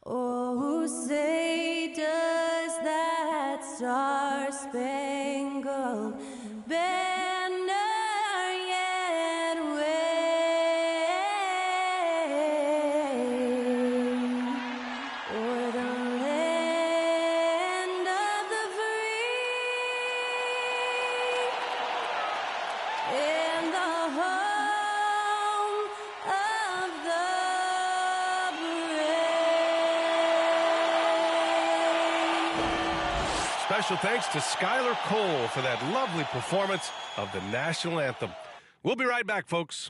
Oh, say does that star-spangled banner yet wave o'er the land of the free and the home of the Special thanks to Skylar Cole for that lovely performance of the national anthem. We'll be right back, folks.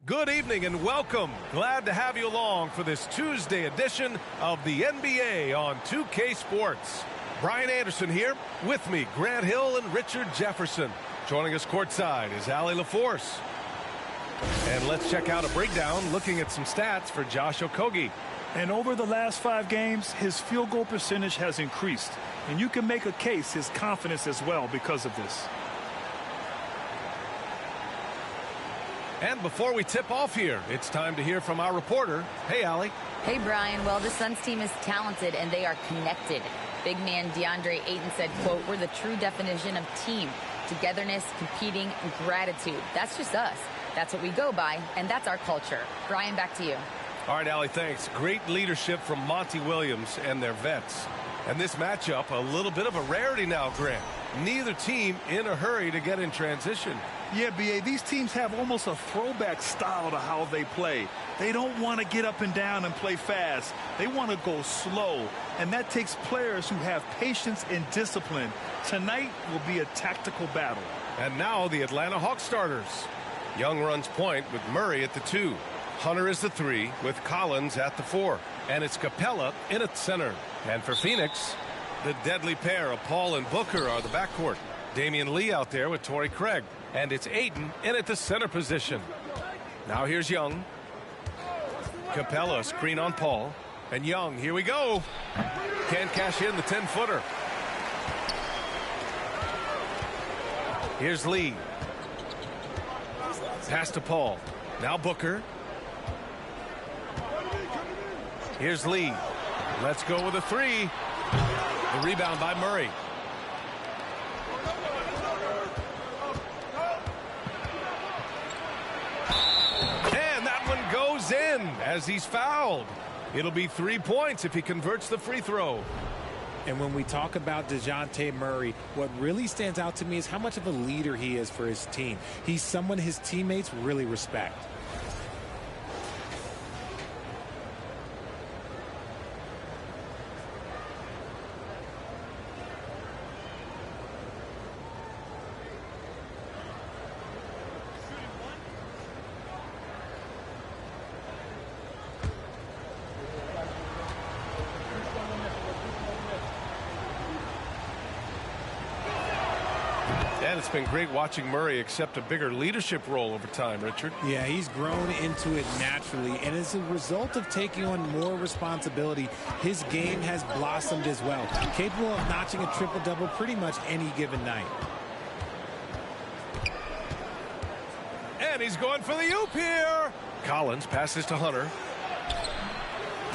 Good evening and welcome. Glad to have you along for this Tuesday edition of the NBA on 2K Sports. Brian Anderson here, with me, Grant Hill and Richard Jefferson. Joining us courtside is Allie LaForce. And let's check out a breakdown looking at some stats for Josh Okogie. And over the last 5 games, his field goal percentage has increased. And you can make a case his confidence as well because of this. And before we tip off here, it's time to hear from our reporter. Hey, Allie. Hey, Brian. Well, the Suns team is talented, and they are connected. Big man DeAndre Ayton said, quote, "We're the true definition of team. Togetherness, competing, and gratitude. That's just us. That's what we go by, and that's our culture." Brian, back to you. All right, Allie, thanks. Great leadership from Monty Williams and their vets. And this matchup, a little bit of a rarity now, Grant. Neither team in a hurry to get in transition. Yeah, B.A., these teams have almost a throwback style to how they play. They don't want to get up and down and play fast. They want to go slow, and that takes players who have patience and discipline. Tonight will be a tactical battle. And now the Atlanta Hawks starters. Young runs point with Murray at the 2. Hunter is the 3 with Collins at the 4. And it's Capella in at center. And for Phoenix, the deadly pair of Paul and Booker are the backcourt. Damian Lee out there with Torrey Craig. And it's Ayton in at the center position. Now here's Young. Capella screen on Paul. And Young, here we go. Can't cash in the 10-footer. Here's Lee. Pass to Paul. Now Booker. Here's Lee. Let's go with a 3. The rebound by Murray. And that one goes in as he's fouled. It'll be 3 points if he converts the free throw. And when we talk about DeJounte Murray, what really stands out to me is how much of a leader he is for his team. He's someone his teammates really respect. And it's been great watching Murray accept a bigger leadership role over time, Richard. Yeah, he's grown into it naturally, and as a result of taking on more responsibility, his game has blossomed as well, capable of notching a triple-double pretty much any given night. And he's going for the oop here. Collins passes to Hunter.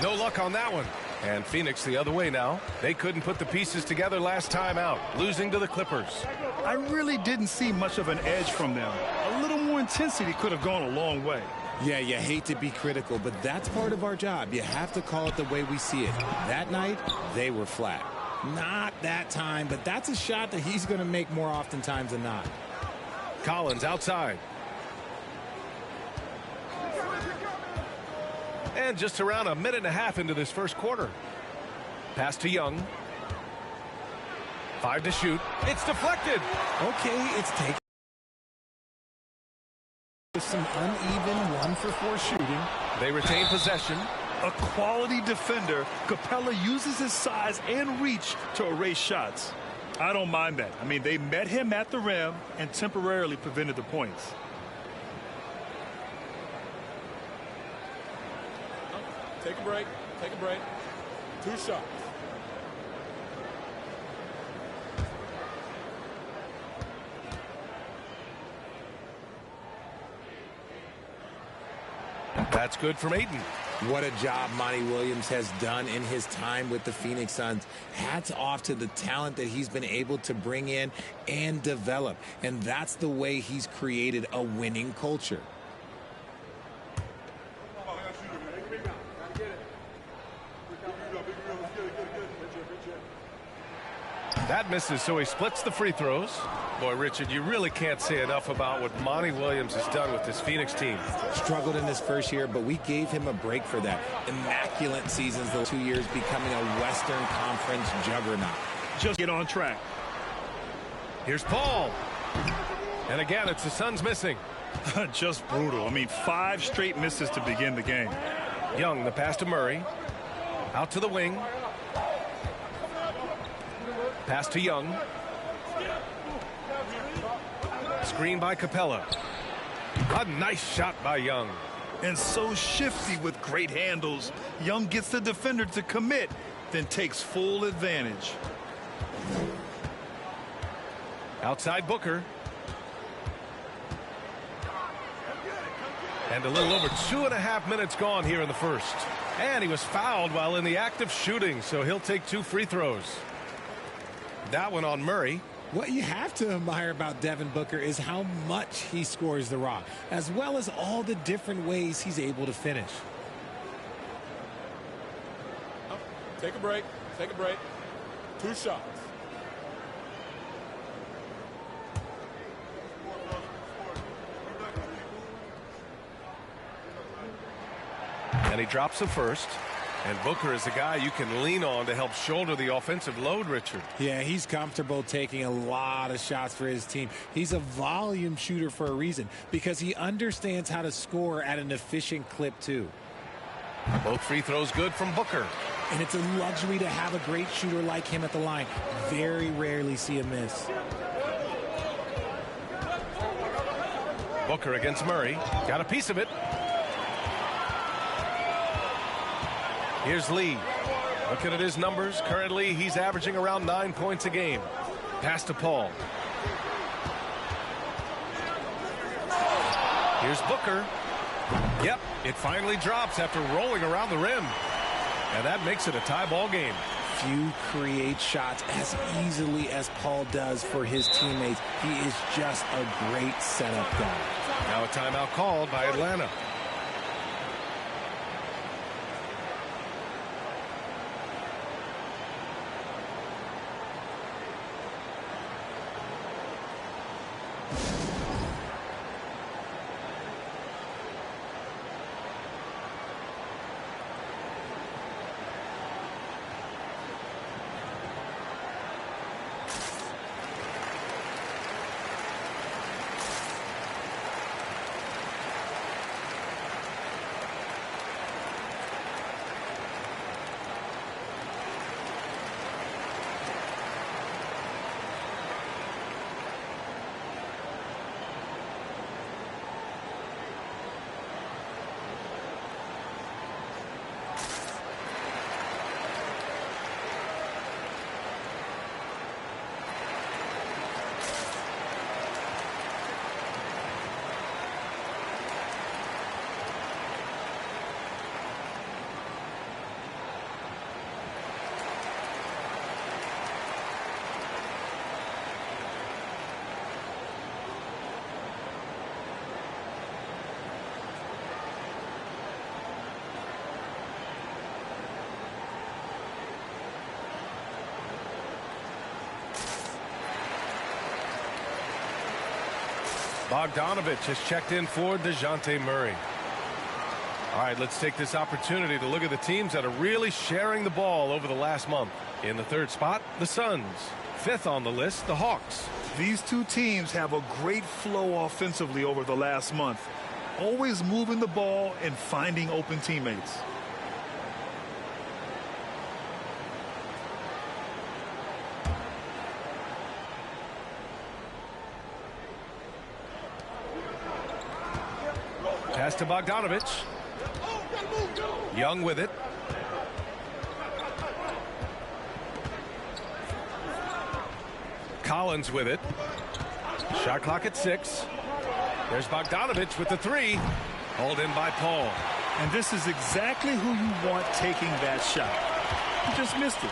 No luck on that one. And Phoenix the other way now. They couldn't put the pieces together last time out, losing to the Clippers. I really didn't see much of an edge from them. A little more intensity could have gone a long way. Yeah, you hate to be critical, but that's part of our job. You have to call it the way we see it. That night, they were flat. Not that time, but that's a shot that he's going to make more oftentimes than not. Collins outside. And just around a minute and a half into this first quarter. Pass to Young. 5 to shoot. It's deflected. Okay, it's taken with some uneven 1-for-4 shooting. They retain possession. A quality defender, Capella uses his size and reach to erase shots. I don't mind that. I mean, they met him at the rim and temporarily prevented the points. Take a break. Take a break. 2 shots. That's good from Ayton. What a job Monty Williams has done in his time with the Phoenix Suns. Hats off to the talent that he's been able to bring in and develop. And that's the way he's created a winning culture. That misses, so he splits the free throws. Boy, Richard, you really can't say enough about what Monty Williams has done with this Phoenix team. Struggled in his first year, but we gave him a break for that. Immaculate seasons those 2 years, becoming a Western Conference juggernaut. Just get on track. Here's Paul. And again, it's the Suns missing. Just brutal. I mean, 5 straight misses to begin the game. Young, the pass to Murray. Out to the wing. Pass to Young. Screen by Capella. A nice shot by Young. And so shifty with great handles. Young gets the defender to commit, then takes full advantage. Outside Booker. And a little over 2.5 minutes gone here in the first. And he was fouled while in the act of shooting, so he'll take 2 free throws. That one on Murray. What you have to admire about Devin Booker is how much he scores the rock, as well as all the different ways he's able to finish. Take a break. Take a break. 2 shots. And he drops the first. And Booker is a guy you can lean on to help shoulder the offensive load, Richard. Yeah, he's comfortable taking a lot of shots for his team. He's a volume shooter for a reason, because he understands how to score at an efficient clip, too. Both free throws good from Booker. And it's a luxury to have a great shooter like him at the line. Very rarely see a miss. Booker against Murray. Got a piece of it. Here's Lee. Looking at his numbers, currently he's averaging around 9 points a game. Pass to Paul. Here's Booker. Yep, it finally drops after rolling around the rim. And that makes it a tie ball game. Few create shots as easily as Paul does for his teammates. He is just a great setup guy. Now a timeout called by Atlanta. Bogdanovich has checked in for DeJounte Murray. All right, let's take this opportunity to look at the teams that are really sharing the ball over the last month. In the third spot, the Suns. Fifth on the list, the Hawks. These two teams have a great flow offensively over the last month. Always moving the ball and finding open teammates. Pass to Bogdanovich. Young with it. Collins with it. Shot clock at 6. There's Bogdanovich with the 3. Hauled in by Paul. And this is exactly who you want taking that shot. He just missed it.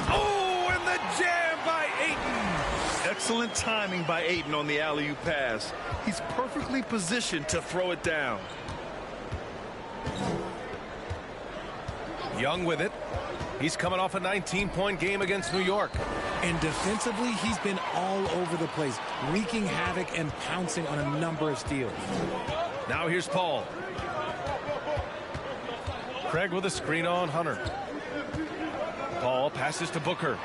Oh, and the jam by Ayton. Excellent timing by Ayton on the alley-oop pass. He's perfectly positioned to throw it down. Young with it. He's coming off a 19-point game against New York. And defensively, he's been all over the place, wreaking havoc and pouncing on a number of steals. Now here's Paul. Craig with a screen on Hunter. Paul passes to Booker.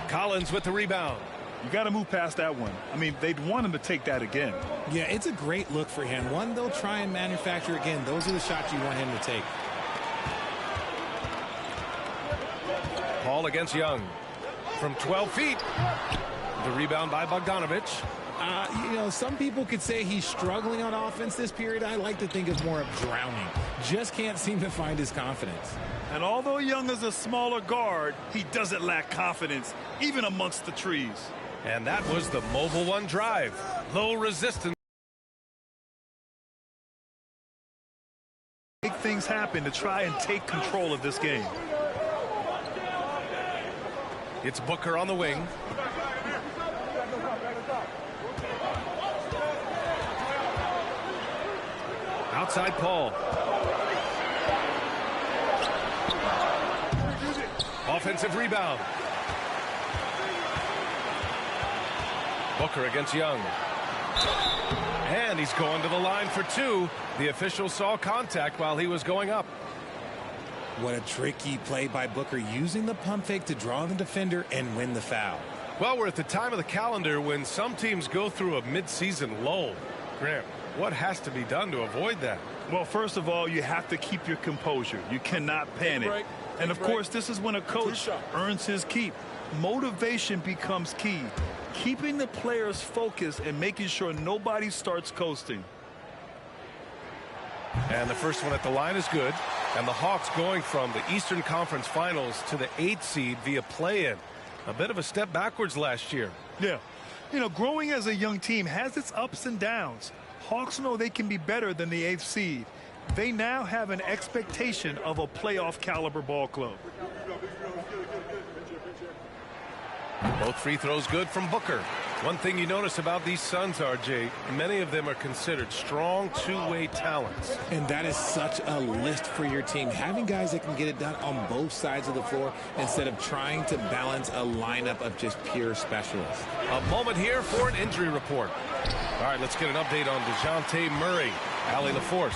Collins with the rebound. You got to move past that one. I mean, they'd want him to take that again. Yeah, it's a great look for him. One they'll try and manufacture again. Those are the shots you want him to take. Paul against Young. From 12 feet. The rebound by Bogdanovich. You know, some people could say he's struggling on offense this period. I like to think it's more of drowning. Just can't seem to find his confidence. And although Young is a smaller guard, he doesn't lack confidence, even amongst the trees. And that was the Mobile One drive. Low resistance. Make things happen to try and take control of this game. It's Booker on the wing. Outside Paul. Offensive rebound. Booker against Young. And he's going to the line for 2. The official saw contact while he was going up. What a tricky play by Booker, using the pump fake to draw the defender and win the foul. Well, we're at the time of the calendar when some teams go through a midseason lull. Graham, what has to be done to avoid that? Well, first of all, you have to keep your composure. You cannot panic. And of course, this is when a coach earns his keep. Motivation becomes key. Keeping the players focused and making sure nobody starts coasting. And the first one at the line is good. And the Hawks going from the Eastern Conference Finals to the 8th seed via play-in. A bit of a step backwards last year. Yeah. You know, growing as a young team has its ups and downs. Hawks know they can be better than the 8th seed. They now have an expectation of a playoff caliber ball club. Both free throws good from Booker. One thing you notice about these Suns, RJ, many of them are considered strong two-way talents. And that is such a list for your team. Having guys that can get it done on both sides of the floor instead of trying to balance a lineup of just pure specialists. A moment here for an injury report. All right, let's get an update on DeJounte Murray. Allie LaForce.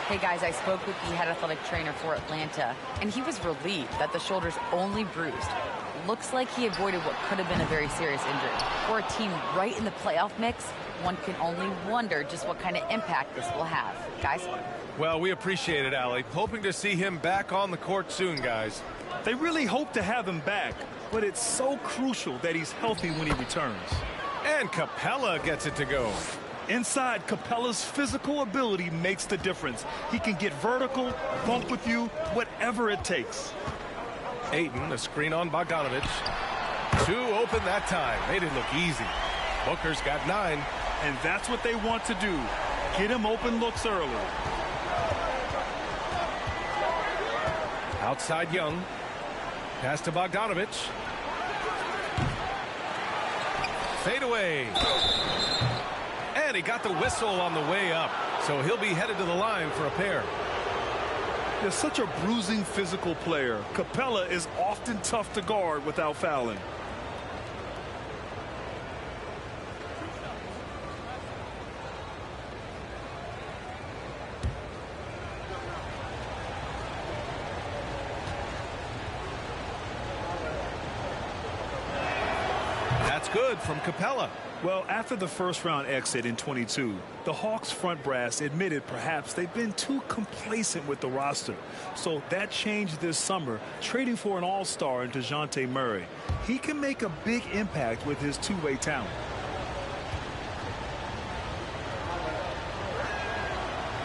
Hey guys, I spoke with the head athletic trainer for Atlanta, and he was relieved that the shoulder's only bruised. Looks like he avoided what could have been a very serious injury. For a team right in the playoff mix, one can only wonder just what kind of impact this will have. Guys? Well, we appreciate it, Allie. Hoping to see him back on the court soon, guys. They really hope to have him back, but it's so crucial that he's healthy when he returns. And Capella gets it to go. Inside, Capella's physical ability makes the difference. He can get vertical, bump with you, whatever it takes. Ayton, a screen on Bogdanovich. 2 open that time. Made it look easy. Booker's got 9. And that's what they want to do. Get him open looks early. Outside Young. Pass to Bogdanovich. Fade away. And he got the whistle on the way up. So he'll be headed to the line for a pair. They're such a bruising physical player. Capella is often tough to guard without fouling. It's good from Capella. Well, after the first-round exit in 22, the Hawks front brass admitted perhaps they've been too complacent with the roster. So that changed this summer, trading for an all-star in DeJounte Murray. He can make a big impact with his two-way talent.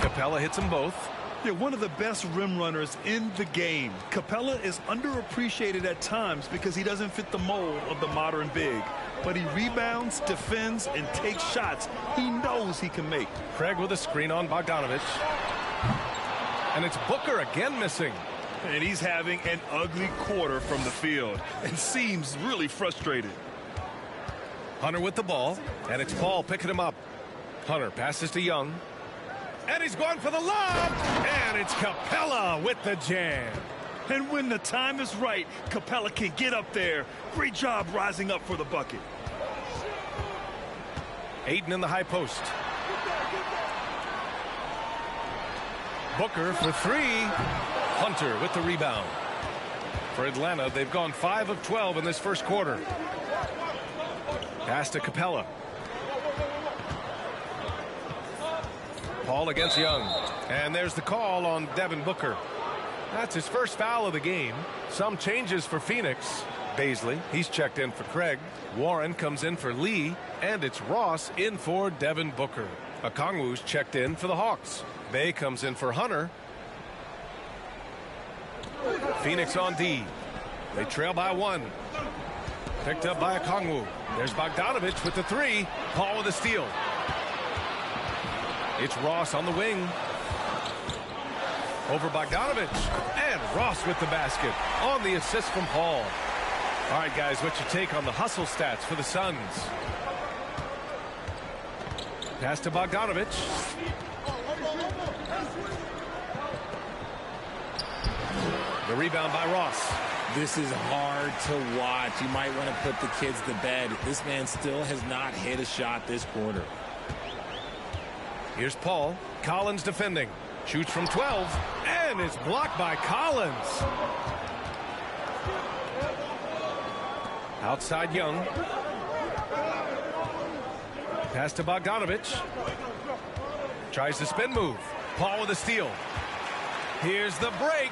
Capella hits them both. They're one of the best rim runners in the game. Capella is underappreciated at times because he doesn't fit the mold of the modern big. But he rebounds, defends, and takes shots he knows he can make. Craig with a screen on Bogdanovich. And it's Booker again missing. And he's having an ugly quarter from the field and seems really frustrated. Hunter with the ball, and it's Paul picking him up. Hunter passes to Young. And he's going for the lob. And it's Capella with the jam. And when the time is right, Capella can get up there. Great job rising up for the bucket. Ayton in the high post. Booker for three. Hunter with the rebound. For Atlanta, they've gone 5 of 12 in this first quarter. Pass to Capella. Paul against Young. And there's the call on Devin Booker. That's his first foul of the game. Some changes for Phoenix. Baisley, he's checked in for Craig. Warren comes in for Lee. And it's Ross in for Devin Booker. Okongwu's checked in for the Hawks. Bay comes in for Hunter. Phoenix on D. They trail by 1. Picked up by Okongwu. There's Bogdanovich with the 3. Paul with a steal. It's Ross on the wing. Over Bogdanovich. And Ross with the basket on the assist from Paul. All right, guys, what's your take on the hustle stats for the Suns? Pass to Bogdanovich. The rebound by Ross. This is hard to watch. You might want to put the kids to bed. This man still has not hit a shot this quarter. Here's Paul. Collins defending. Shoots from 12. And it's blocked by Collins. Outside Young. Pass to Bogdanovich. Tries the spin move. Paul with a steal. Here's the break.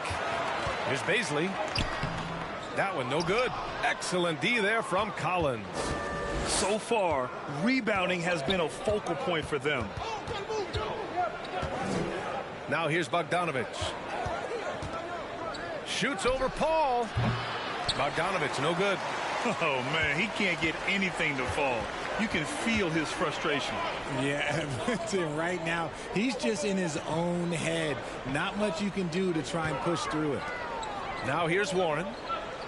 Here's Baisley. That one no good. Excellent D there from Collins. So far, rebounding has been a focal point for them. Now here's Bogdanovich. Shoots over Paul. Bogdanovich no good. Oh, man, he can't get anything to fall. You can feel his frustration. Yeah, right now, he's just in his own head. Not much you can do to try and push through it. Now here's Warren.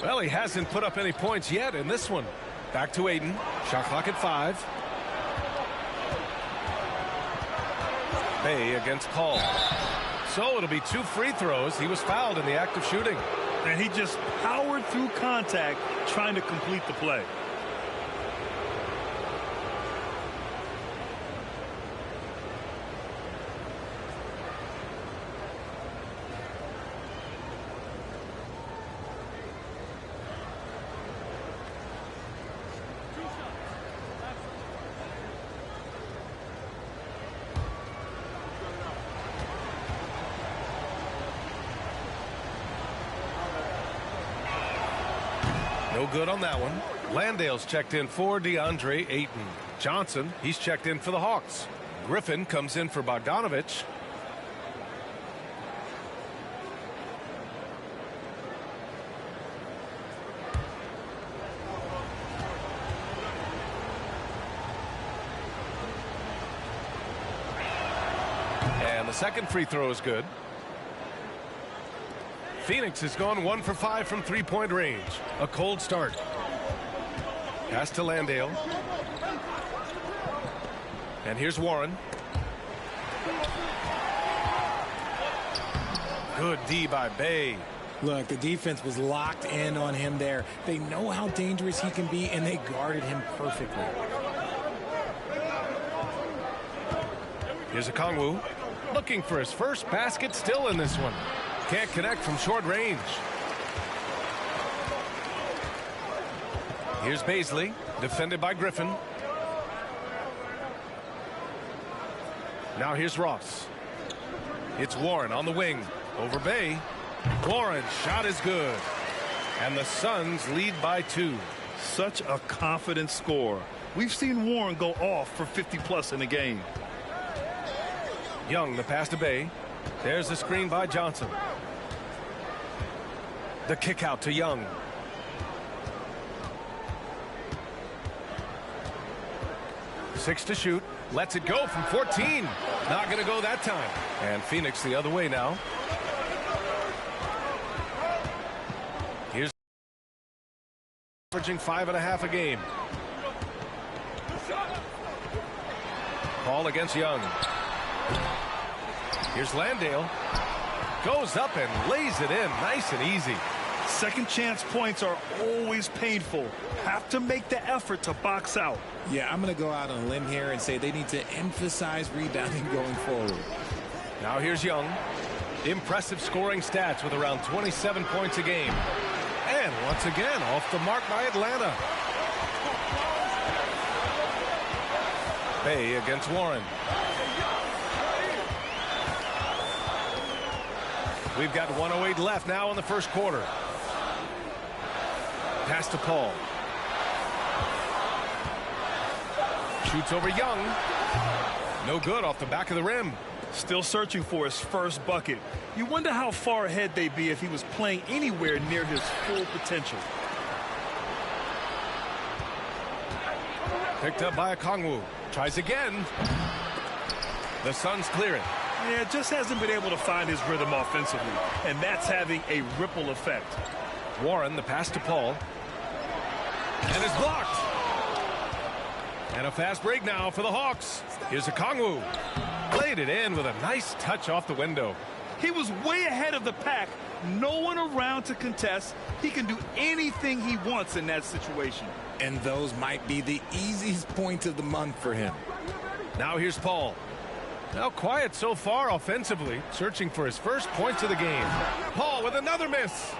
Well, he hasn't put up any points yet in this one. Back to Ayton. Shot clock at 5. Bay against Paul. So it'll be 2 free throws. He was fouled in the act of shooting. And he just powered through contact trying to complete the play. No good on that one. Landale's checked in for DeAndre Ayton. Johnson, he's checked in for the Hawks. Griffin comes in for Bogdanovich. And the second free throw is good. Phoenix has gone 1 for 5 from three-point range. A cold start. Pass to Landale. And here's Warren. Good D by Bay. Look, the defense was locked in on him there. They know how dangerous he can be, and they guarded him perfectly. Here's Okongwu. Looking for his first basket still in this one. Can't connect from short range. Here's Baisley, defended by Griffin. Now here's Ross. It's Warren on the wing. Over Bay. Warren's shot is good. And the Suns lead by 2. Such a confident score. We've seen Warren go off for 50+ in a game. Young, the pass to Bay. There's the screen by Johnson. The kick out to Young. Six to shoot. Lets it go from 14. Not going to go that time. And Phoenix the other way now. Here's averaging 5.5 a game. Ball against Young. Here's Landale. Goes up and lays it in nice and easy. Second chance points are always painful. Have to make the effort to box out. Yeah, I'm going to go out on a limb here and say they need to emphasize rebounding going forward. Now here's Young. Impressive scoring stats with around 27 points a game. And once again, off the mark by Atlanta. Bay against Warren. We've got 1:08 left now in the first quarter. Pass to Paul. Shoots over Young. No good off the back of the rim. Still searching for his first bucket. You wonder how far ahead they'd be if he was playing anywhere near his full potential. Picked up by Okongwu. Tries again. The Suns clear it. Yeah, just hasn't been able to find his rhythm offensively, and that's having a ripple effect. Warren, the pass to Paul. And it's blocked. And a fast break now for the Hawks. Here's Okongwu. Played it in with a nice touch off the window. He was way ahead of the pack. No one around to contest. He can do anything he wants in that situation. And those might be the easiest points of the month for him. Now here's Paul. Now quiet so far offensively, searching for his first points of the game. Paul with another miss.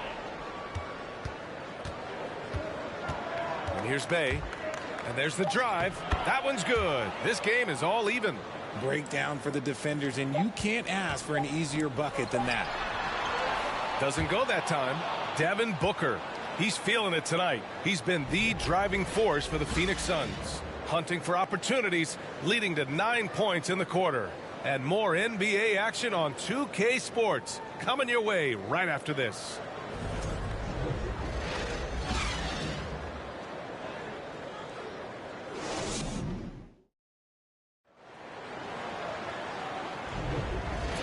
And here's Bay. And there's the drive. That one's good. This game is all even. Breakdown for the defenders, and you can't ask for an easier bucket than that. Doesn't go that time. Devin Booker. He's feeling it tonight. He's been the driving force for the Phoenix Suns. Hunting for opportunities, leading to 9 points in the quarter. And more NBA action on 2K Sports. Coming your way right after this.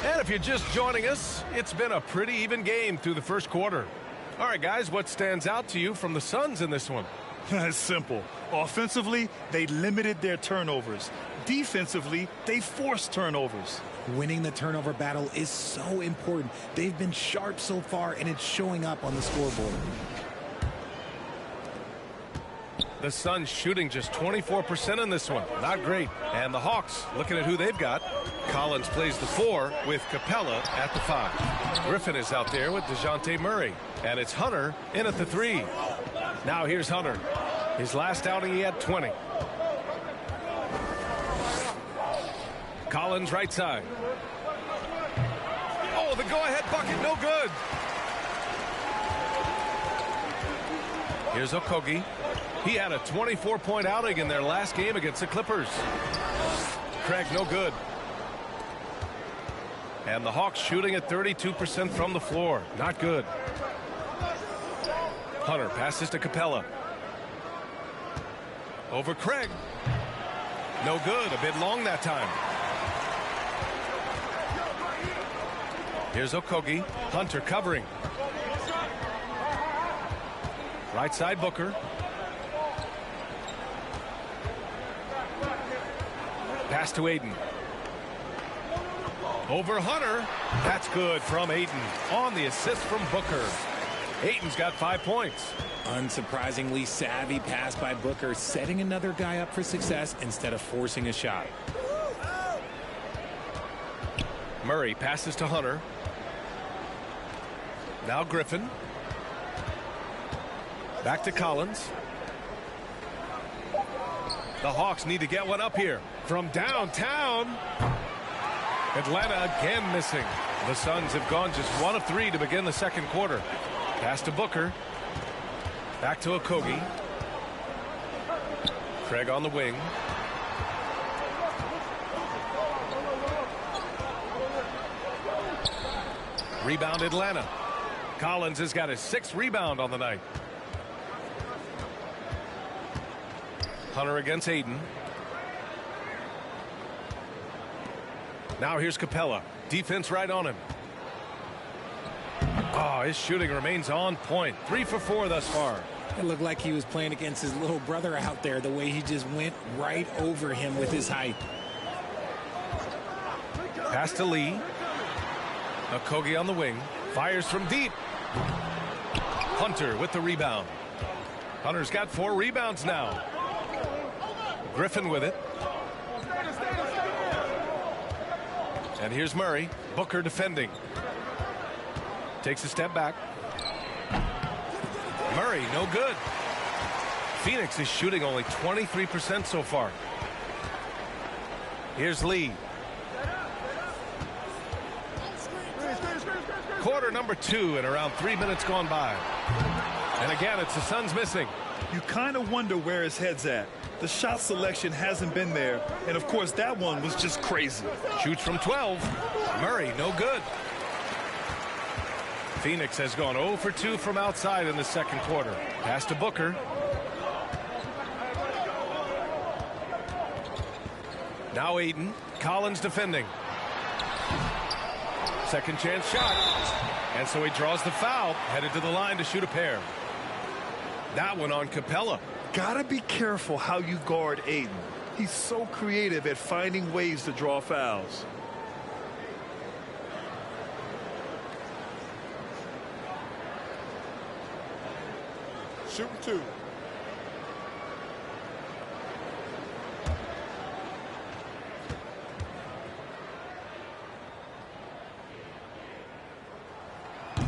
And if you're just joining us, it's been a pretty even game through the first quarter. All right, guys, what stands out to you from the Suns in this one? It's simple. Offensively, they limited their turnovers. Defensively, they forced turnovers. Winning the turnover battle is so important. They've been sharp so far, and it's showing up on the scoreboard. The Suns shooting just 24% in this one. Not great. And the Hawks looking at who they've got. Collins plays the 4 with Capella at the 5. Griffin is out there with DeJounte Murray. And it's Hunter in at the 3. Now here's Hunter. His last outing he had 20. Collins right side. Oh, the go-ahead bucket, no good. Here's Okogie. He had a 24-point outing in their last game against the Clippers. Craig, no good. And the Hawks shooting at 32% from the floor. Not good. Hunter passes to Capella. Over Craig. No good. A bit long that time. Here's Okogie. Hunter covering. Right side Booker. Pass to Aiden. Over Hunter. That's good from Aiden. On the assist from Booker. Aiden's got 5 points. Unsurprisingly savvy pass by Booker, setting another guy up for success instead of forcing a shot. Murray passes to Hunter. Now Griffin. Back to Collins. The Hawks need to get one up here from downtown. Atlanta again missing. The Suns have gone just 1 of 3 to begin the second quarter. Pass to Booker. Back to Okogie. Craig on the wing. Rebound Atlanta. Collins has got his 6th rebound on the night. Hunter against Aiden. Now here's Capella. Defense right on him. Oh, his shooting remains on point. 3 for 4 thus far. It looked like he was playing against his little brother out there, the way he just went right over him with his height. Pass to Lee. Okogie on the wing. Fires from deep. Hunter with the rebound. Hunter's got 4 rebounds now. Griffin with it. And here's Murray. Booker defending. Takes a step back. Murray, no good. Phoenix is shooting only 23% so far. Here's Lee. Quarter number 2 and around 3 minutes gone by. And again, it's the Suns missing. You kind of wonder where his head's at. The shot selection hasn't been there. And, of course, that one was just crazy. Shoots from 12. Murray, no good. Phoenix has gone 0 for 2 from outside in the second quarter. Pass to Booker. Now Aiden. Collins defending. Second chance shot. And so he draws the foul. Headed to the line to shoot a pair. That one on Capella. Gotta be careful how you guard Aiden. He's so creative at finding ways to draw fouls. Shooting 2.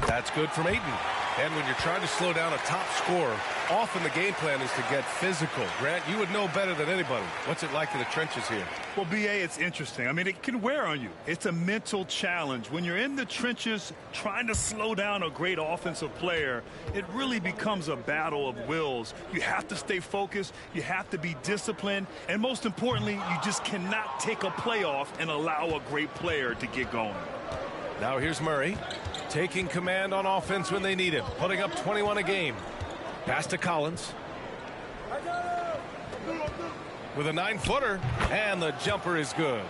That's good from Aiden. And when you're trying to slow down a top scorer, often the game plan is to get physical. Grant, you would know better than anybody. What's it like in the trenches here? Well, B.A., it's interesting. I mean, it can wear on you. It's a mental challenge. When you're in the trenches trying to slow down a great offensive player, it really becomes a battle of wills. You have to stay focused. You have to be disciplined. And most importantly, you just cannot take a play off and allow a great player to get going. Now here's Murray. Taking command on offense when they need him. Putting up 21 a game. Pass to Collins. With a 9-footer. And the jumper is good.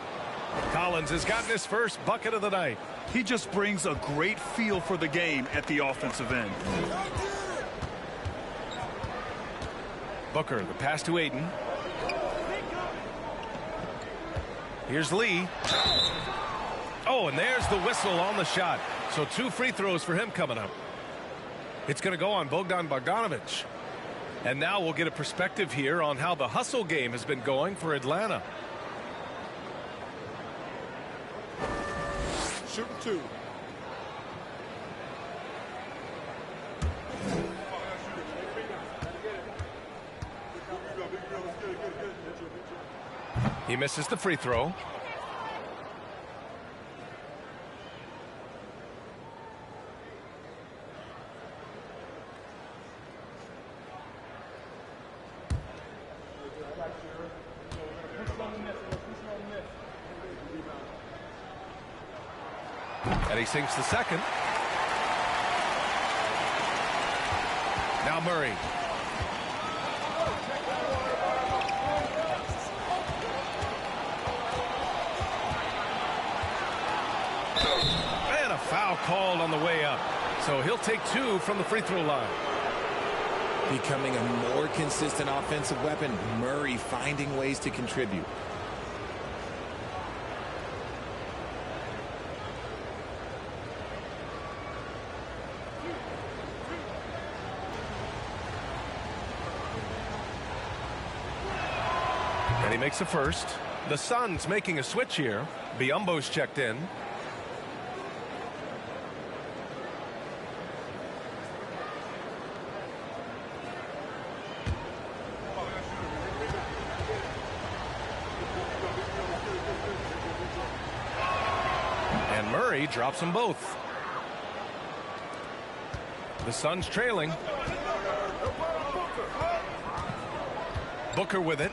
Collins has gotten his first bucket of the night. He just brings a great feel for the game at the offensive end. Booker, the pass to Aiden. Here's Lee. Oh, and there's the whistle on the shot. So 2 free throws for him coming up. It's going to go on Bogdan Bogdanovic. And now we'll get a perspective here on how the hustle game has been going for Atlanta. Shooting 2. He misses the free throw. And he sinks the second. Now Murray. And a foul called on the way up. So he'll take 2 from the free throw line. Becoming a more consistent offensive weapon. Murray finding ways to contribute. And he makes a first. The Suns making a switch here. Biombo's checked in. Murray drops them both. The Suns trailing. Booker with it.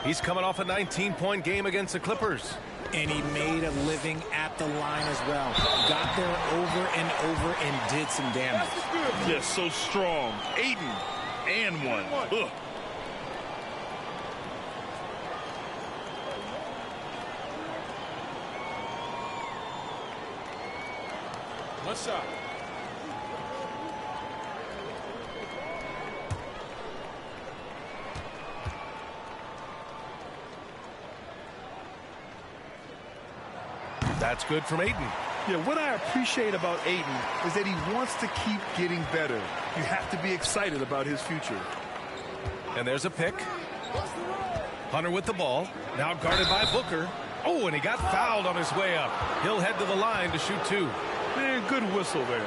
He's coming off a 19-point game against the Clippers. And he made a living at the line as well. Got there over and over and did some damage. Yes, so strong. Ayton and one. Ugh. One shot. That's good from Ayton. Yeah, what I appreciate about Ayton is that he wants to keep getting better. You have to be excited about his future. And there's a pick. Hunter with the ball. Now guarded by Booker. Oh, and he got fouled on his way up. He'll head to the line to shoot two. Man, good whistle there.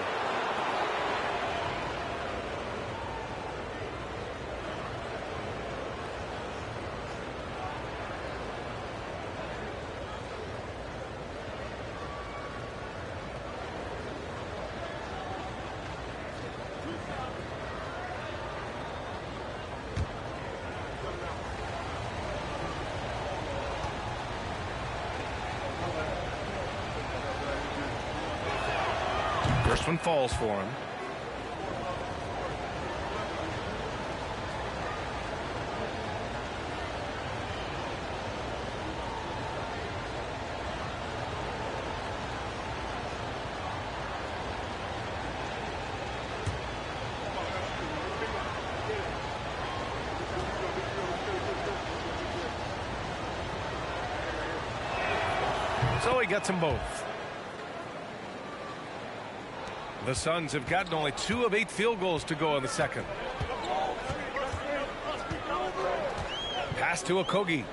First one falls for him. So he gets them both. The Suns have gotten only 2 of 8 field goals to go in the second. Pass to Okogie.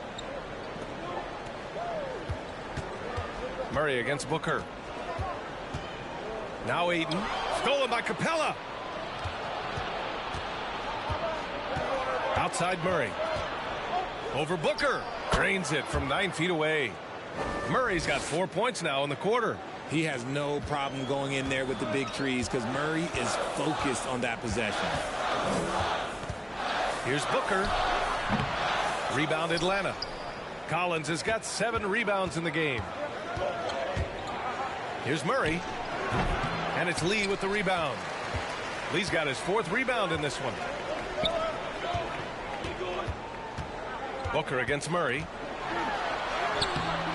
Murray against Booker. Now Ayton. Stolen by Capella. Outside Murray. Over Booker. Drains it from 9 feet away. Murray's got 4 points now in the quarter. He has no problem going in there with the big trees because Murray is focused on that possession. Here's Booker. Rebound Atlanta. Collins has got 7 rebounds in the game. Here's Murray. And it's Lee with the rebound. Lee's got his 4th rebound in this one. Booker against Murray.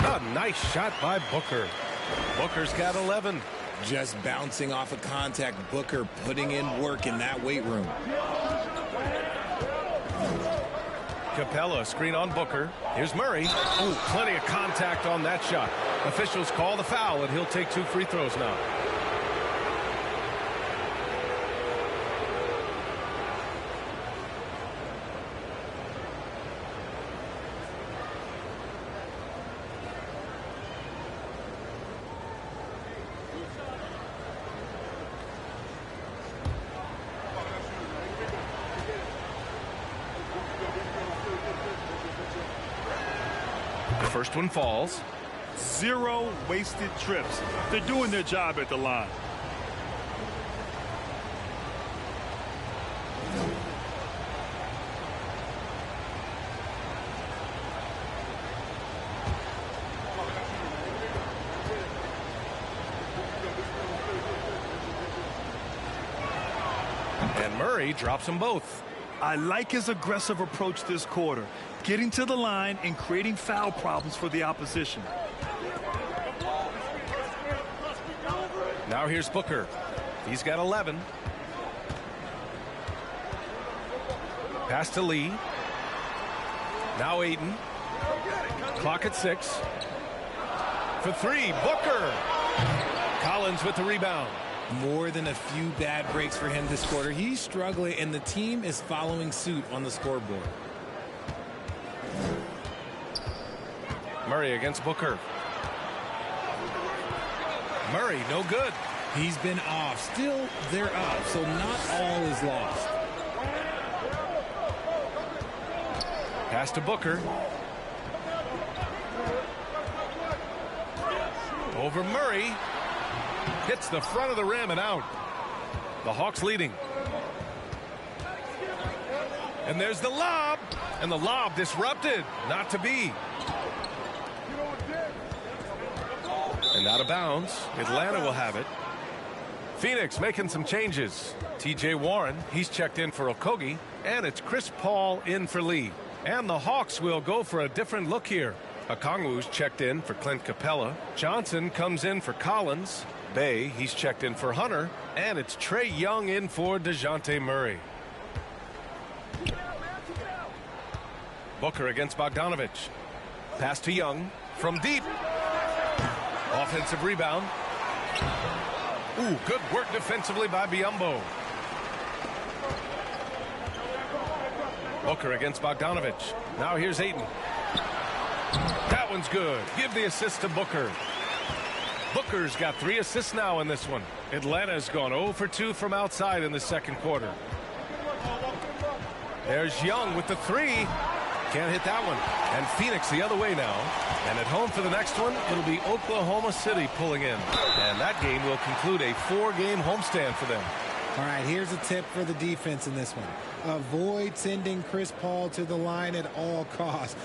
A nice shot by Booker. Booker's got 11. Just bouncing off of contact. Booker putting in work in that weight room. Capella screen on Booker. Here's Murray. Oh, plenty of contact on that shot. Officials call the foul, and he'll take 2 free throws now. First one falls. 0 wasted trips. They're doing their job at the line. And Murray drops them both. I like his aggressive approach this quarter, getting to the line and creating foul problems for the opposition. Now here's Booker. He's got 11. Pass to Lee. Now Ayton. Clock at 6. For 3, Booker. Collins with the rebound. More than a few bad breaks for him this quarter. He's struggling, and the team is following suit on the scoreboard. Murray against Booker. Murray, no good. He's been off. Still, they're up, so not all is lost. Pass to Booker. Over Murray. Hits the front of the rim and out. The Hawks leading. And there's the lob. And the lob disrupted. Not to be. And out of bounds. Atlanta will have it. Phoenix making some changes. T.J. Warren, he's checked in for Okogie. And it's Chris Paul in for Lee. And the Hawks will go for a different look here. Okongwu's checked in for Clint Capella. Johnson comes in for Collins. Bay, he's checked in for Hunter. And it's Trae Young in for DeJounte Murray. Booker against Bogdanovich. Pass to Young from deep. Offensive rebound. Ooh, good work defensively by Biyombo. Booker against Bogdanovich. Now here's Ayton. That one's good. Give the assist to Booker. Booker's got 3 assists now in this one. Atlanta's gone 0 for 2 from outside in the second quarter. There's Young with the 3. Can't hit that one. And Phoenix the other way now. And at home for the next one, it'll be Oklahoma City pulling in. And that game will conclude a 4-game homestand for them. All right, here's a tip for the defense in this one. Avoid sending Chris Paul to the line at all costs.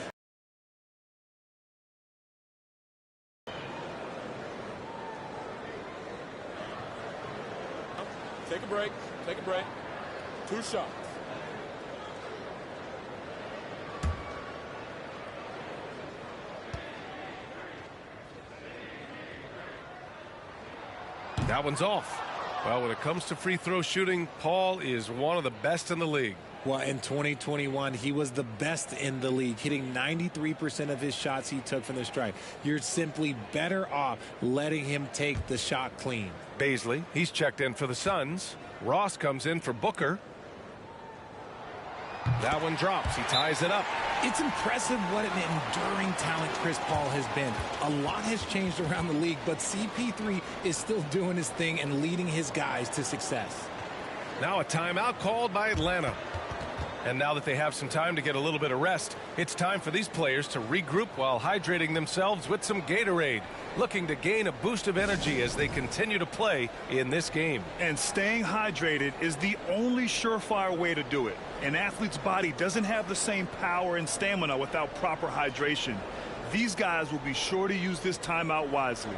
Take a break. Take a break. 2 shots. That one's off. Well, when it comes to free throw shooting, Paul is one of the best in the league. Well, in 2021, he was the best in the league, hitting 93% of his shots he took from the stripe. You're simply better off letting him take the shot clean. Baisley, he's checked in for the Suns. Ross comes in for Booker. That one drops. He ties it up. It's impressive what an enduring talent Chris Paul has been. A lot has changed around the league, but CP3 is still doing his thing and leading his guys to success. Now a timeout called by Atlanta. And now that they have some time to get a little bit of rest, it's time for these players to regroup while hydrating themselves with some Gatorade, looking to gain a boost of energy as they continue to play in this game. And staying hydrated is the only surefire way to do it. An athlete's body doesn't have the same power and stamina without proper hydration. These guys will be sure to use this timeout wisely.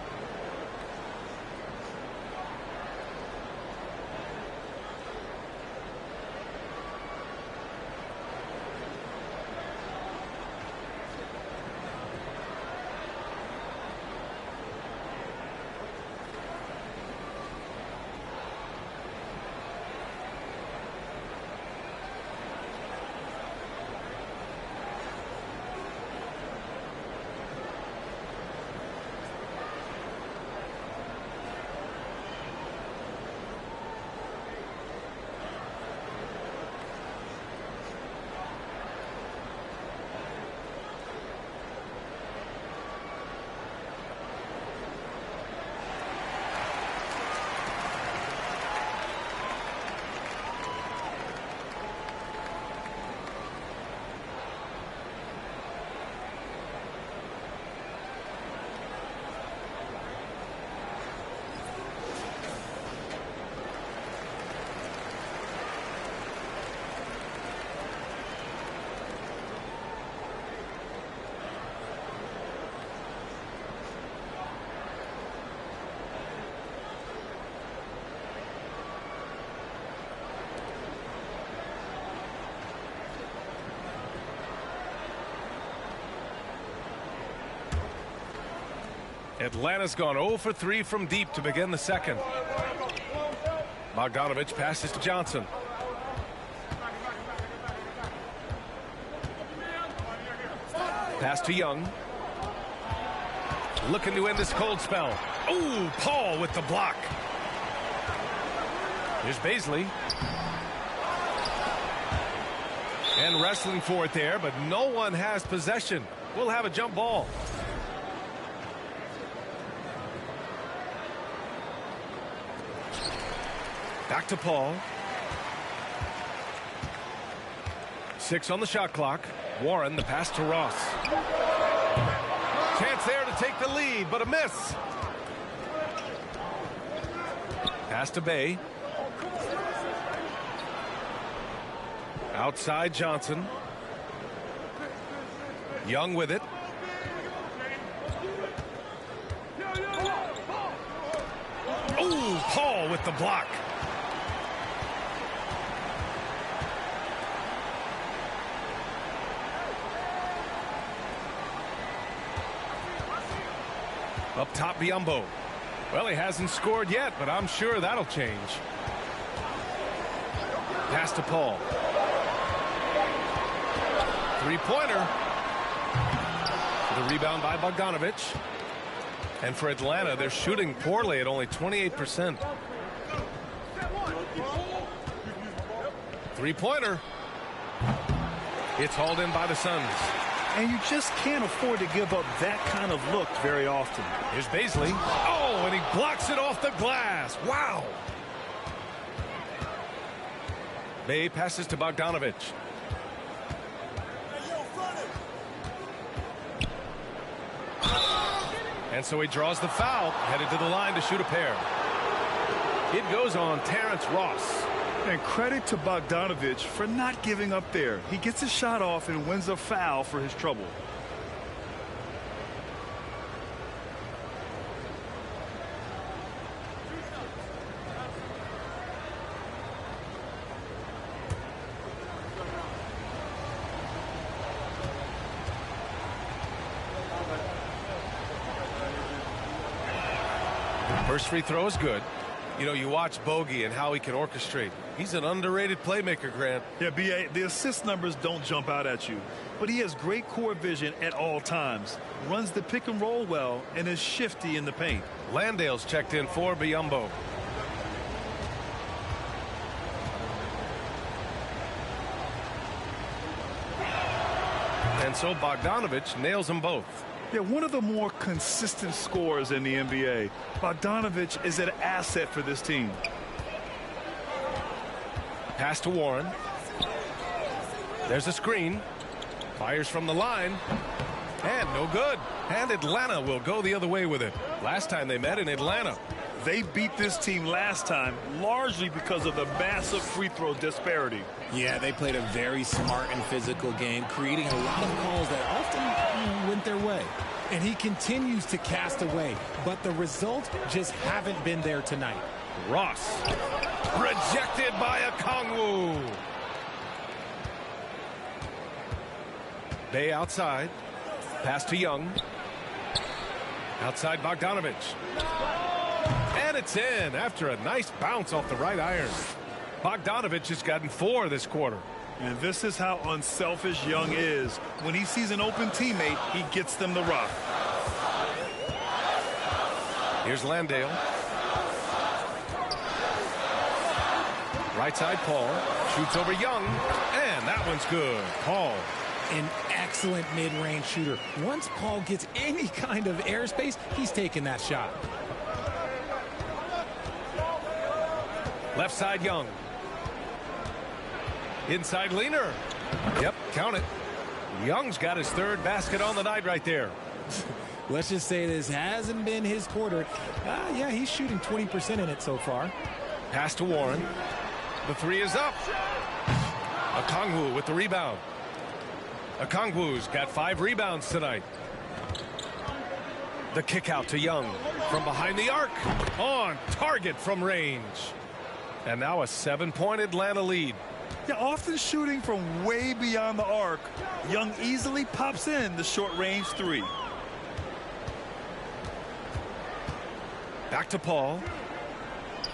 Atlanta's gone 0 for 3 from deep to begin the second. Bogdanovich passes to Johnson. Pass to Young. Looking to end this cold spell. Oh, Paul with the block. Here's Baisley. And wrestling for it there, but no one has possession. We'll have a jump ball. Back to Paul. 6 on the shot clock. Warren, the pass to Ross. Chance there to take the lead, but a miss. Pass to Bay. Outside Johnson. Young with it. Oh, Paul with the block. Up top, Biyombo. Well, he hasn't scored yet, but I'm sure that'll change. Pass to Paul. Three-pointer. The rebound by Bogdanovich. And for Atlanta, they're shooting poorly at only 28%. Three-pointer. It's hauled in by the Suns. And you just can't afford to give up that kind of look very often. Here's Baisley. Oh, and he blocks it off the glass. Wow. Bay passes to Bogdanovich. And so he draws the foul, headed to the line to shoot a pair. It goes on Terrence Ross. And credit to Bogdanovich for not giving up there. He gets a shot off and wins a foul for his trouble. First free throw is good. You know, you watch Bogey and how he can orchestrate. He's an underrated playmaker, Grant. Yeah, B.A., the assist numbers don't jump out at you, but he has great court vision at all times, runs the pick and roll well, and is shifty in the paint. Landale's checked in for Biyombo. And so Bogdanovich nails them both. Yeah, one of the more consistent scorers in the NBA. Bogdanovich is an asset for this team. Pass to Warren. There's a screen. Fires from the line. And no good. And Atlanta will go the other way with it. Last time they met in Atlanta. They beat this team last time largely because of the massive free throw disparity. Yeah, they played a very smart and physical game, creating a lot of calls that often went their way. And he continues to cast away, but the results just haven't been there tonight. Ross. Rejected by Okongwu. Bay outside. Pass to Young. Outside Bogdanovich. And it's in after a nice bounce off the right iron. Bogdanovich has gotten 4 this quarter. And this is how unselfish Young is. When he sees an open teammate, he gets them the rock. Here's Landale. Right side, Paul. Shoots over Young. And that one's good. Paul. An excellent mid-range shooter. Once Paul gets any kind of airspace, he's taking that shot. Left side, Young. Inside Leaner. Yep, count it. Young's got his 3rd basket on the night right there. Let's just say this hasn't been his quarter. Yeah, he's shooting 20% in it so far. Pass to Warren. The 3 is up. Okongwu with the rebound. Okongwu's got 5 rebounds tonight. The kick out to Young from behind the arc. On target from range. And now a 7-point Atlanta lead. Yeah, often shooting from way beyond the arc, Young easily pops in the short-range 3. Back to Paul.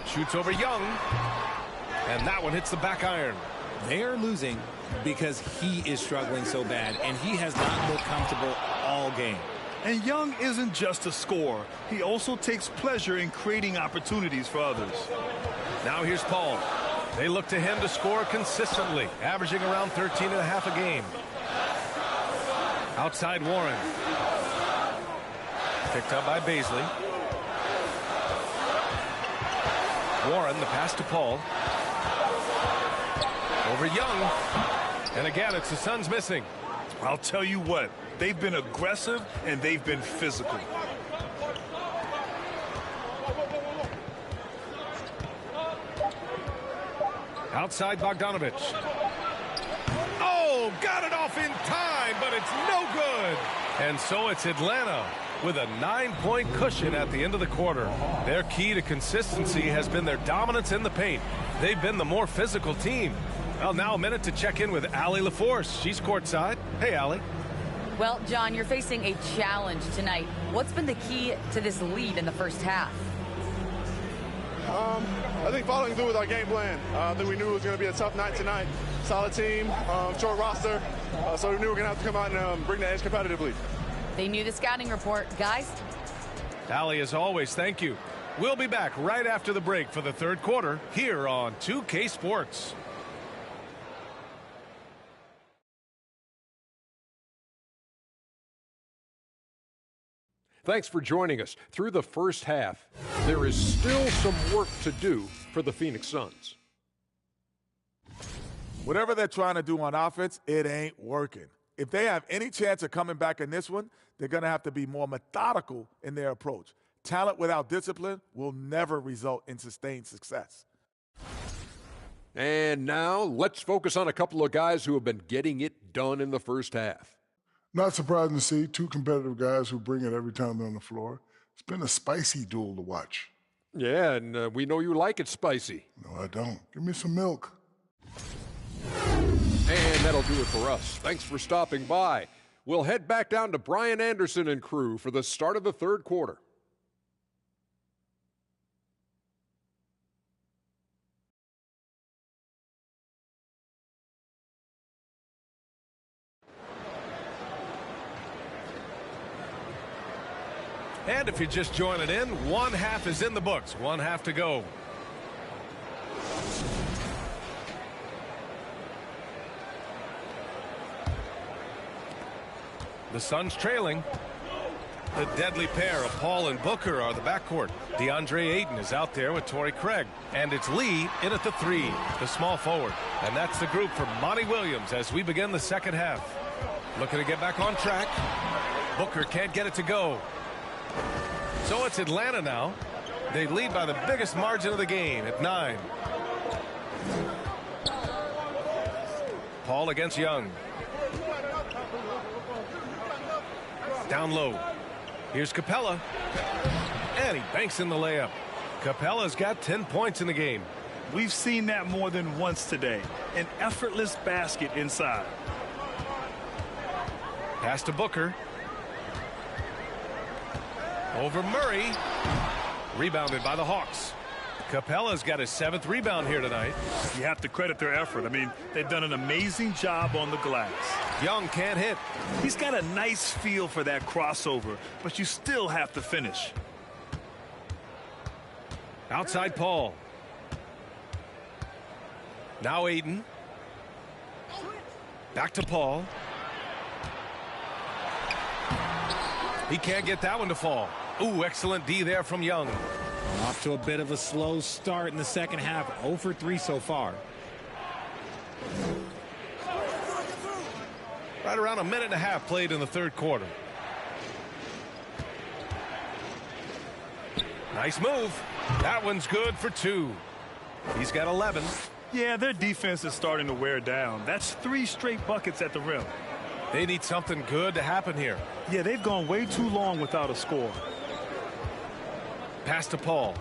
Shoots over Young. And that one hits the back iron. They are losing because he is struggling so bad, and he has not looked comfortable all game. And Young isn't just a scorer. He also takes pleasure in creating opportunities for others. Now here's Paul. They look to him to score consistently, averaging around 13.5 a game. Outside Warren. Picked up by Baisley. Warren, the pass to Paul. Over Young. And again, it's the Suns missing. I'll tell you what, they've been aggressive and they've been physical. Outside Bogdanovich. Oh, got it off in time, but it's no good. And so it's Atlanta with a 9-point cushion at the end of the quarter. Their key to consistency has been their dominance in the paint. They've been the more physical team. Well, now a minute to check in with Allie LaForce. She's courtside. Hey, Allie. Well, John, you're facing a challenge tonight. What's been the key to this lead in the first half? I think following through with our game plan. I think we knew it was going to be a tough night tonight. Solid team, short roster, so we knew we were going to have to come out and bring the edge competitively. They knew the scouting report. Guys? Allie, as always, thank you. We'll be back right after the break for the third quarter here on 2K Sports. Thanks for joining us. Through the first half, there is still some work to do for the Phoenix Suns. Whatever they're trying to do on offense, it ain't working. If they have any chance of coming back in this one, they're going to have to be more methodical in their approach. Talent without discipline will never result in sustained success. And now let's focus on a couple of guys who have been getting it done in the first half. Not surprising to see two competitive guys who bring it every time they're on the floor. It's been a spicy duel to watch. Yeah, and we know you like it spicy. No, I don't. Give me some milk. And that'll do it for us. Thanks for stopping by. We'll head back down to Brian Anderson and crew for the start of the third quarter. And if you're just joining in, one half is in the books. One half to go. The Suns trailing. The deadly pair of Paul and Booker are the backcourt. DeAndre Ayton is out there with Torrey Craig. And it's Lee in at the three, the small forward. And that's the group for Monty Williams as we begin the second half. Looking to get back on track. Booker can't get it to go. So it's Atlanta now. They lead by the biggest margin of the game at 9. Paul against Young. Down low. Here's Capella. And he banks in the layup. Capella's got 10 points in the game. We've seen that more than once today. An effortless basket inside. Pass to Booker. Over Murray. Rebounded by the Hawks. Capella's got his 7th rebound here tonight. You have to credit their effort. I mean, they've done an amazing job on the glass. Young can't hit. He's got a nice feel for that crossover, but you still have to finish. Outside Paul. Now Ayton. Back to Paul. He can't get that one to fall. Ooh, excellent D there from Young. Off to a bit of a slow start in the second half. 0 for 3 so far. Right around a minute and a half played in the third quarter. Nice move. That one's good for 2. He's got 11. Yeah, their defense is starting to wear down. That's 3 straight buckets at the rim. They need something good to happen here. Yeah, they've gone way too long without a score. Pass to Paul.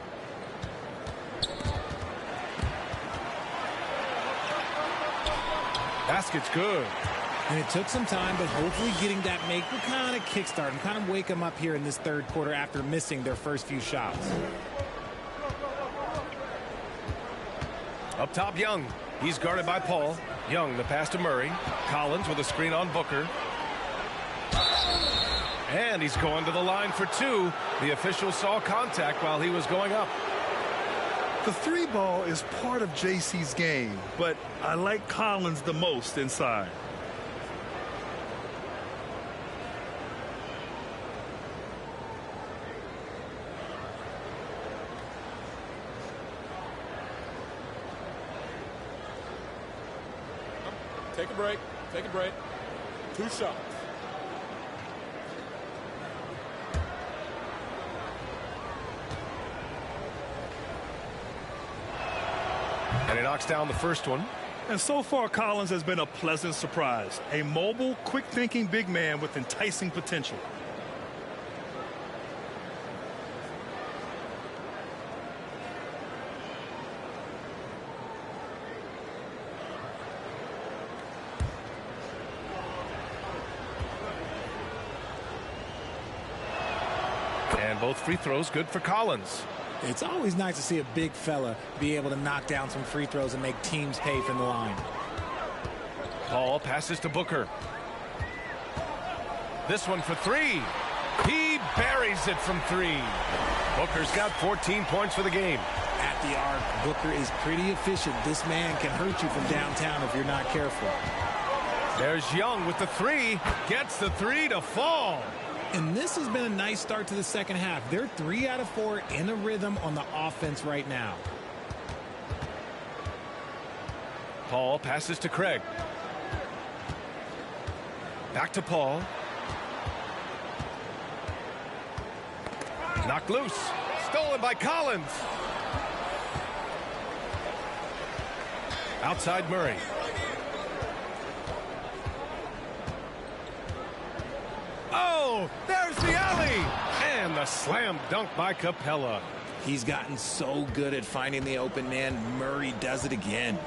Basket's good. And it took some time, but hopefully getting that make will kind of kickstart and kind of wake them up here in this third quarter after missing their first few shots. Up top, Young. He's guarded by Paul. Young, the pass to Murray. Collins with a screen on Booker. And he's going to the line for 2. The official saw contact while he was going up. The 3 ball is part of JC's game, but I like Collins the most inside. Take a break. Take a break. 2 shots. And he knocks down the first one. And so far, Collins has been a pleasant surprise. A mobile, quick-thinking big man with enticing potential. And both free throws good for Collins. It's always nice to see a big fella be able to knock down some free throws and make teams pay from the line. Paul passes to Booker. This one for three. He buries it from three. Booker's got 14 points for the game. At the arc, Booker is pretty efficient. This man can hurt you from downtown if you're not careful. There's Young with the three. Gets the three to fall. And this has been a nice start to the second half. They're 3 out of 4 in a rhythm on the offense right now. Paul passes to Craig. Back to Paul. Knocked loose. Stolen by Collins. Outside Murray. Oh, there's the alley. And the slam dunk by Capella. He's gotten so good at finding the open man. Murray does it again.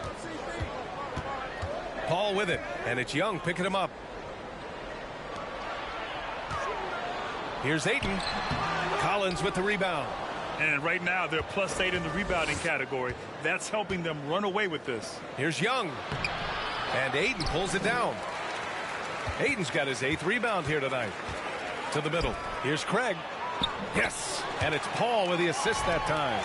Paul with it, and it's Young picking him up. Here's Ayton. Collins with the rebound. And right now, they're +8 in the rebounding category. That's helping them run away with this. Here's Young. And Ayton pulls it down. Ayton's got his 8th rebound here tonight. To the middle. Here's Craig. Yes. And it's Paul with the assist that time.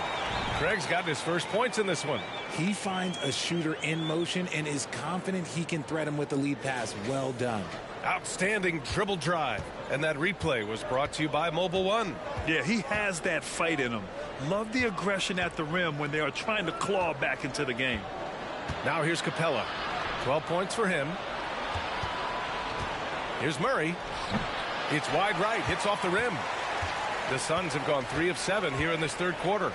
Craig's gotten his first points in this one. He finds a shooter in motion and is confident he can thread him with the lead pass. Well done. Outstanding dribble drive. And that replay was brought to you by Mobile One. Yeah, he has that fight in him. Love the aggression at the rim when they are trying to claw back into the game. Now here's Capella. 12 points for him. Here's Murray. It's wide right. Hits off the rim. The Suns have gone 3 of 7 here in this third quarter.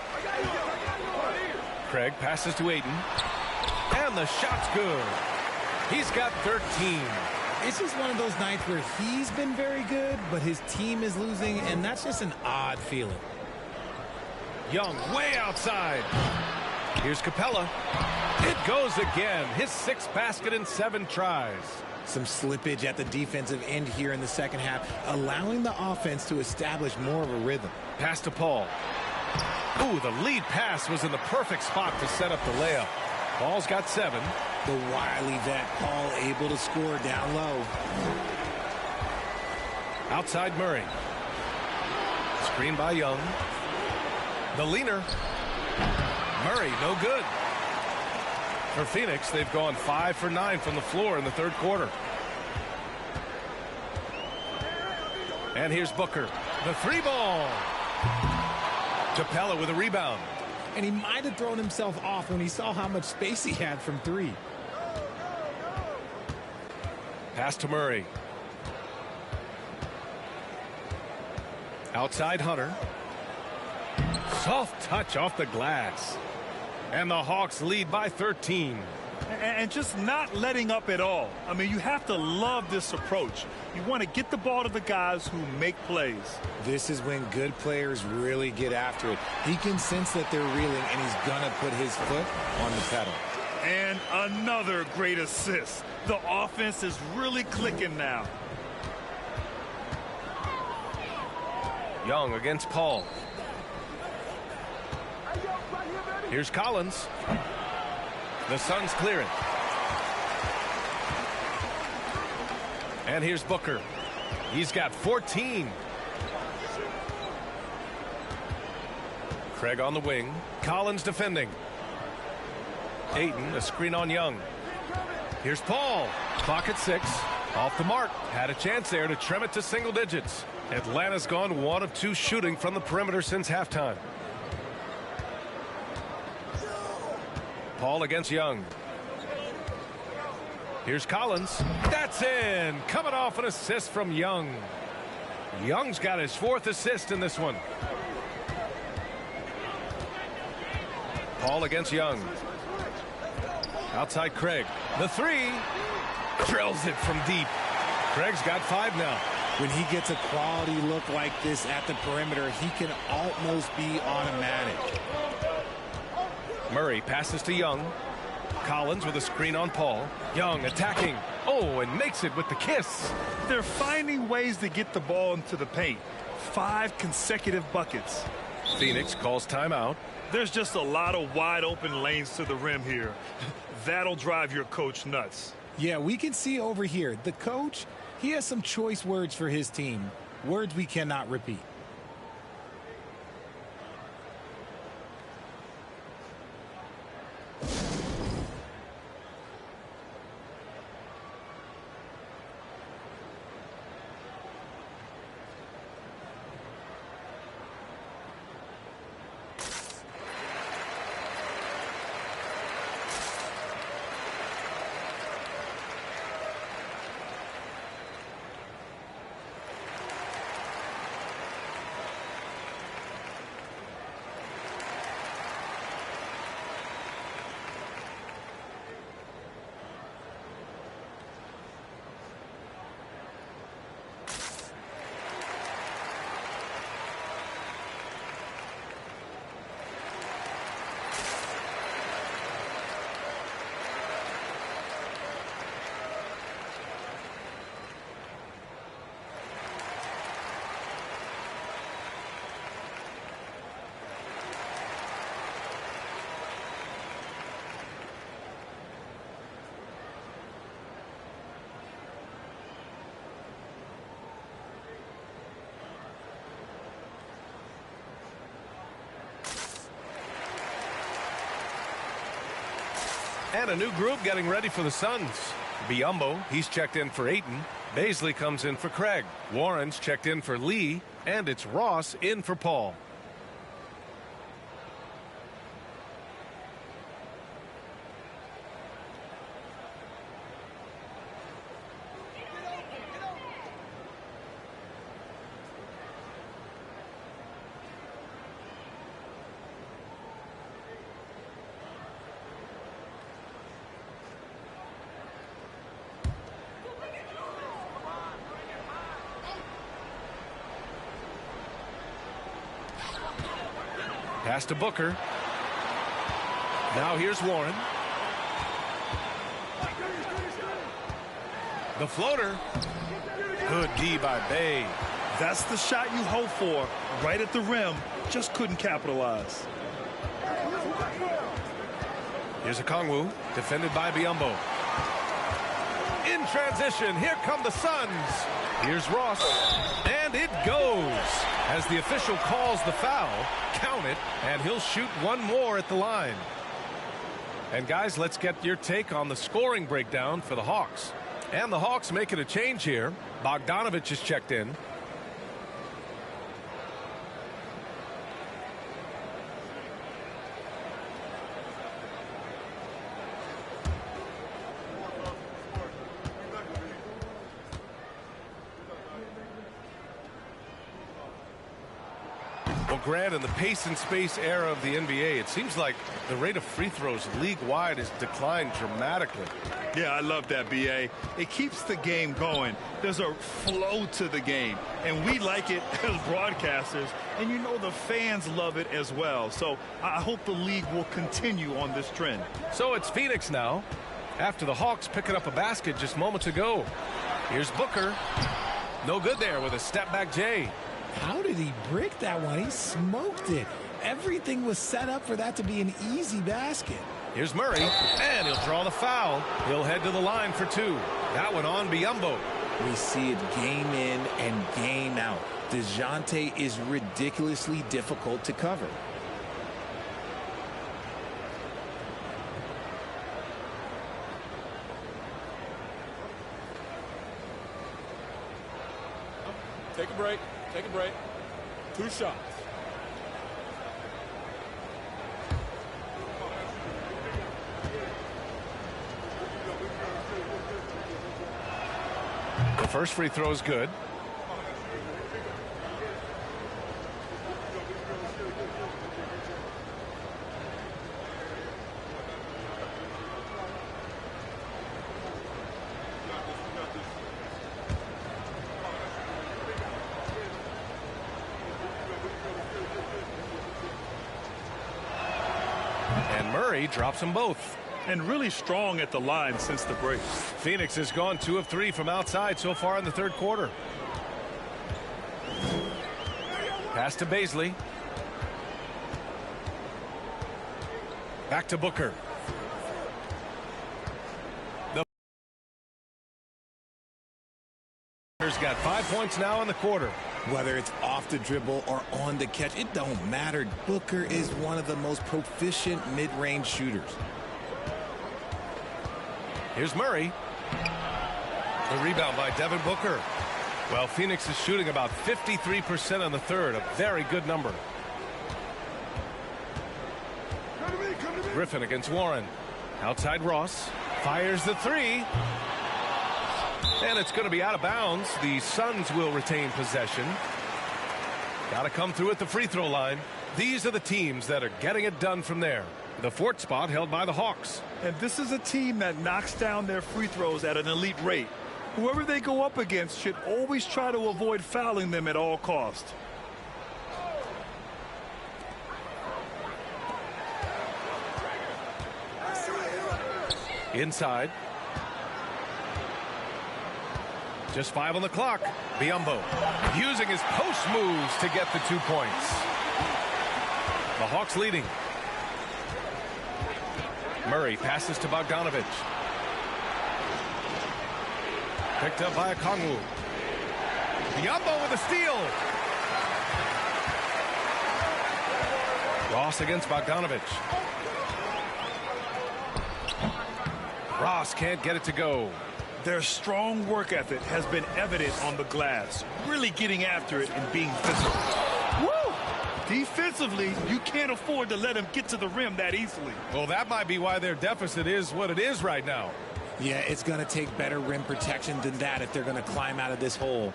Craig passes to Ayton. And the shot's good. He's got 13. It's just one of those nights where he's been very good, but his team is losing, and that's just an odd feeling. Young way outside. Here's Capella. It goes again. His 6th basket in 7 tries. Some slippage at the defensive end here in the second half, allowing the offense to establish more of a rhythm. Pass to Paul. Ooh, the lead pass was in the perfect spot to set up the layup. Paul's got 7. The wily vet, Paul, able to score down low. Outside Murray. Screen by Young. The leaner. Murray, no good. For Phoenix, they've gone 5 for 9 from the floor in the third quarter. And here's Booker. The 3-ball. Capella with a rebound. And he might have thrown himself off when he saw how much space he had from 3. Pass to Murray. Outside Hunter. Soft touch off the glass. And the Hawks lead by 13. And just not letting up at all. I mean, you have to love this approach. You want to get the ball to the guys who make plays. This is when good players really get after it. He can sense that they're reeling, and he's going to put his foot on the pedal. And another great assist. The offense is really clicking now. Young against Paul. Here's Collins. The Suns clear it. And here's Booker. He's got 14. Craig on the wing. Collins defending. Ayton, a screen on Young. Here's Paul. Clock at 6. Off the mark. Had a chance there to trim it to single digits. Atlanta's gone 1 of 2 shooting from the perimeter since halftime. Paul against Young. Here's Collins. That's in. Coming off an assist from Young. Young's got his 4th assist in this one. Paul against Young. Outside Craig. The three. Drills it from deep. Craig's got 5 now. When he gets a quality look like this at the perimeter, he can almost be automatic. Murray passes to Young. Collins with a screen on Paul. Young attacking. Oh, and makes it with the kiss. They're finding ways to get the ball into the paint. 5 consecutive buckets. Phoenix calls timeout. There's just a lot of wide open lanes to the rim here. That'll drive your coach nuts. Yeah, we can see over here. The coach, he has some choice words for his team. Words we cannot repeat. And a new group getting ready for the Suns. Biyombo, he's checked in for Ayton. Baisley comes in for Craig. Warren's checked in for Lee. And it's Ross in for Paul. Pass to Booker. Now here's Warren. The floater. Good D by Bay. That's the shot you hope for. Right at the rim. Just couldn't capitalize. Here's a Kongwu. Defended by Biyombo. In transition. Here come the Suns. Here's Ross. And it goes. As the official calls the foul, count it, and he'll shoot one more at the line. And guys, let's get your take on the scoring breakdown for the Hawks. And the Hawks making a change here. Bogdanovich is checked in. Grant, in the pace and space era of the NBA, it seems like the rate of free throws league-wide has declined dramatically. Yeah, I love that, B.A. It keeps the game going. There's a flow to the game, and we like it as broadcasters, and you know the fans love it as well. So I hope the league will continue on this trend. So it's Phoenix now, after the Hawks picking up a basket just moments ago. Here's Booker. No good there with a step-back J. How did he brick that one? He smoked it. Everything was set up for that to be an easy basket. Here's Murray, and he'll draw the foul. He'll head to the line for 2. That one on Biyombo. We see it game in and game out. DeJounte is ridiculously difficult to cover. Take a break. Take a break. 2 shots. The first free throw is good. Murray drops them both. And really strong at the line since the break. Phoenix has gone 2 of 3 from outside so far in the third quarter. Pass to Baisley. Back to Booker. The Booker's got 5 points now in the quarter. Whether it's off the dribble or on the catch, it don't matter. Booker is one of the most proficient mid-range shooters. Here's Murray. The rebound by Devin Booker. Well, Phoenix is shooting about 53% in the third, a very good number. Griffin against Warren. Outside Ross. Fires the three. And it's going to be out of bounds. The Suns will retain possession. Got to come through at the free throw line. These are the teams that are getting it done from there. The fourth spot held by the Hawks. And this is a team that knocks down their free throws at an elite rate. Whoever they go up against should always try to avoid fouling them at all costs. Inside. Just 5 on the clock. Biyombo using his post moves to get the 2 points. The Hawks leading. Murray passes to Bogdanovich. Picked up by Okongwu. Biyombo with a steal. Ross against Bogdanovich. Ross can't get it to go. Their strong work ethic has been evident on the glass, really getting after it and being physical. Woo! Defensively, you can't afford to let them get to the rim that easily. Well, that might be why their deficit is what it is right now. Yeah, it's going to take better rim protection than that if they're going to climb out of this hole.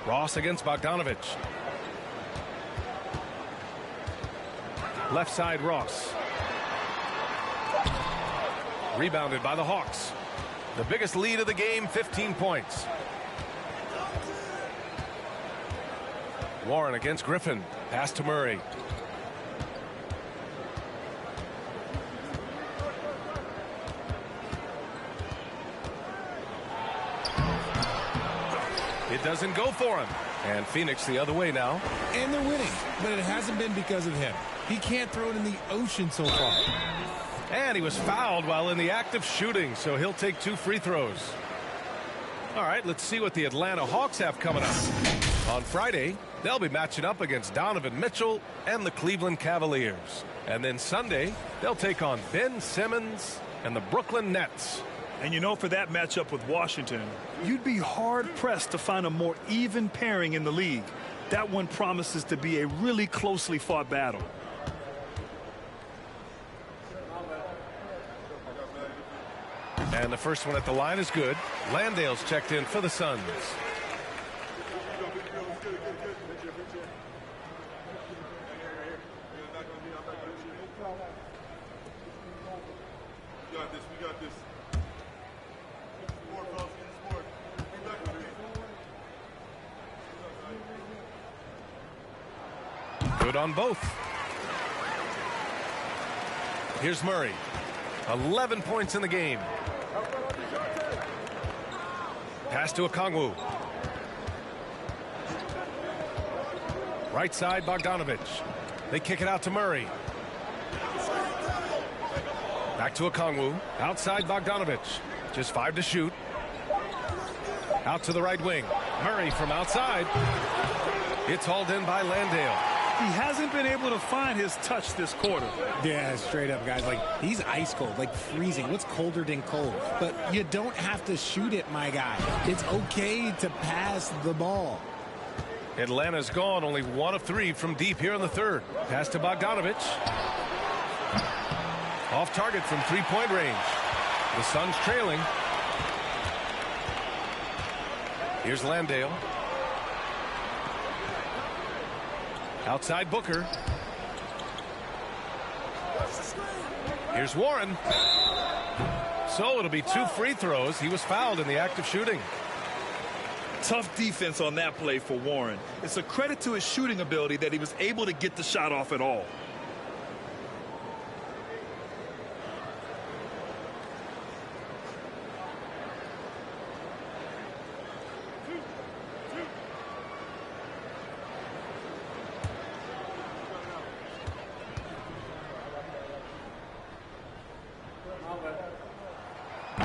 Ross against Bogdanovich. Left side, Ross. Rebounded by the Hawks. The biggest lead of the game, 15 points. Warren against Griffin. Pass to Murray. It doesn't go for him. And Phoenix the other way now. And they're winning, but it hasn't been because of him. He can't throw it in the ocean so far. And he was fouled while in the act of shooting, so he'll take 2 free throws. All right, let's see what the Atlanta Hawks have coming up. On Friday, they'll be matching up against Donovan Mitchell and the Cleveland Cavaliers. And then Sunday, they'll take on Ben Simmons and the Brooklyn Nets. And you know, for that matchup with Washington, you'd be hard-pressed to find a more even pairing in the league. That one promises to be a really closely fought battle. And the first one at the line is good. Landale's checked in for the Suns. Good on both. Here's Murray. 11 points in the game. Pass to Okongwu. Right side, Bogdanovich. They kick it out to Murray. Back to Okongwu. Outside Bogdanovich. Just 5 to shoot. Out to the right wing. Murray from outside. It's hauled in by Landale. He hasn't been able to find his touch this quarter. Yeah, straight up, guys. Like, he's ice cold, like freezing. What's colder than cold? But you don't have to shoot it, my guy. It's okay to pass the ball. Atlanta's gone only 1 of 3 from deep here in the third. Pass to Bogdanovich. Off target from 3-point range. The Suns trailing. Here's Landale. Outside Booker. Here's Warren. So it'll be 2 free throws. He was fouled in the act of shooting. Tough defense on that play for Warren. It's a credit to his shooting ability that he was able to get the shot off at all.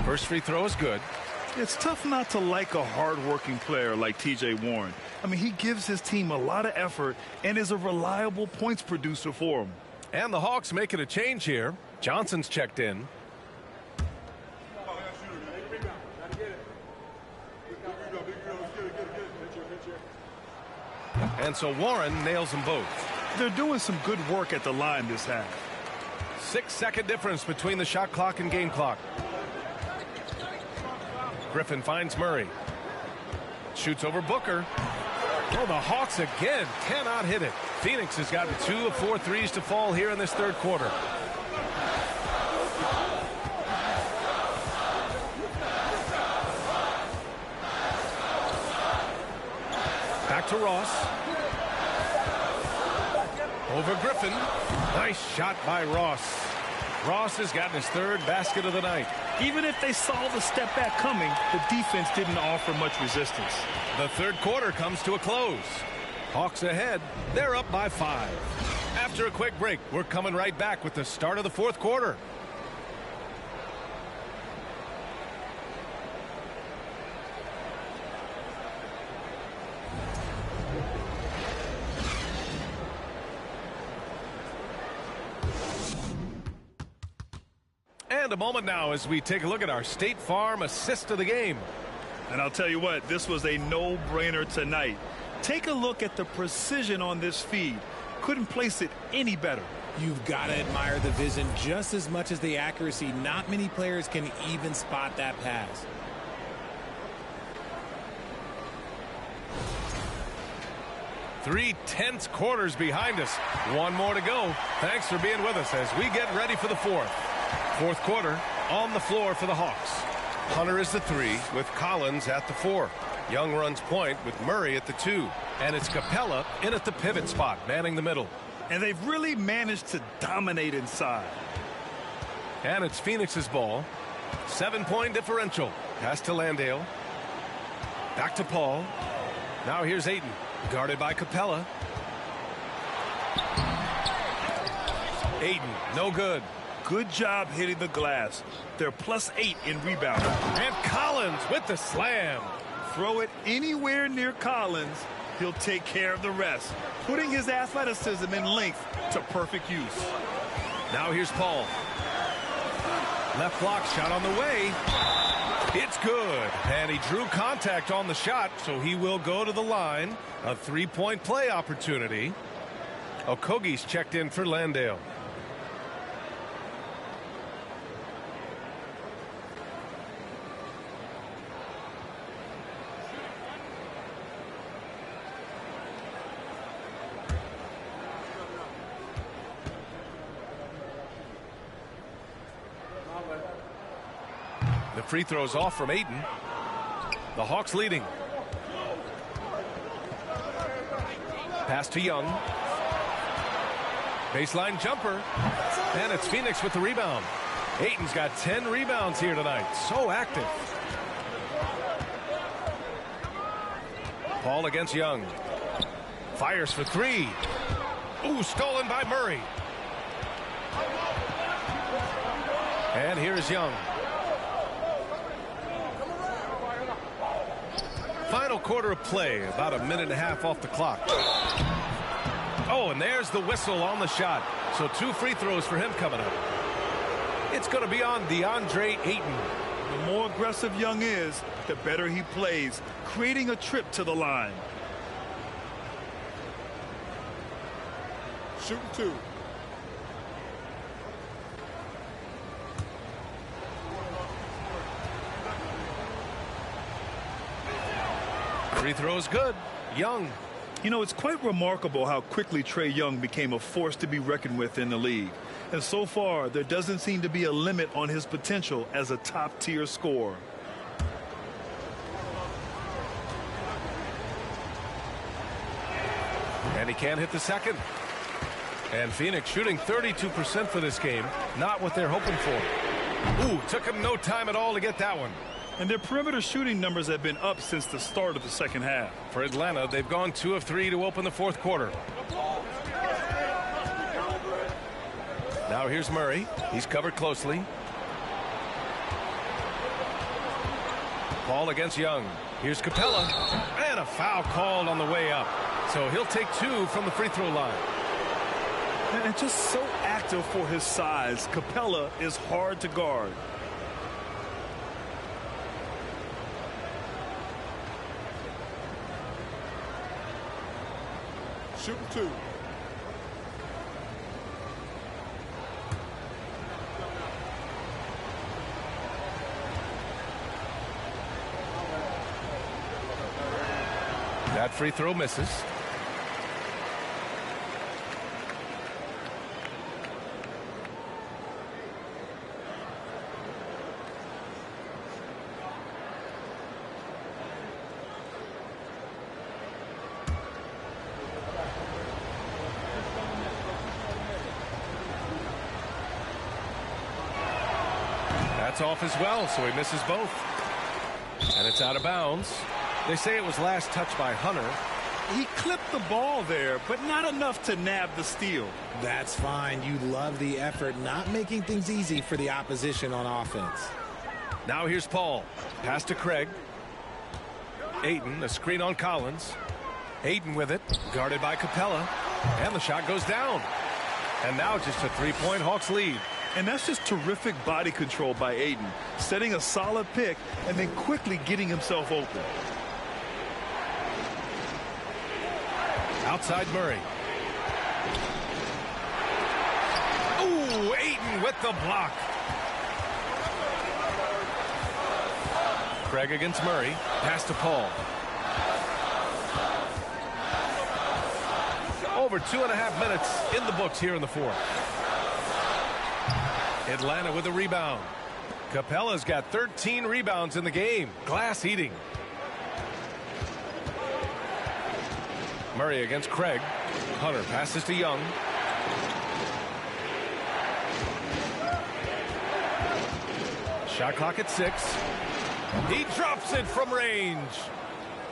First free throw is good. It's tough not to like a hard-working player like T.J. Warren. I mean, he gives his team a lot of effort and is a reliable points producer for them. And the Hawks making a change here. Johnson's checked in. And so Warren nails them both. They're doing some good work at the line this half. 6-second difference between the shot clock and game clock. Griffin finds Murray. Shoots over Booker. Oh, the Hawks again cannot hit it. Phoenix has gotten 2 of 4 threes to fall here in this third quarter. Back to Ross. Over Griffin. Nice shot by Ross. Ross has gotten his third basket of the night. Even if they saw the step back coming, the defense didn't offer much resistance. The third quarter comes to a close. Hawks ahead. They're up by 5. After a quick break, we're coming right back with the start of the fourth quarter. And a moment now as we take a look at our State Farm assist of the game. And I'll tell you what, this was a no-brainer tonight. Take a look at the precision on this feed. Couldn't place it any better. You've got to admire the vision just as much as the accuracy. Not many players can even spot that pass. Three tense quarters behind us. One more to go. Thanks for being with us as we get ready for the fourth. Fourth quarter on the floor for the Hawks. Hunter is the 3 with Collins at the 4. Young runs point with Murray at the 2. And it's Capella in at the pivot spot, manning the middle. And they've really managed to dominate inside. And it's Phoenix's ball. 7-point differential. Pass to Landale. Back to Paul. Now here's Ayton. Guarded by Capella. Ayton, no good. Good job hitting the glass. They're +8 in rebounding. And Collins with the slam. Throw it anywhere near Collins, he'll take care of the rest, putting his athleticism and length to perfect use. Now here's Paul. Left block shot on the way. It's good. And he drew contact on the shot, so he will go to the line. A 3-point play opportunity. Okogie's checked in for Landale. The free throw's off from Ayton. The Hawks leading. Pass to Young. Baseline jumper. And it's Phoenix with the rebound. Ayton's got 10 rebounds here tonight. So active. Paul against Young. Fires for 3. Ooh, stolen by Murray. And here's Young. Final quarter of play, about a minute and a half off the clock. Oh, and there's the whistle on the shot. So 2 free throws for him coming up. It's going to be on DeAndre Ayton. The more aggressive Young is, the better he plays, creating a trip to the line. Shooting 2. Free throws good. Young. You know, it's quite remarkable how quickly Trae Young became a force to be reckoned with in the league. And so far, there doesn't seem to be a limit on his potential as a top-tier scorer. And he can't hit the second. And Phoenix shooting 32% for this game. Not what they're hoping for. Ooh, took him no time at all to get that one. And their perimeter shooting numbers have been up since the start of the second half. For Atlanta, they've gone 2 of 3 to open the fourth quarter. Now here's Murray. He's covered closely. Paul against Young. Here's Capella. And a foul called on the way up. So he'll take 2 from the free throw line. And just so active for his size, Capella is hard to guard. Shooting 2. That free throw misses. That's off as well, so he misses both. And it's out of bounds. They say it was last touched by Hunter. He clipped the ball there, but not enough to nab the steal. That's fine. You love the effort, not making things easy for the opposition on offense. Now here's Paul. Pass to Craig. Ayton, a screen on Collins. Ayton with it, guarded by Capella. And the shot goes down. And now just a 3-point Hawks lead. And that's just terrific body control by Ayton, setting a solid pick and then quickly getting himself open. Outside Murray. Ooh, Ayton with the block. Craig against Murray. Pass to Paul. Over 2.5 minutes in the books here in the fourth. Atlanta with a rebound. Capella's got 13 rebounds in the game. Glass eating. Murray against Craig. Hunter passes to Young. Shot clock at 6. He drops it from range.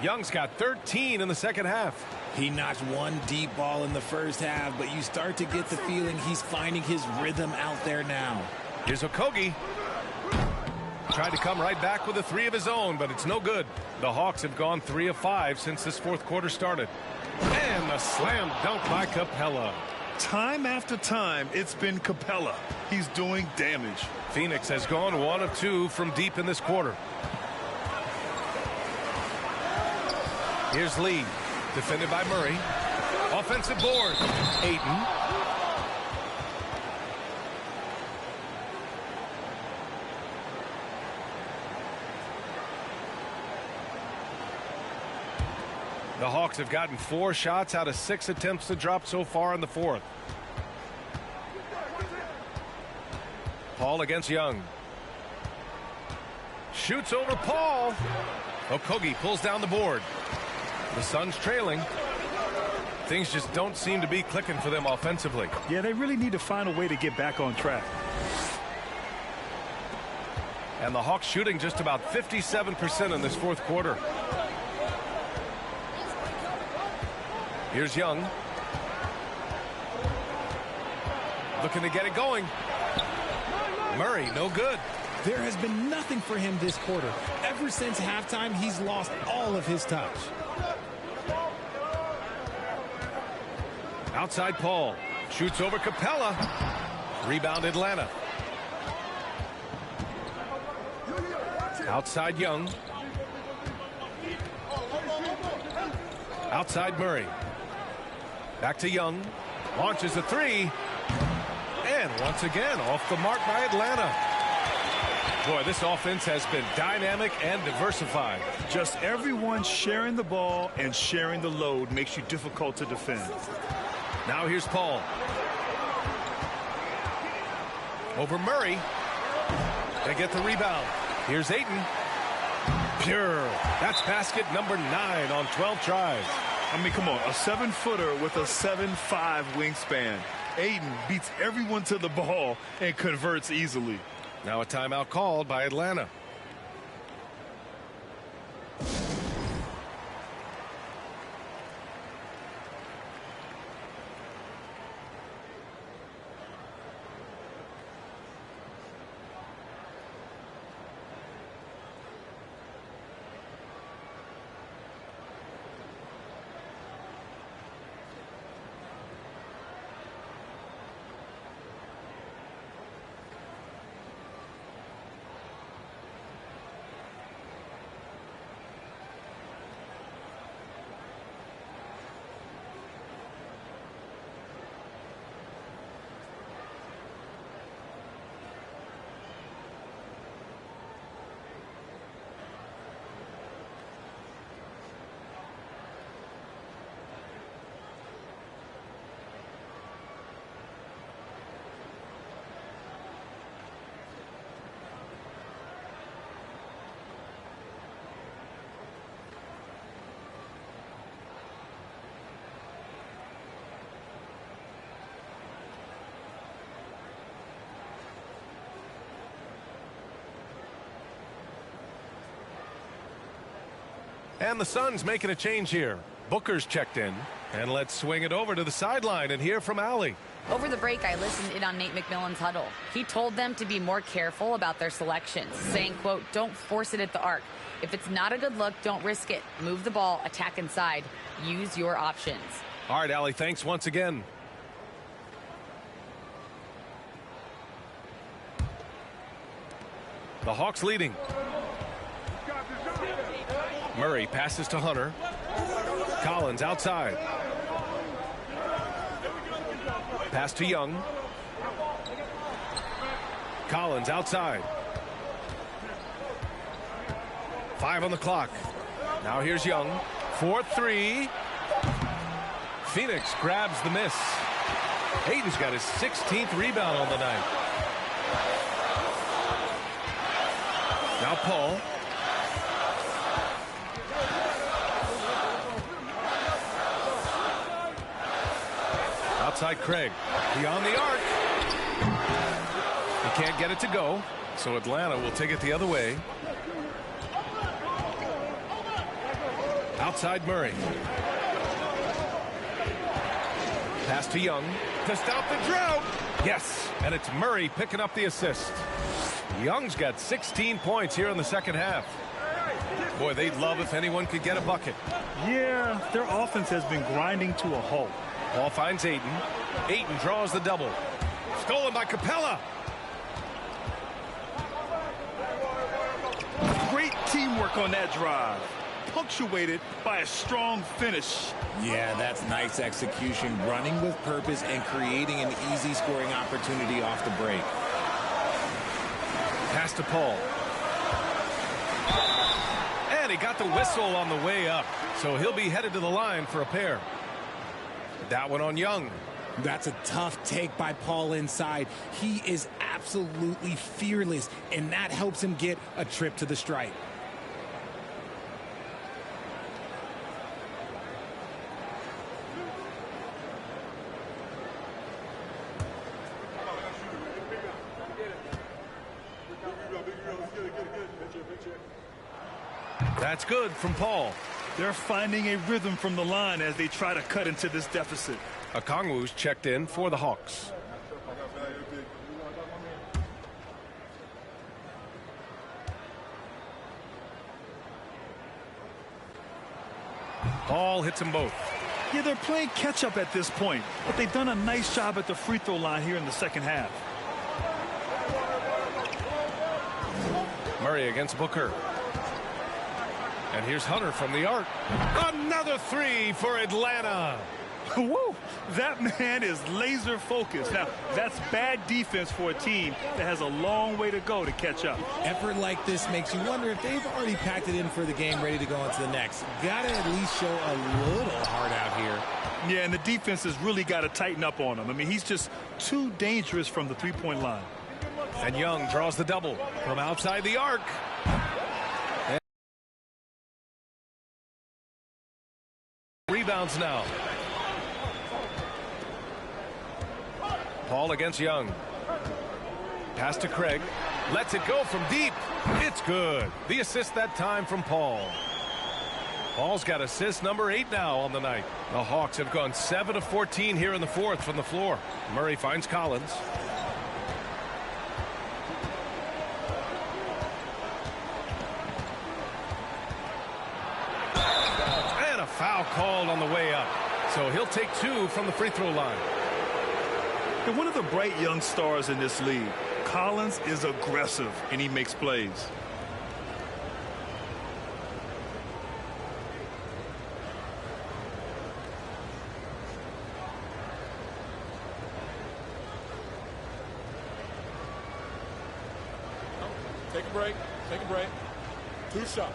Young's got 13 in the second half. He notched one deep ball in the first half, but you start to get the feeling he's finding his rhythm out there now. Here's Okogie. Tried to come right back with a 3 of his own, but it's no good. The Hawks have gone 3 of 5 since this fourth quarter started. And the slam dunk by Capella. Time after time, it's been Capella. He's doing damage. Phoenix has gone 1 of 2 from deep in this quarter. Here's Lee. Defended by Murray. Offensive board. Ayton. The Hawks have gotten 4 shots out of 6 attempts to drop so far in the fourth. Paul against Young. Shoots over Paul. Okogie pulls down the board. The Suns trailing. Things just don't seem to be clicking for them offensively. Yeah, they really need to find a way to get back on track. And the Hawks shooting just about 57% in this fourth quarter. Here's Young. Looking to get it going. Murray, no good. There has been nothing for him this quarter. Ever since halftime, he's lost all of his touch. Outside Paul. Shoots over Capella. Rebound Atlanta. Outside Young. Outside Murray. Back to Young. Launches a 3. And once again, off the mark by Atlanta. Boy, this offense has been dynamic and diversified. Just everyone sharing the ball and sharing the load makes you difficult to defend. Now here's Paul. Over Murray. They get the rebound. Here's Ayton. Pure. That's basket number 9 on 12 tries. I mean, come on, a 7-footer with a 7'5" wingspan. Ayton beats everyone to the ball and converts easily. Now a timeout called by Atlanta. And the Suns making a change here. Booker's checked in. And let's swing it over to the sideline and hear from Allie. Over the break, I listened in on Nate McMillan's huddle. He told them to be more careful about their selections, saying, quote, don't force it at the arc. If it's not a good look, don't risk it. Move the ball, attack inside. Use your options. All right, Allie, thanks once again. The Hawks leading. Murray passes to Hunter. Collins outside. Pass to Young. Collins outside. 5 on the clock. Now here's Young. 4-3. Phoenix grabs the miss. Hayden's got his 16th rebound on the night. Now Paul. Outside Craig. Beyond the arc. He can't get it to go, so Atlanta will take it the other way. Outside Murray. Pass to Young to stop the drought. Yes, and it's Murray picking up the assist. Young's got 16 points here in the second half. Boy, they'd love if anyone could get a bucket. Yeah, their offense has been grinding to a halt. Ball finds Ayton. Ayton draws the double. Stolen by Capella. Great teamwork on that drive, punctuated by a strong finish. Yeah, that's nice execution, running with purpose and creating an easy scoring opportunity off the break. Pass to Paul. And he got the whistle on the way up, so he'll be headed to the line for a pair. That one on Young. That's a tough take by Paul inside. He is absolutely fearless, and that helps him get a trip to the stripe. That's good from Paul. They're finding a rhythm from the line as they try to cut into this deficit. Okongwu's checked in for the Hawks. Ball hits them both. Yeah, they're playing catch-up at this point, but they've done a nice job at the free throw line here in the second half. Murray against Booker. And here's Hunter from the arc. Another three for Atlanta. Woo! That man is laser focused. Now, that's bad defense for a team that has a long way to go to catch up. Effort like this makes you wonder if they've already packed it in for the game, ready to go into the next. Got to at least show a little heart out here. Yeah, and the defense has really got to tighten up on him. I mean, he's just too dangerous from the three-point line. And Young draws the double from outside the arc. rebounds now. Paul against Young. Pass to Craig. Lets it go from deep. It's good. The assist that time from Paul. Paul's got assist number 8 now on the night. The Hawks have gone 7 of 14 here in the fourth from the floor. Murray finds Collins. And a foul called on the way up. So he'll take 2 from the free throw line. And one of the bright young stars in this league, Collins is aggressive and he makes plays. Take a break. Take a break. 2 shots.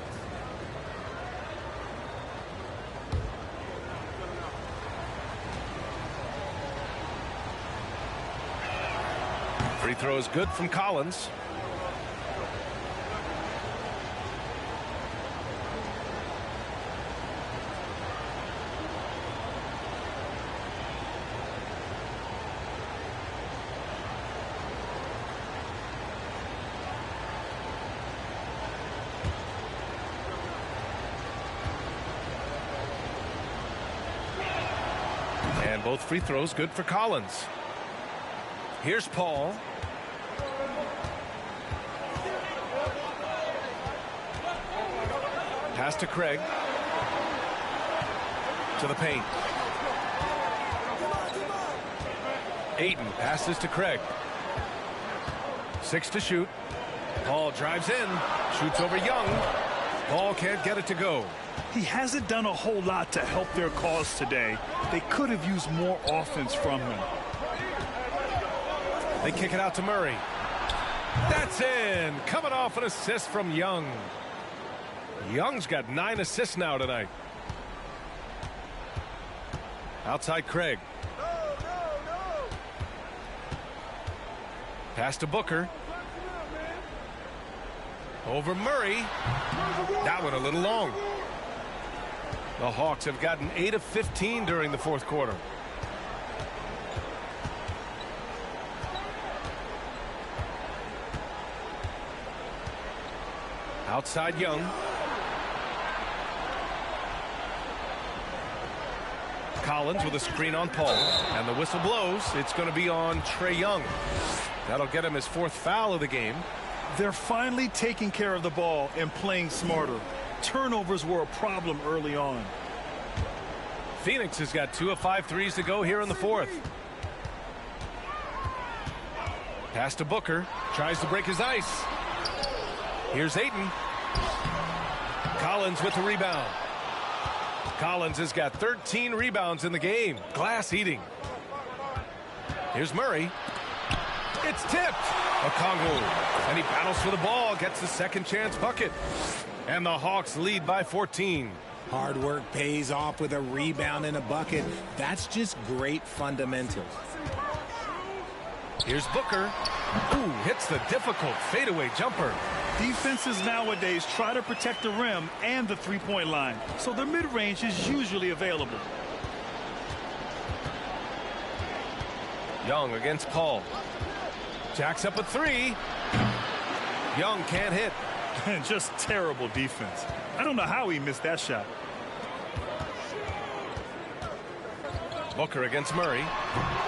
Free throw is good from Collins. And both free throws good for Collins. Here's Paul. Pass to Craig. To the paint. Ayton passes to Craig. 6 to shoot. Paul drives in. Shoots over Young. Paul can't get it to go. He hasn't done a whole lot to help their cause today. They could have used more offense from him. They kick it out to Murray. That's in. Coming off an assist from Young. Young's got 9 assists now tonight. Outside Craig. Pass to Booker. Over Murray. That one a little long. The Hawks have gotten 8 of 15 during the fourth quarter. Outside Young. Collins with a screen on Paul. And the whistle blows. It's going to be on Trae Young. That'll get him his 4th foul of the game. They're finally taking care of the ball and playing smarter. Turnovers were a problem early on. Phoenix has got 2 of 5 threes to go here in the fourth. Pass to Booker. Tries to break his ice. Here's Ayton. Collins with the rebound. Collins has got 13 rebounds in the game. Glass eating. Here's Murray. It's tipped. Okongwu. And he battles for the ball. Gets the second chance bucket. And the Hawks lead by 14. Hard work pays off with a rebound and a bucket. That's just great fundamentals. Here's Booker. Ooh, hits the difficult fadeaway jumper. Defenses nowadays try to protect the rim and the three-point line, so their mid-range is usually available. Young against Paul. Jacks up a 3. Young can't hit. Just terrible defense. I don't know how he missed that shot. Booker against Murray.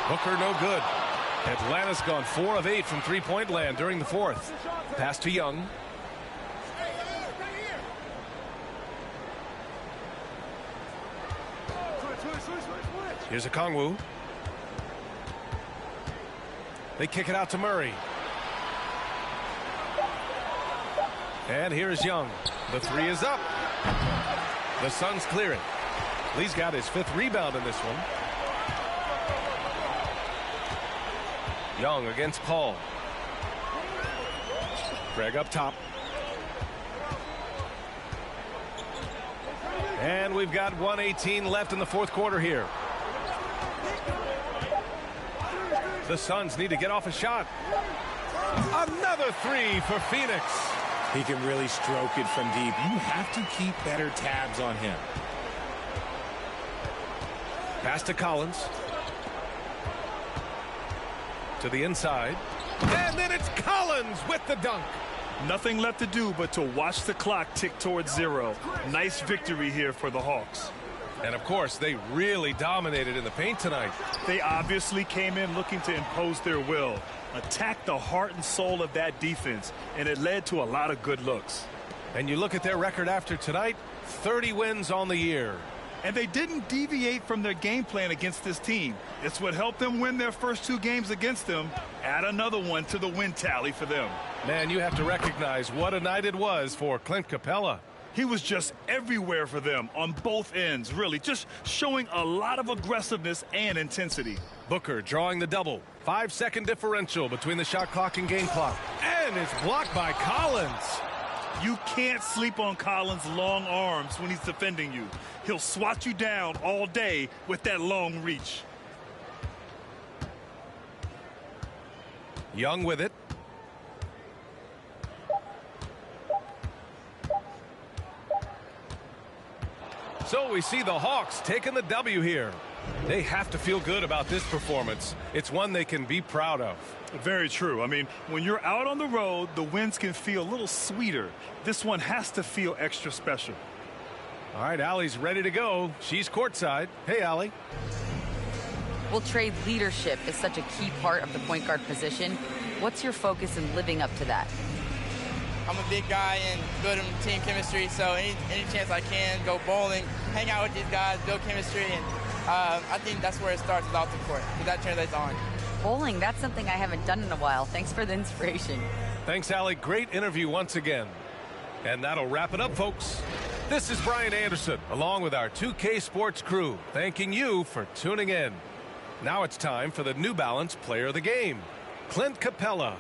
Booker no good. Atlanta's gone 4 of 8 from three-point land during the fourth. Pass to Young. Here's Okongwu. They kick it out to Murray. And here's Young. The 3 is up. The Suns clear it. Lee's got his 5th rebound in this one. Young against Paul. Craig up top. And we've got 1:18 left in the fourth quarter here. The Suns need to get off a shot. Another 3 for Phoenix. He can really stroke it from deep. You have to keep better tabs on him. Pass to Collins. To the inside. And then it's Collins with the dunk. Nothing left to do but to watch the clock tick towards 0. Nice victory here for the Hawks. And of course, they really dominated in the paint tonight. They obviously came in looking to impose their will, attack the heart and soul of that defense, and it led to a lot of good looks. And you look at their record after tonight, 30 wins on the year. And they didn't deviate from their game plan against this team. It's what helped them win their first 2 games against them. Add another one to the win tally for them. Man, you have to recognize what a night it was for Clint Capella. He was just everywhere for them on both ends, really, just showing a lot of aggressiveness and intensity. Booker drawing the double. 5-second differential between the shot clock and game clock. And it's blocked by Collins. You can't sleep on Collins' long arms when he's defending you. He'll swat you down all day with that long reach. Young with it. So we see the Hawks taking the W here. They have to feel good about this performance. It's one they can be proud of. Very true. I mean, when you're out on the road, the wins can feel a little sweeter. This one has to feel extra special. All right, Allie's ready to go. She's courtside. Hey, Allie. Well, Trey, leadership is such a key part of the point guard position. What's your focus in living up to that? I'm a big guy and building team chemistry, so any chance I can, go bowling, hang out with these guys, build chemistry, and I think that's where it starts is off the court, because that translates on. Bowling, that's something I haven't done in a while. Thanks for the inspiration. Thanks, Allie. Great interview once again. And that'll wrap it up, folks. This is Brian Anderson, along with our 2K Sports crew, thanking you for tuning in. Now it's time for the New Balance Player of the Game, Clint Capella.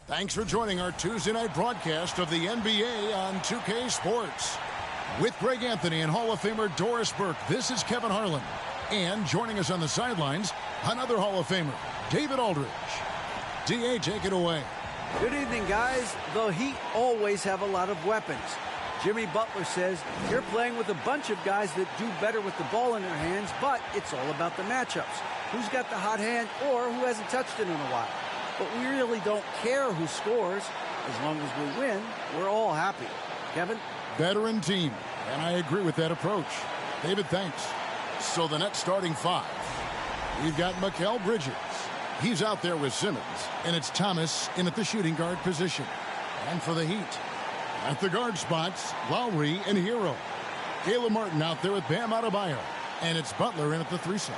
Thanks for joining our Tuesday night broadcast of the NBA on 2K Sports. With Greg Anthony and Hall of Famer Doris Burke, this is Kevin Harlan. And joining us on the sidelines, another Hall of Famer, David Aldridge. D.A., take it away. Good evening, guys. The Heat always have a lot of weapons. Jimmy Butler says you're playing with a bunch of guys that do better with the ball in their hands, but it's all about the matchups. Who's got the hot hand or who hasn't touched it in a while. But we really don't care who scores. As long as we win, we're all happy. Kevin? Veteran team, and I agree with that approach. David, thanks. So the Nets starting five. We've got Mikal Bridges. He's out there with Simmons, and it's Thomas in at the shooting guard position. And for the Heat, at the guard spots, Lowry and Hero. Caleb Martin out there with Bam Adebayo, and it's Butler in at the 3 slot.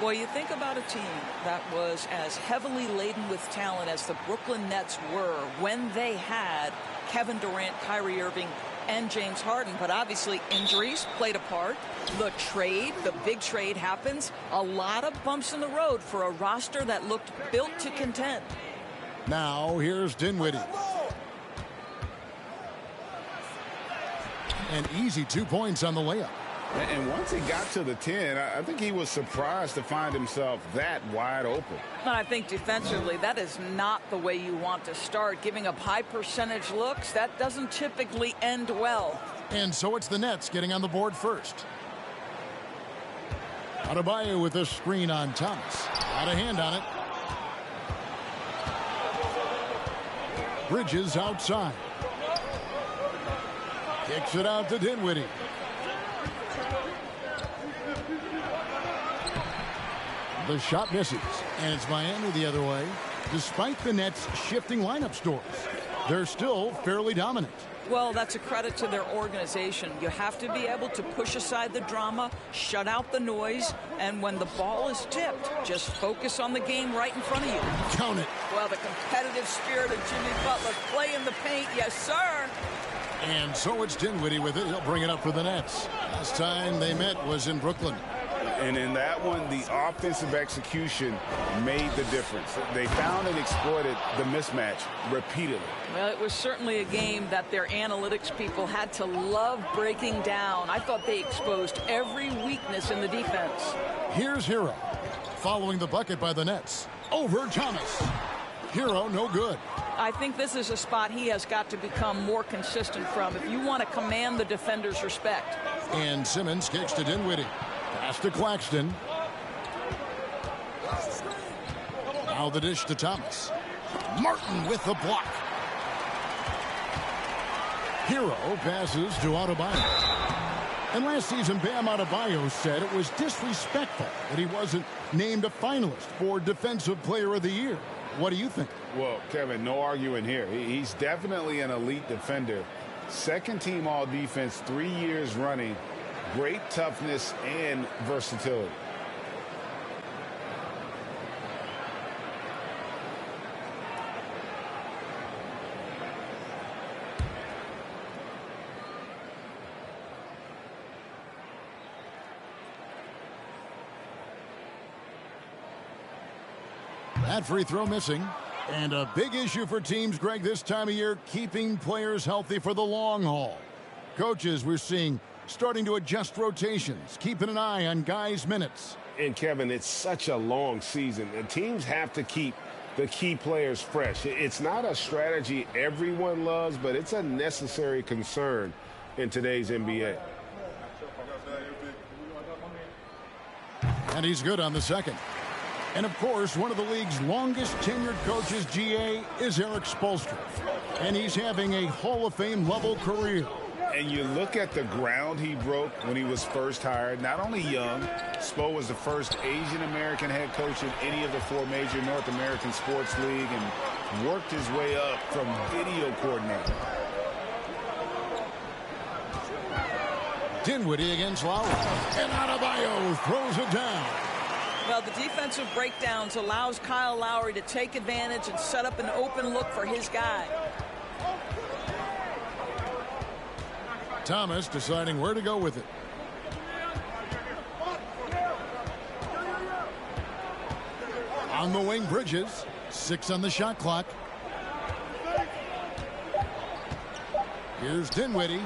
Well, you think about a team that was as heavily laden with talent as the Brooklyn Nets were when they had Kevin Durant, Kyrie Irving, and James Harden. But obviously injuries played a part. The trade, the big trade happens. A lot of bumps in the road for a roster that looked built to contend. Now here's Dinwiddie. An easy 2 points on the layup. And once he got to the 10, I think he was surprised to find himself that wide open. And I think defensively, that is not the way you want to start. Giving up high percentage looks, that doesn't typically end well. And so it's the Nets getting on the board first. Adebayo with a screen on Thomas. Got a hand on it. Bridges outside. Kicks it out to Dinwiddie. The shot misses, and it's Miami the other way. Despite the Nets shifting lineup scores, they're still fairly dominant. Well, that's a credit to their organization. You have to be able to push aside the drama, shut out the noise, and when the ball is tipped, just focus on the game right in front of you. Count it. Well, the competitive spirit of Jimmy Butler, play in the paint, yes, sir. And so it's Dinwiddie with it. He'll bring it up for the Nets. Last time they met was in Brooklyn. And in that one, the offensive execution made the difference. They found and exploited the mismatch repeatedly. Well, it was certainly a game that their analytics people had to love breaking down. I thought they exposed every weakness in the defense. Here's Hero, following the bucket by the Nets. Over Thomas. Hero, no good. I think this is a spot he has got to become more consistent from if you want to command the defender's respect. And Simmons kicks to Dinwiddie. Pass to Claxton. Now the dish to Thomas. Martin with the block. Hero passes to Adebayo. And last season, Bam Adebayo said it was disrespectful that he wasn't named a finalist for Defensive Player of the Year. What do you think? Well, Kevin, no arguing here. He's definitely an elite defender. Second team all defense 3 years running. Great toughness and versatility. That free throw missing. And a big issue for teams, Greg, this time of year, keeping players healthy for the long haul. Coaches, we're seeing starting to adjust rotations, keeping an eye on guys' minutes. And, Kevin, it's such a long season. The teams have to keep the key players fresh. It's not a strategy everyone loves, but it's a necessary concern in today's NBA. And he's good on the second. And, of course, one of the league's longest tenured coaches, GA, is Eric Spoelstra. And he's having a Hall of Fame level career. And you look at the ground he broke when he was first hired. Not only young, Spo was the first Asian-American head coach in any of the 4 major North American sports league and worked his way up from video coordinator. Dinwiddie against Lowry. And Adebayo throws it down. Well, the defensive breakdowns allows Kyle Lowry to take advantage and set up an open look for his guy. Thomas deciding where to go with it. On the wing, Bridges. 6 on the shot clock. Here's Dinwiddie.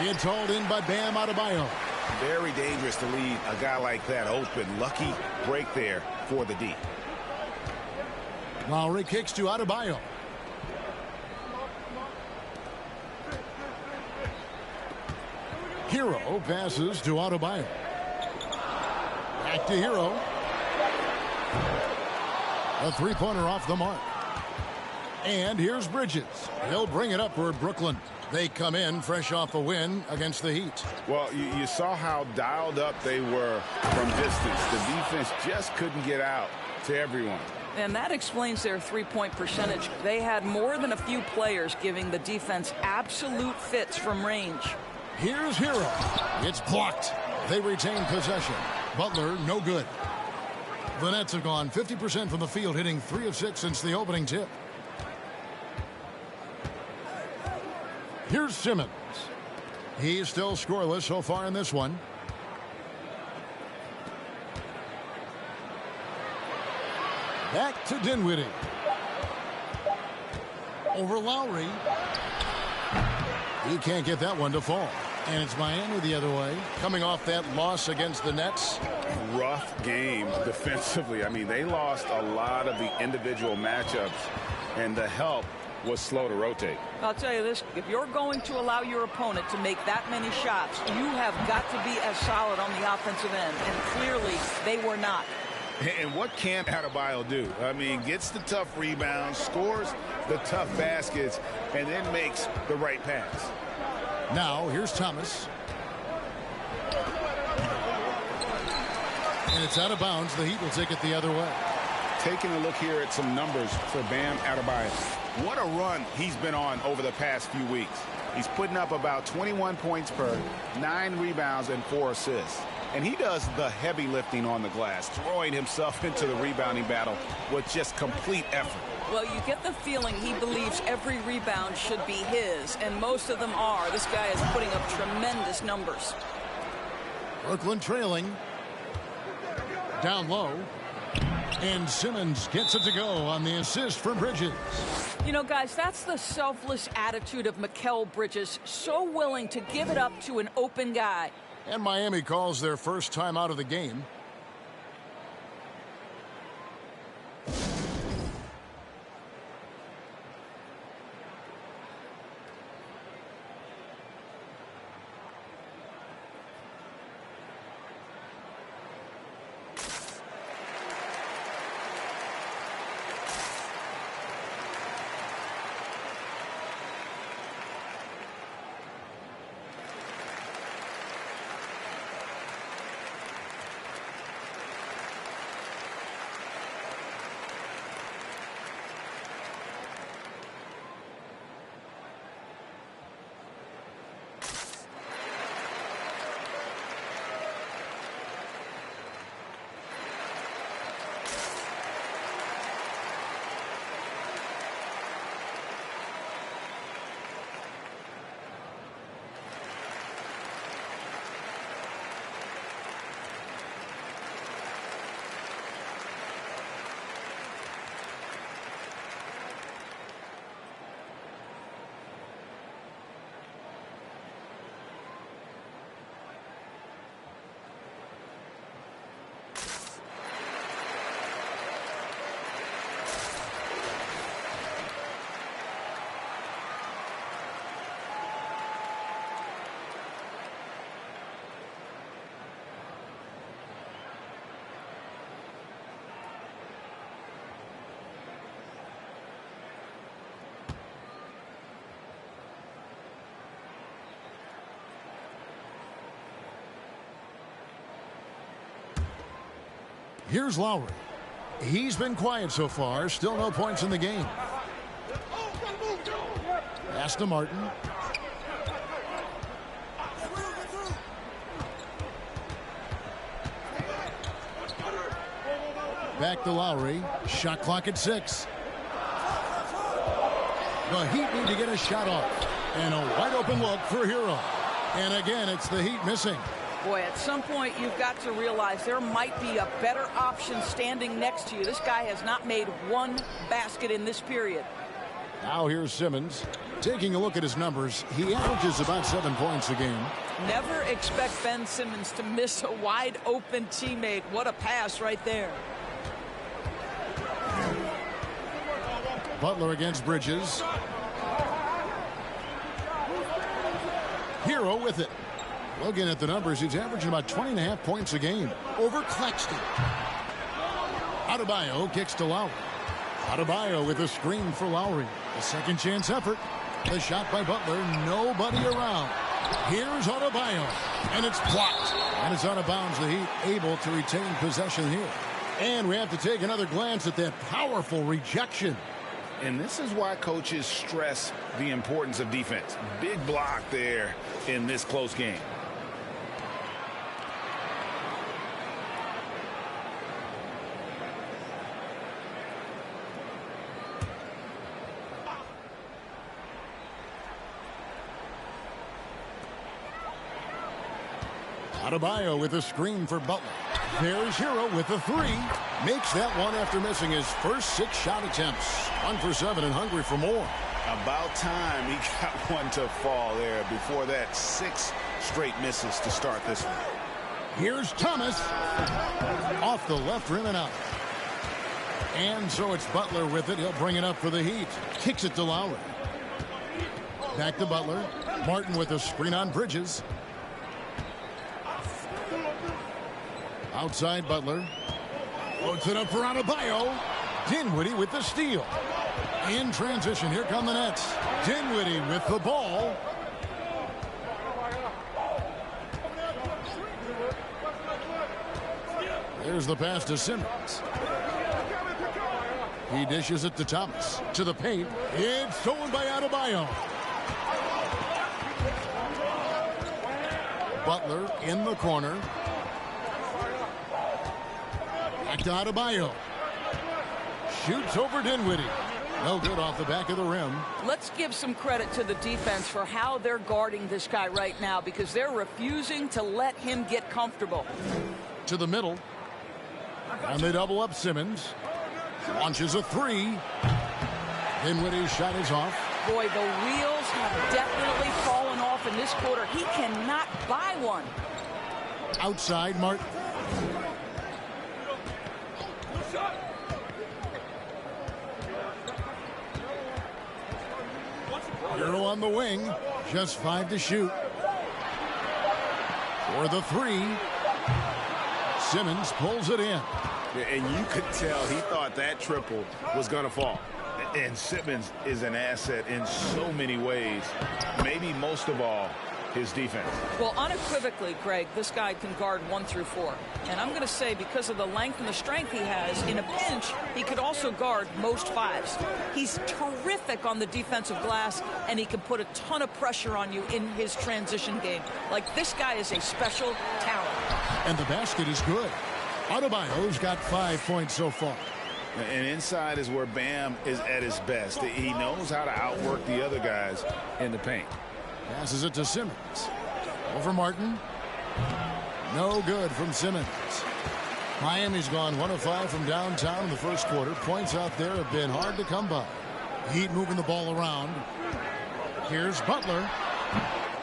It's hauled in by Bam Adebayo. Very dangerous to leave a guy like that open. Lucky break there for the D. Lowry kicks to Adebayo. Hero passes to Adebayo. Back to Hero. A three-pointer off the mark. And here's Bridges. He'll bring it up for Brooklyn. They come in fresh off a win against the Heat. Well, you saw how dialed up they were from distance. The defense just couldn't get out to everyone. And that explains their three-point percentage. They had more than a few players giving the defense absolute fits from range. Here's Hero. It's blocked. They retain possession. Butler, no good. The Nets have gone 50% from the field, hitting 3 of 6 since the opening tip. Here's Simmons. He's still scoreless so far in this one. Back to Dinwiddie. Over Lowry. He can't get that one to fall. And it's Miami the other way, coming off that loss against the Nets. Rough game defensively. I mean, they lost a lot of the individual matchups, and the help was slow to rotate. I'll tell you this, if you're going to allow your opponent to make that many shots, you have got to be as solid on the offensive end, and clearly they were not. And what can Adebayo do? I mean, gets the tough rebounds, scores the tough baskets, and then makes the right pass. Now, here's Thomas. And it's out of bounds. The Heat will take it the other way. Taking a look here at some numbers for Bam Adebayo. What a run he's been on over the past few weeks. He's putting up about 21 points per, 9 rebounds, and 4 assists. And he does the heavy lifting on the glass, throwing himself into the rebounding battle with just complete effort. Well, you get the feeling he believes every rebound should be his, and most of them are. This guy is putting up tremendous numbers. Brooklyn trailing. Down low. And Simmons gets it to go on the assist for Bridges. You know, guys, that's the selfless attitude of Mikal Bridges, so willing to give it up to an open guy. And Miami calls their first time out of the game. Here's Lowry. He's been quiet so far. Still no points in the game. Pass to Martin. Back to Lowry. Shot clock at 6. The Heat need to get a shot off. And a wide open look for Hero. And again, it's the Heat missing. Boy, at some point you've got to realize there might be a better option standing next to you. This guy has not made one basket in this period. Now here's Simmons. Taking a look at his numbers, he averages about 7 points a game. Never expect Ben Simmons to miss a wide open teammate. What a pass right there. Butler against Bridges. Hero with it. Looking at the numbers, he's averaging about 20.5 points a game. Over Claxton. Adebayo kicks to Lowry. Adebayo with a screen for Lowry. A second chance effort. The shot by Butler. Nobody around. Here's Adebayo. And it's blocked. And it's out of bounds. The Heat able to retain possession here. And we have to take another glance at that powerful rejection. And this is why coaches stress the importance of defense. Big block there in this close game. Adebayo with a screen for Butler. There's Hero with the three. Makes that one after missing his first 6 shot attempts. 1 for 7 and hungry for more. About time he got one to fall there. Before that, 6 straight misses to start this one. Here's Thomas. Off the left rim and out. And so it's Butler with it. He'll bring it up for the Heat. Kicks it to Lowry. Back to Butler. Martin with a screen on Bridges. Outside Butler. Loads it up for Adebayo. Dinwiddie with the steal. In transition, here come the Nets. Dinwiddie with the ball. There's the pass to Simmons. He dishes it to Thomas. To the paint. It's stolen by Adebayo. Butler in the corner. Back to Adebayo. Shoots over Dinwiddie. No good off the back of the rim. Let's give some credit to the defense for how they're guarding this guy right now, because they're refusing to let him get comfortable. To the middle. And they double up Simmons. Launches a three. Dinwiddie's shot is off. Boy, the wheels have definitely fallen off in this quarter. He cannot buy one. Outside Martin. Hero on the wing. Just 5 to shoot. For the three. Simmons pulls it in. And you could tell he thought that triple was going to fall. And Simmons is an asset in so many ways. Maybe most of all, his defense. Well, unequivocally, Greg, this guy can guard 1 through 4. And I'm going to say, because of the length and the strength he has, in a pinch, he could also guard most 5s. He's terrific on the defensive glass, and he can put a ton of pressure on you in his transition game. Like, this guy is a special talent. And the basket is good. Adebayo's got 5 points so far. And inside is where Bam is at his best. He knows how to outwork the other guys in the paint. Passes it to Simmons. Over Martin. No good from Simmons. Miami's gone 1 of 5 from downtown in the first quarter. Points out there have been hard to come by. Heat moving the ball around. Here's Butler.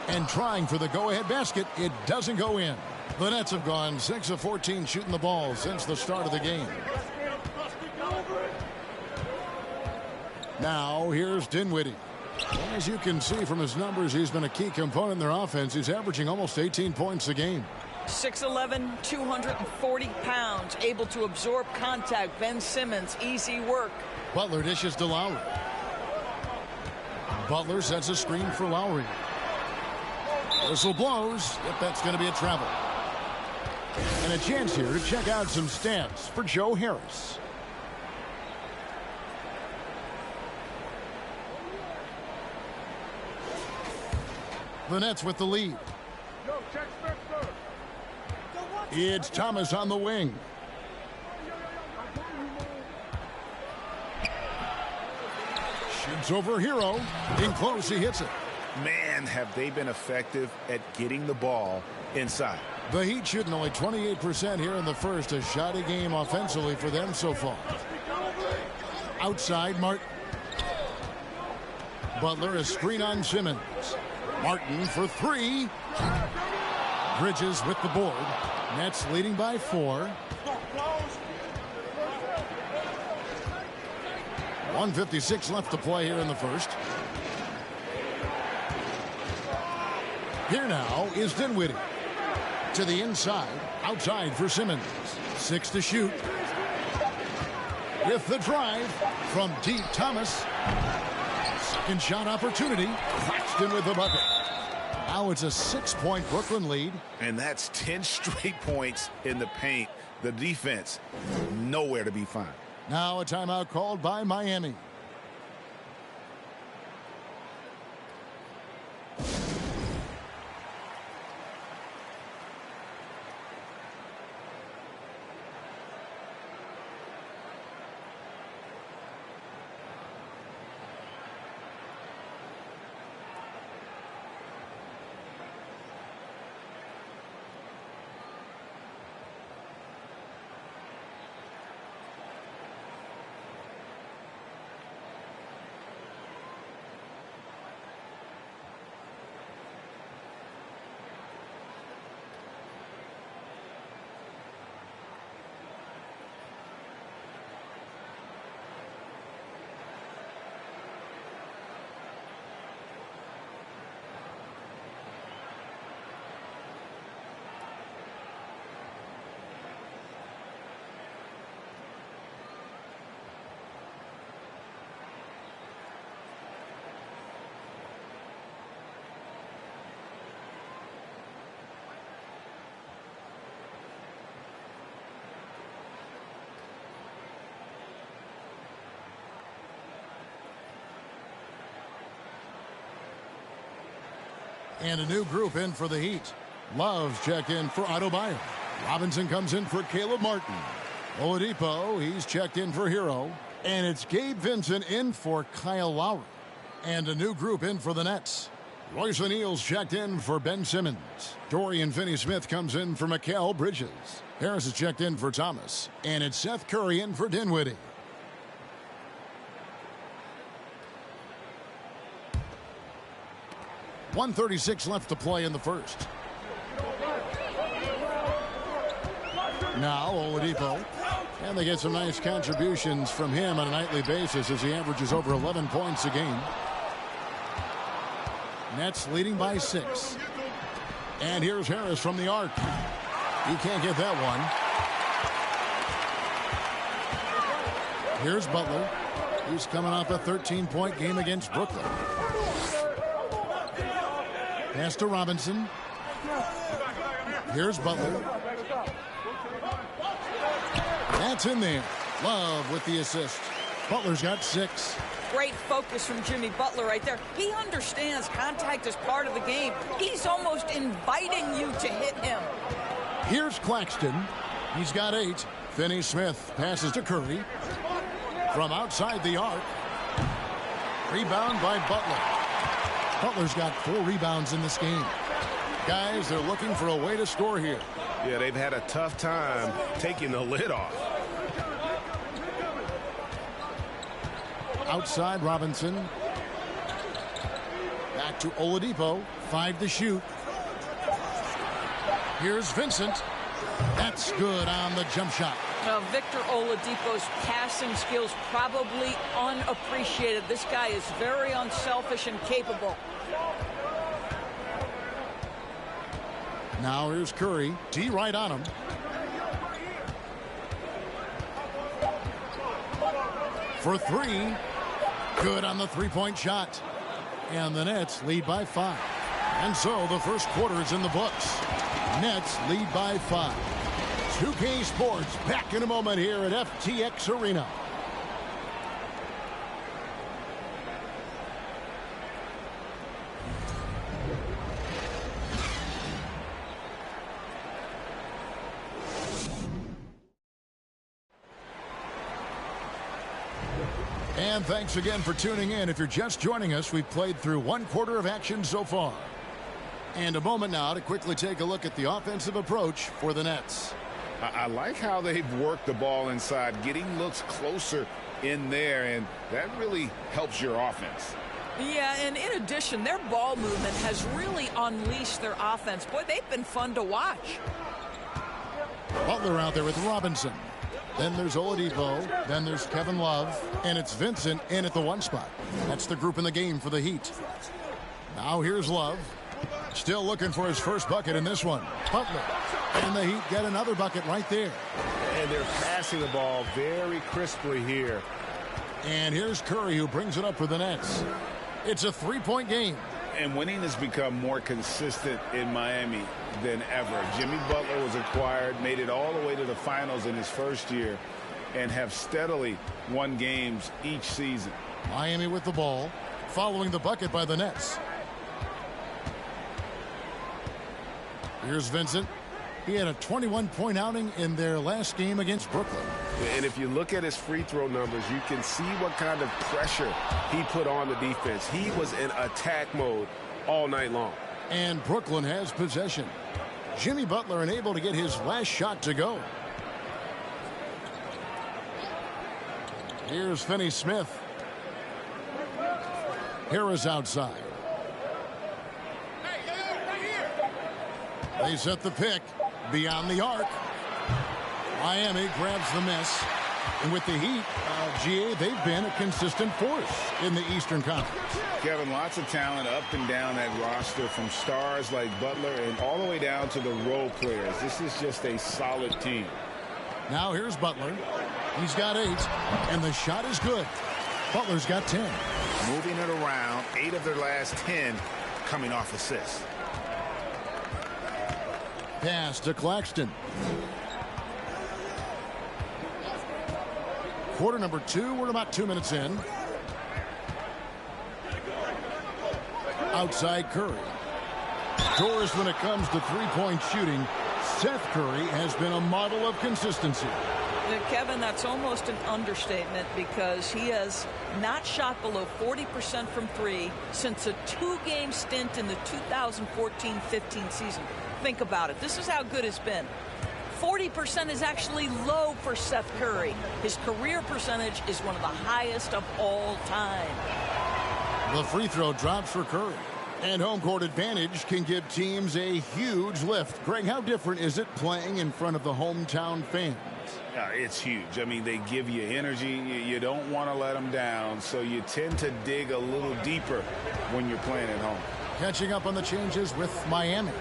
And trying for the go-ahead basket. It doesn't go in. The Nets have gone 6 of 14 shooting the ball since the start of the game. Now here's Dinwiddie. As you can see from his numbers, he's been a key component in their offense. He's averaging almost 18 points a game. 6'11", 240 pounds, able to absorb contact. Ben Simmons, easy work. Butler dishes to Lowry. Butler sets a screen for Lowry. Whistle blows. Yep, that's going to be a travel. And a chance here to check out some stats for Joe Harris. The Nets with the lead. It's Thomas on the wing. Shoots over Hero. In close, he hits it. Man, have they been effective at getting the ball inside. The Heat shooting only 28% here in the first. A shoddy game offensively for them so far. Outside, Martin. Butler, a screen on Simmons. Martin for three. Bridges with the board. Nets leading by 4. 1:56 left to play here in the first. Here now is Dinwiddie. To the inside. Outside for Simmons. 6 to shoot. With the drive from deep, Thomas. Second shot opportunity. Claxton with the bucket. Now it's a 6-point Brooklyn lead. And that's 10 straight points in the paint. The defense, nowhere to be found. Now a timeout called by Miami. And a new group in for the Heat. Love's checked in for Adebayo. Robinson comes in for Caleb Martin. Oladipo, he's checked in for Hero. And it's Gabe Vincent in for Kyle Lowry. And a new group in for the Nets. Royce O'Neal's checked in for Ben Simmons. Dorian Finney-Smith comes in for Mikal Bridges. Harris is checked in for Thomas. And it's Seth Curry in for Dinwiddie. .136 left to play in the first. Now Oladipo. And they get some nice contributions from him on a nightly basis as he averages over 11 points a game. Nets leading by 6. And here's Harris from the arc. He can't get that one. Here's Butler. He's coming off a 13-point game against Brooklyn. Pass to Robinson. Here's Butler. That's in there. Love with the assist. Butler's got 6. Great focus from Jimmy Butler right there. He understands contact is part of the game. He's almost inviting you to hit him. Here's Claxton. He's got 8. Finney-Smith passes to Curry. From outside the arc. Rebound by Butler. Butler's got 4 rebounds in this game. Guys, they're looking for a way to score here. Yeah, they've had a tough time taking the lid off. Outside Robinson. Back to Oladipo. 5 to shoot. Here's Vincent. That's good on the jump shot. Now, Victor Oladipo's passing skills probably unappreciated. This guy is very unselfish and capable. Now here's Curry. D right on him. For 3. Good on the three-point shot. And the Nets lead by 5. And so the first quarter is in the books. Nets lead by 5. 2K Sports back in a moment here at FTX Arena. And thanks again for tuning in. If you're just joining us, we've played through 1 quarter of action so far. And a moment now to quickly take a look at the offensive approach for the Nets. I like how they've worked the ball inside, getting looks closer in there, and that really helps your offense. Yeah, and in addition, their ball movement has really unleashed their offense. Boy, they've been fun to watch. Butler out there with Robinson. Then there's Oladipo. Then there's Kevin Love. And it's Vincent in at the 1 spot. That's the group in the game for the Heat. Now here's Love. Still looking for his first bucket in this one. Butler. And the Heat get another bucket right there. And they're passing the ball very crisply here. And here's Curry, who brings it up for the Nets. It's a 3-point game. And winning has become more consistent in Miami than ever. Jimmy Butler was acquired, made it all the way to the finals in his first year, and have steadily won games each season. Miami with the ball, following the bucket by the Nets. Here's Vincent. He had a 21-point outing in their last game against Brooklyn. And if you look at his free throw numbers, you can see what kind of pressure he put on the defense. He was in attack mode all night long. And Brooklyn has possession. Jimmy Butler unable to get his last shot to go. Here's Finney-Smith. Harris outside. They set the pick beyond the arc. Miami grabs the miss. And with the Heat, GA, they've been a consistent force in the Eastern Conference. Kevin, lots of talent up and down that roster, from stars like Butler and all the way down to the role players. This is just a solid team. Now here's Butler. He's got 8, and the shot is good. Butler's got 10. Moving it around, 8 of their last 10 coming off assists. Pass to Claxton. Quarter number 2. We're about 2 minutes in. Outside Curry. Doors when it comes to three-point shooting. Seth Curry has been a model of consistency. Kevin, that's almost an understatement, because he has not shot below 40% from 3 since a 2-game stint in the 2014-15 season. Think about it. This is how good it's been. 40% is actually low for Seth Curry. His career percentage is one of the highest of all time. The free throw drops for Curry. And home court advantage can give teams a huge lift. Greg, how different is it playing in front of the hometown fans? It's huge. I mean, they give you energy. You don't want to let them down, so you tend to dig a little deeper when you're playing at home. Catching up on the changes with Miami.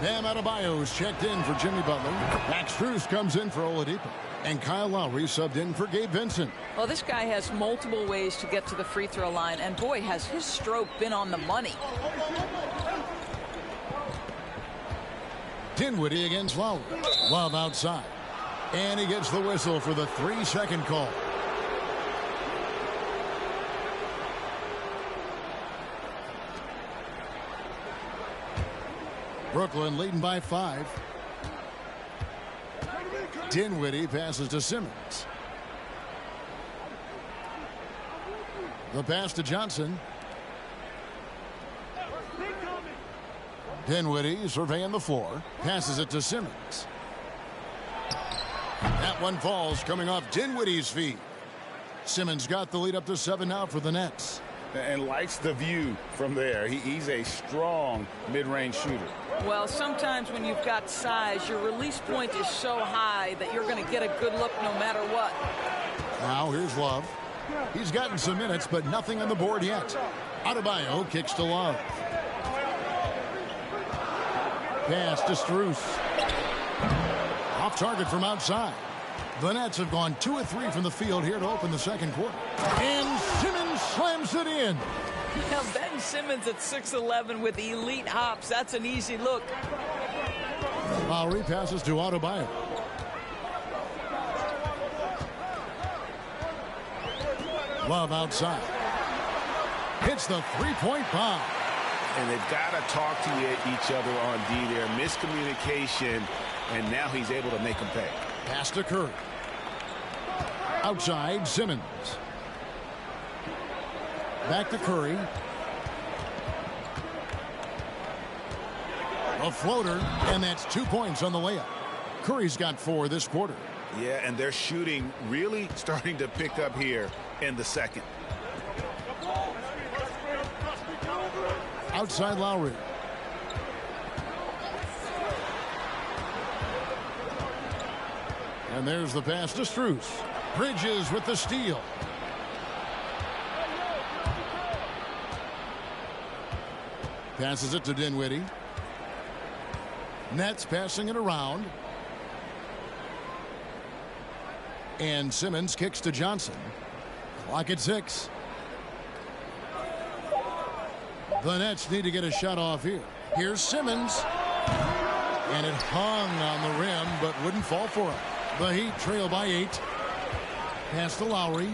Bam Adebayo's checked in for Jimmy Butler. Max Strus comes in for Oladipo. And Kyle Lowry subbed in for Gabe Vincent. Well, this guy has multiple ways to get to the free throw line, and boy, has his stroke been on the money. Dinwiddie against Lowry. Love outside. And he gets the whistle for the 3-second call. Brooklyn leading by 5. Dinwiddie passes to Simmons. The pass to Johnson. Dinwiddie surveying the floor. Passes it to Simmons. That one falls, coming off Dinwiddie's feet. Simmons got the lead up to 7 now for the Nets. And likes the view from there. He's a strong mid-range shooter. Well, sometimes when you've got size, your release point is so high that you're going to get a good look no matter what. Now here's Love. He's gotten some minutes, but nothing on the board yet. Adebayo kicks to Love. Pass to Strus. Off target from outside. The Nets have gone 2 of 3 from the field here to open the second quarter. And Simmons slams it in. Now, Ben Simmons at 6'11" with elite hops. That's an easy look. Lowry passes to Adebayo. Love outside. Hits the 3-point bomb. And they've got to talk to each other on D there. Miscommunication, and now he's able to make them pay. Pass to Curry. Outside, Simmons. Back to Curry. A floater, and that's 2 points on the layup. Curry's got 4 this quarter. Yeah, and their shooting really starting to pick up here in the second. Outside Lowry. And there's the pass to Strus. Bridges with the steal. Passes it to Dinwiddie. Nets passing it around. And Simmons kicks to Johnson. Clock at 6. The Nets need to get a shot off here. Here's Simmons. And it hung on the rim, but wouldn't fall for him. The Heat trail by 8. Pass to Lowry.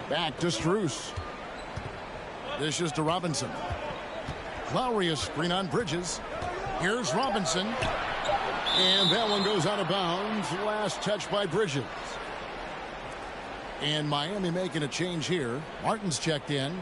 Back to Strus. Dishes to Robinson. Lowry a screen on Bridges. Here's Robinson. And that one goes out of bounds. Last touch by Bridges. And Miami making a change here. Martin's checked in.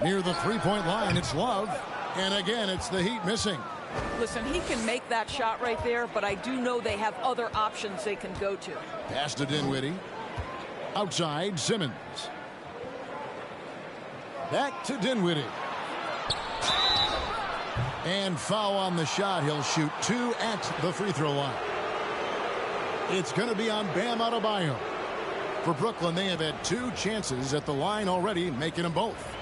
Near the three-point line, it's Love. And again, it's the Heat missing. Listen, he can make that shot right there, but I do know they have other options they can go to. Pass to Dinwiddie. Outside, Simmons. Back to Dinwiddie. And foul on the shot. He'll shoot 2 at the free throw line. It's going to be on Bam Adebayo. For Brooklyn, they have had 2 chances at the line already, making them both.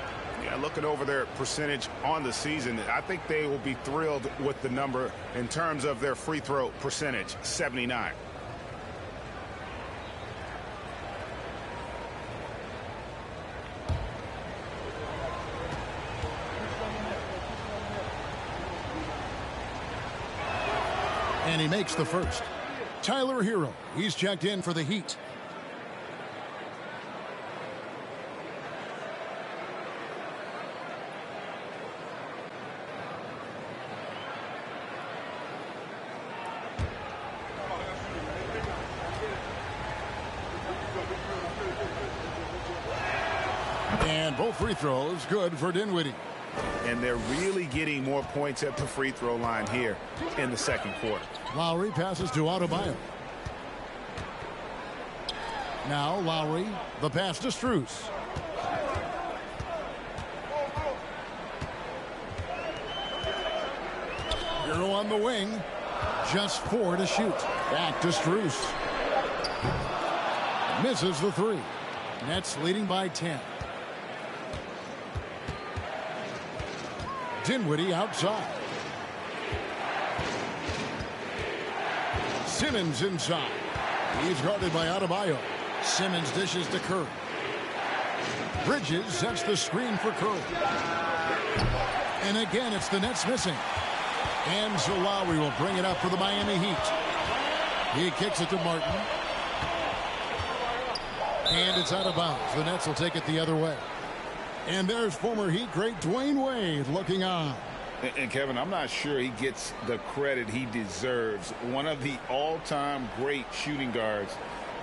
Yeah, looking over their percentage on the season, I think they will be thrilled with the number in terms of their free throw percentage, 79. And he makes the first. Tyler Hero, he's checked in for the Heat. And both free throws good for Dinwiddie. And they're really getting more points at the free throw line here in the second quarter. Lowry passes to Adebayo. Now Lowry, the pass to Strus. Hero on the wing. Just 4 to shoot. Back to Strus. Misses the 3. Nets leading by 10. Dinwiddie outside. Simmons inside. He's guarded by Adebayo. Simmons dishes to Curry. Bridges sets the screen for Curry. And again, it's the Nets missing. And so Lowry will bring it up for the Miami Heat. He kicks it to Martin. And it's out of bounds. The Nets will take it the other way. And there's former Heat great Dwayne Wade looking on. And Kevin, I'm not sure he gets the credit he deserves. One of the all-time great shooting guards.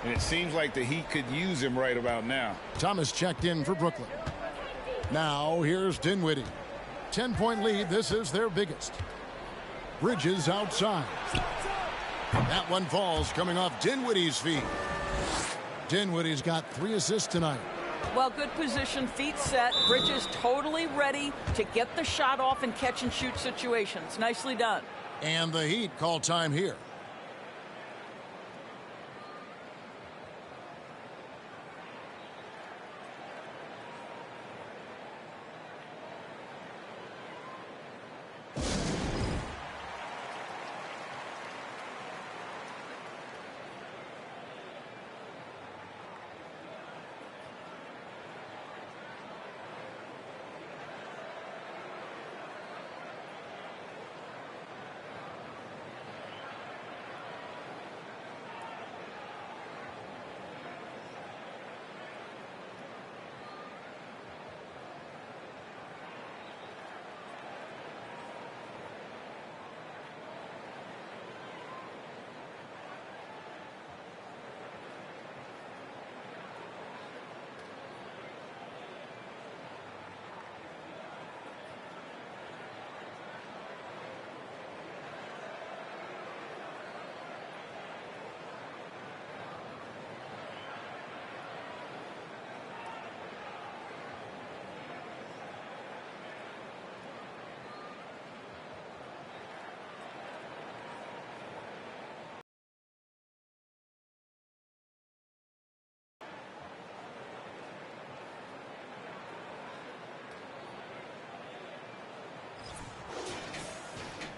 And it seems like the Heat could use him right about now. Thomas checked in for Brooklyn. Now here's Dinwiddie. 10-point lead. This is their biggest. Bridges outside. That one falls coming off Dinwiddie's feet. Dinwiddie's got 3 assists tonight. Well, good position, feet set. Bridges totally ready to get the shot off in catch and shoot situations. Nicely done. And the Heat call time here.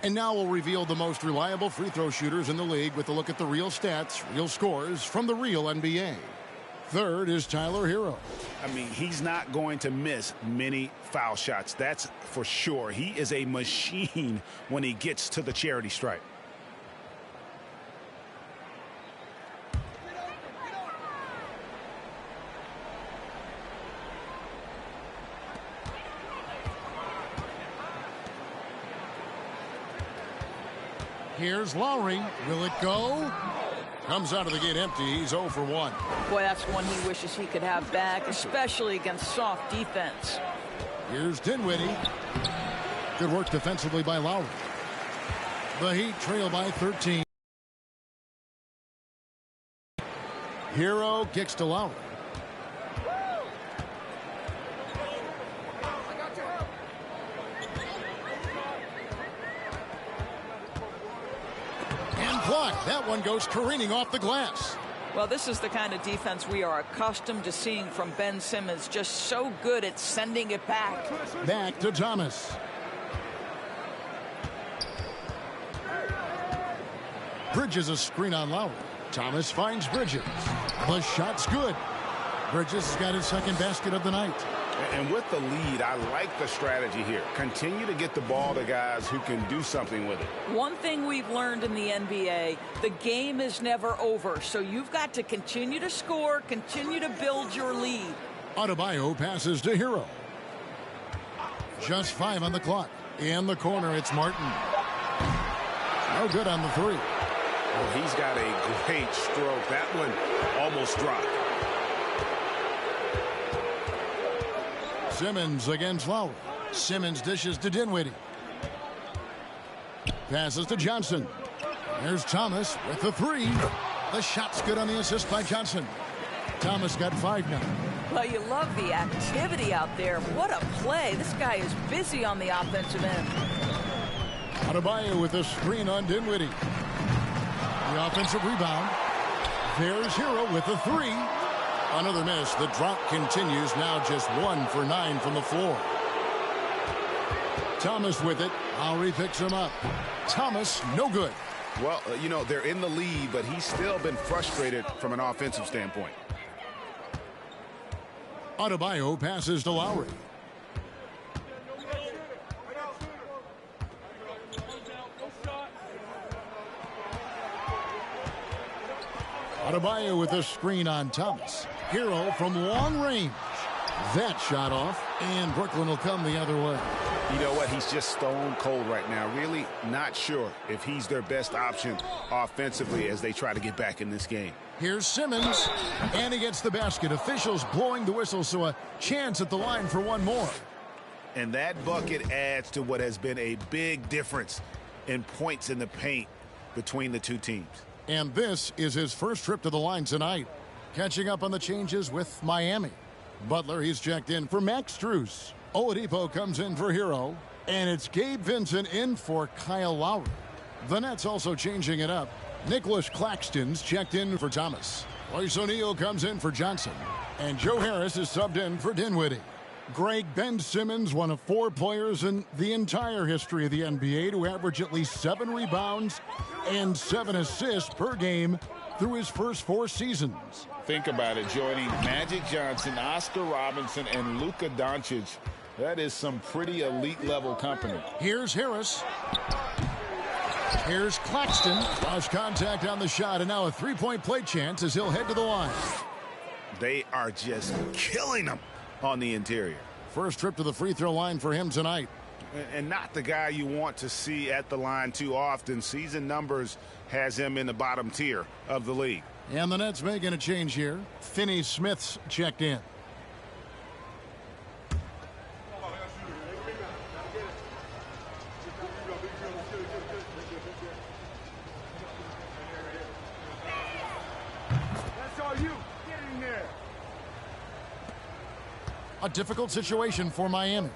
And now we'll reveal the most reliable free throw shooters in the league with a look at the real stats, real scores from the real NBA. Third is Tyler Hero. I mean, he's not going to miss many foul shots. That's for sure. He is a machine when he gets to the charity stripe. Here's Lowry. Will it go? Comes out of the gate empty. He's 0 for 1. Boy, that's one he wishes he could have back, especially against soft defense. Here's Dinwiddie. Good work defensively by Lowry. The Heat trail by 13. Hero kicks to Lowry. Block. That one goes careening off the glass. Well, this is the kind of defense we are accustomed to seeing from Ben Simmons. Just so good at sending it back. Back to Thomas. Bridges a screen on Lowry. Thomas finds Bridges. The shot's good. Bridges has got his second basket of the night. And with the lead, I like the strategy here. Continue to get the ball to guys who can do something with it. One thing we've learned in the NBA, the game is never over. So you've got to continue to score, continue to build your lead. Adebayo passes to Hero. Just 5 on the clock. In the corner, it's Martin. No good on the three. Well, he's got a great stroke. That one almost dropped. Simmons against Lowry. Simmons dishes to Dinwiddie. Passes to Johnson. There's Thomas with the three. The shot's good on the assist by Johnson. Thomas got 5 now. Well, you love the activity out there. What a play. This guy is busy on the offensive end. Adebayo with a screen on Dinwiddie. The offensive rebound. There's Hero with the three. Another miss. The drop continues. Now just 1 for 9 from the floor. Thomas with it. Lowry picks him up. Thomas, no good. Well, you know, they're in the lead, but he's still been frustrated from an offensive standpoint. Adebayo passes to Lowry. Adebayo with a screen on Thomas. Hero from long range. That shot off, and Brooklyn will come the other way. You know what? He's just stone cold right now. Really not sure if he's their best option offensively as they try to get back in this game. Here's Simmons, and he gets the basket. Officials blowing the whistle, so a chance at the line for one more. And that bucket adds to what has been a big difference in points in the paint between the two teams. And this is his first trip to the line tonight. Catching up on the changes with Miami. Butler, he's checked in for Max Strus. Oladipo comes in for Hero. And it's Gabe Vincent in for Kyle Lowry. The Nets also changing it up. Nicholas Claxton's checked in for Thomas. Royce O'Neal comes in for Johnson. And Joe Harris is subbed in for Dinwiddie. Greg, Ben Simmons, one of 4 players in the entire history of the NBA to average at least 7 rebounds and 7 assists per game through his first 4 seasons. Think about it, joining Magic Johnson, Oscar Robinson, and Luka Doncic. That is some pretty elite level company. Here's Harris. Here's Claxton. Lost contact on the shot, and now a 3-point play chance as he'll head to the line. They are just killing them on the interior. First trip to the free throw line for him tonight. And not the guy you want to see at the line too often. Season numbers has him in the bottom tier of the league. And the Nets making a change here. Finney Smith's checked in. That's all you. Get in there. A difficult situation for Miami.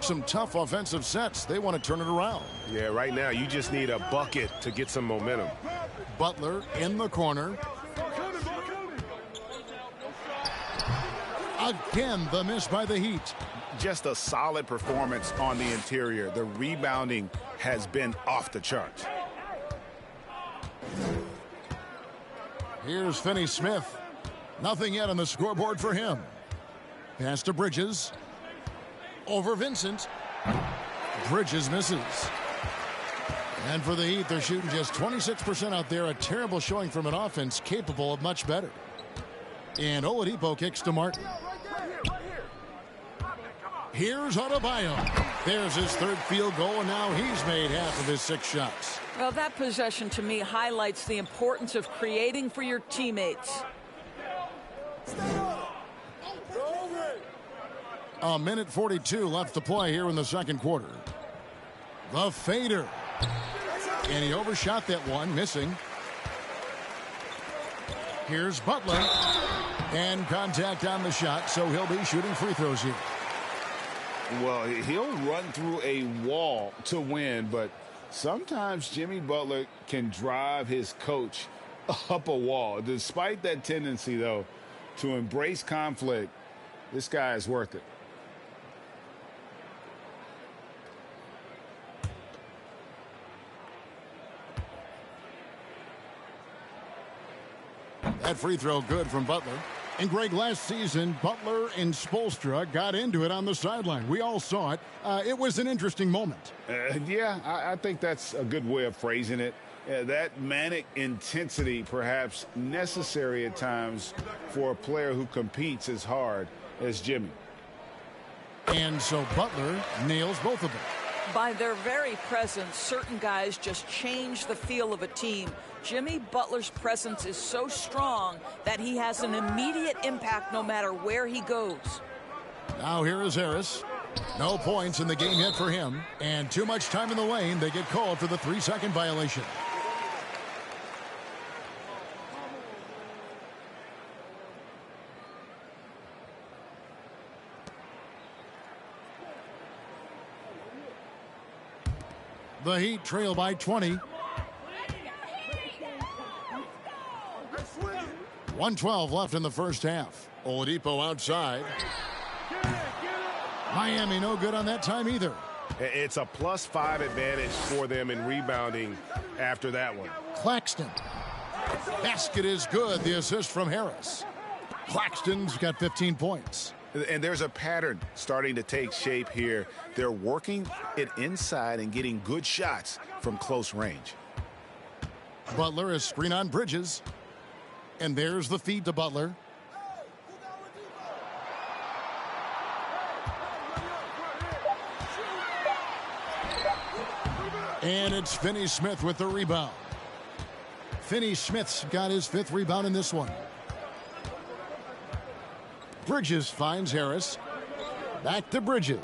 Some tough offensive sets. They want to turn it around. Yeah, right now you just need a bucket to get some momentum. Butler in the corner. Again, the miss by the Heat. Just a solid performance on the interior. The rebounding has been off the charts. Here's Finney Smith. Nothing yet on the scoreboard for him. Pass to Bridges. Over Vincent. Bridges misses. And for the Heat, they're shooting just 26% out there. A terrible showing from an offense capable of much better. And Oladipo kicks to Martin. Here's Adebayo. There's his third field goal, and now he's made half of his 6 shots. Well, that possession to me highlights the importance of creating for your teammates. A minute 42 left to play here in the second quarter. The fader. And he overshot that one, missing. Here's Butler. And contact on the shot, so he'll be shooting free throws here. Well, he'll run through a wall to win, but sometimes Jimmy Butler can drive his coach up a wall. Despite that tendency, though, to embrace conflict, this guy is worth it. That free throw good from Butler. And Greg, last season, Butler and Spoelstra got into it on the sideline. We all saw it. It was an interesting moment. Yeah, I think that's a good way of phrasing it. That manic intensity perhaps necessary at times for a player who competes as hard as Jimmy. And so Butler nails both of them. By their very presence, certain guys just change the feel of a team. Jimmy Butler's presence is so strong that he has an immediate impact no matter where he goes. Now here is Harris. No points in the game yet for him. And too much time in the lane. They get called for the 3-second violation. The Heat trail by 20. 1:12 left in the first half. Oladipo outside. Miami no good on that time either. It's a +5 advantage for them in rebounding after that one. Claxton. Basket is good. The assist from Harris. Claxton's got 15 points. And there's a pattern starting to take shape here. They're working it inside and getting good shots from close range. Butler is screen on Bridges. And there's the feed to Butler. And it's Finney Smith with the rebound. Finney Smith's got his 5th rebound in this one. Bridges finds Harris. Back to Bridges.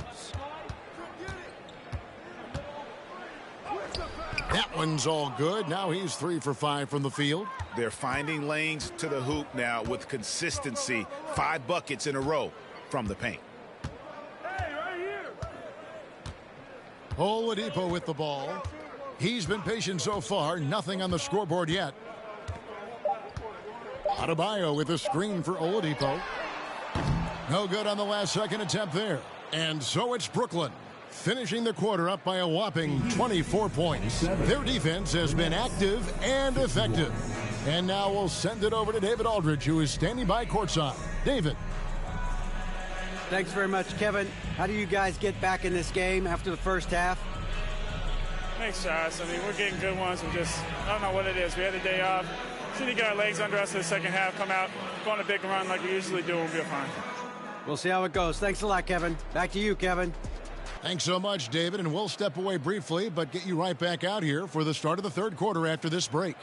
That one's all good. Now he's 3 for 5 from the field. They're finding lanes to the hoop now with consistency. 5 buckets in a row from the paint. Oladipo with the ball. He's been patient so far. Nothing on the scoreboard yet. Adebayo with a screen for Oladipo. No good on the last second attempt there. And so it's Brooklyn, finishing the quarter up by a whopping 24 points. Their defense has been active and effective. And now we'll send it over to David Aldridge, who is standing by courtside. David. Thanks very much, Kevin. How do you guys get back in this game after the first half? Make shots. I mean, we're getting good ones. I don't know what it is. We had a day off. Just need to get our legs under us in the second half, come out, go on a big run like we usually do, and we'll be fine. We'll see how it goes. Thanks a lot, Kevin. Back to you, Kevin. Thanks so much, David, and we'll step away briefly, but get you right back out here for the start of the third quarter after this break.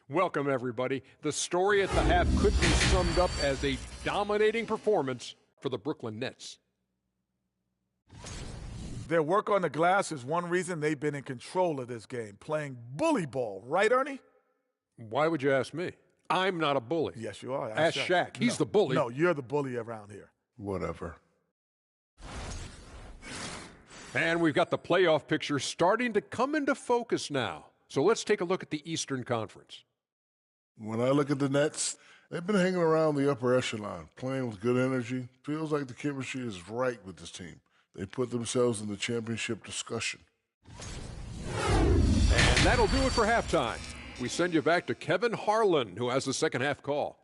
Welcome, everybody. The story at the half could be summed up as a dominating performance for the Brooklyn Nets. Their work on the glass is one reason they've been in control of this game, playing bully ball. Right, Ernie? Why would you ask me? I'm not a bully. Yes, you are. Ask Shaq. He's the bully. No, you're the bully around here. Whatever. And we've got the playoff picture starting to come into focus now. So let's take a look at the Eastern Conference. When I look at the Nets, They've been hanging around the upper echelon, playing with good energy. Feels like the chemistry is right with this team. They put themselves in the championship discussion. And that'll do it for halftime. We send you back to Kevin Harlan, who has the second half call.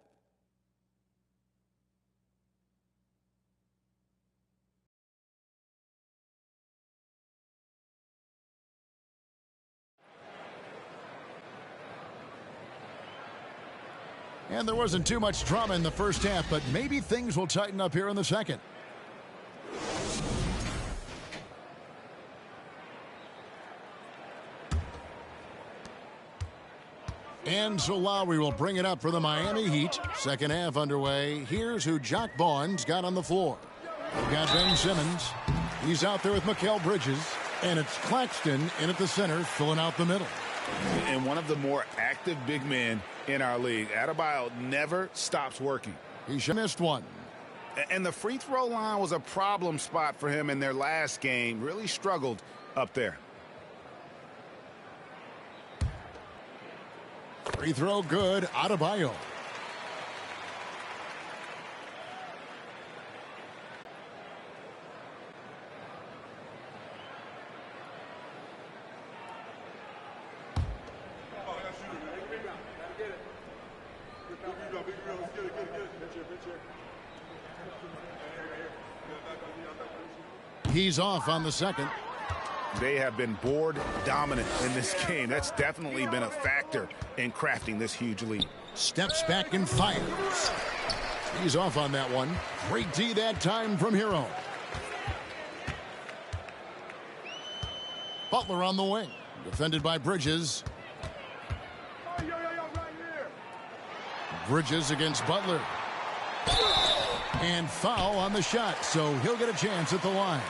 And there wasn't too much drama in the first half, but maybe things will tighten up here in the second. And so Lowry will bring it up for the Miami Heat. Second half underway. Here's who Jock Vaughn's got on the floor. We've got Ben Simmons. He's out there with Mikal Bridges. And it's Claxton in at the center, filling out the middle. And one of the more active big men in our league. Adebayo never stops working. He missed one. And the free throw line was a problem spot for him in their last game. Really struggled up there. Free throw good. Adebayo. He's off on the second. They have been board dominant in this game. That's definitely been a factor in crafting this huge lead. Steps back and fires. He's off on that one. Great D that time from Hero. Butler on the wing. Defended by Bridges. Bridges against Butler. And foul on the shot, so he'll get a chance at the line.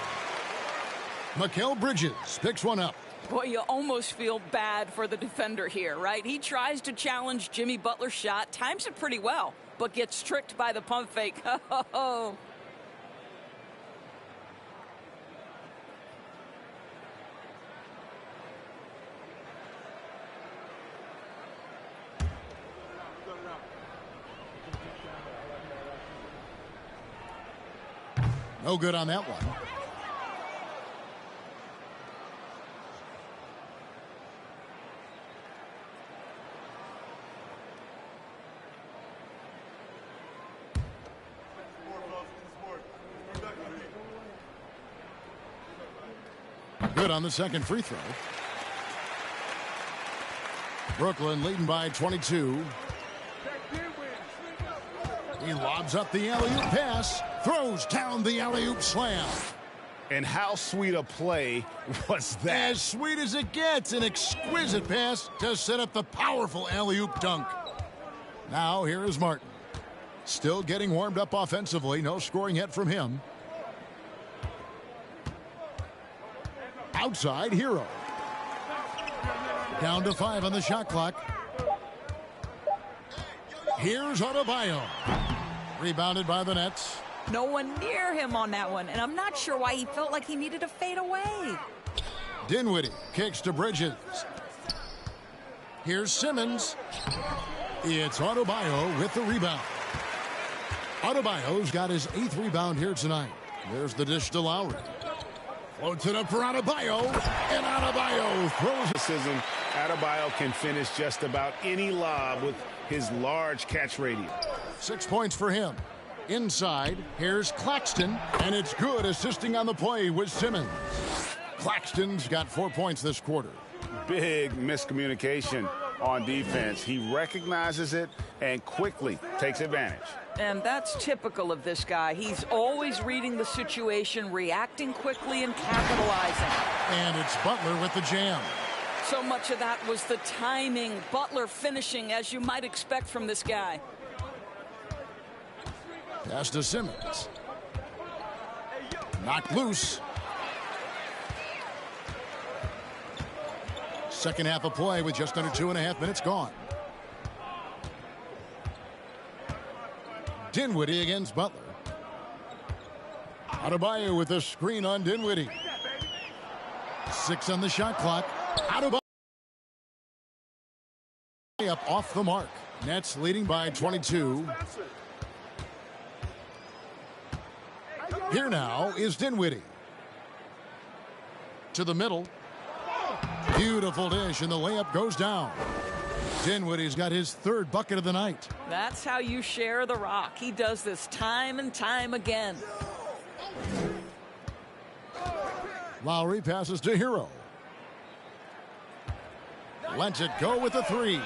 Mikal Bridges picks one up. Boy, you almost feel bad for the defender here, right? He tries to challenge Jimmy Butler's shot, times it pretty well, but gets tricked by the pump fake. Oh. No good on that one. Good on the second free throw. Brooklyn leading by 22. He lobs up the alley-oop pass, throws down the alley-oop slam. And how sweet a play was that? As sweet as it gets, an exquisite pass to set up the powerful alley-oop dunk. Now here is Martin. Still getting warmed up offensively, no scoring yet from him. Outside, Hero. Down to 5 on the shot clock. Here's Adebayo. Rebounded by the Nets. No one near him on that one, and I'm not sure why he felt like he needed to fade away. Dinwiddie kicks to Bridges. Here's Simmons. It's Adebayo with the rebound. Adebayo's got his 8th rebound here tonight. There's the dish to Lowry. Floats it up for Adebayo, and Adebayo throws it. Adebayo can finish just about any lob with his large catch radius. 6 points for him. Inside, here's Claxton, and it's good, assisting on the play with Simmons. Claxton's got 4 points this quarter. Big miscommunication on defense. He recognizes it and quickly takes advantage. And that's typical of this guy. He's always reading the situation, reacting quickly, and capitalizing. And it's Butler with the jam. So much of that was the timing. Butler finishing, as you might expect from this guy. Pass to Simmons. Knocked loose. Second half of play with just under 2.5 minutes gone. Dinwiddie against Butler. Adebayo with a screen on Dinwiddie. 6 on the shot clock. Adebayo. Up off the mark. Nets leading by 22. Here now is Dinwiddie. To the middle. Beautiful dish, and the layup goes down. Dinwiddie's got his third bucket of the night. That's how you share the rock. He does this time and time again. Lowry passes to Hero. Lets it go with the three.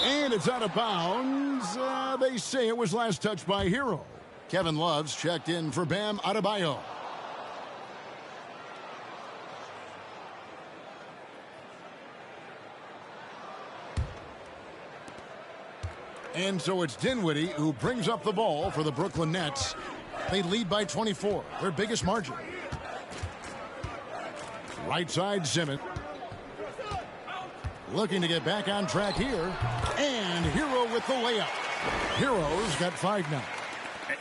And it's out of bounds. They say it was last touched by Hero. Kevin Love's checked in for Bam Adebayo. And so it's Dinwiddie who brings up the ball for the Brooklyn Nets. They lead by 24, their biggest margin. Right side, Simmons. Looking to get back on track here. And Hero with the layup. Hero's got 5 now.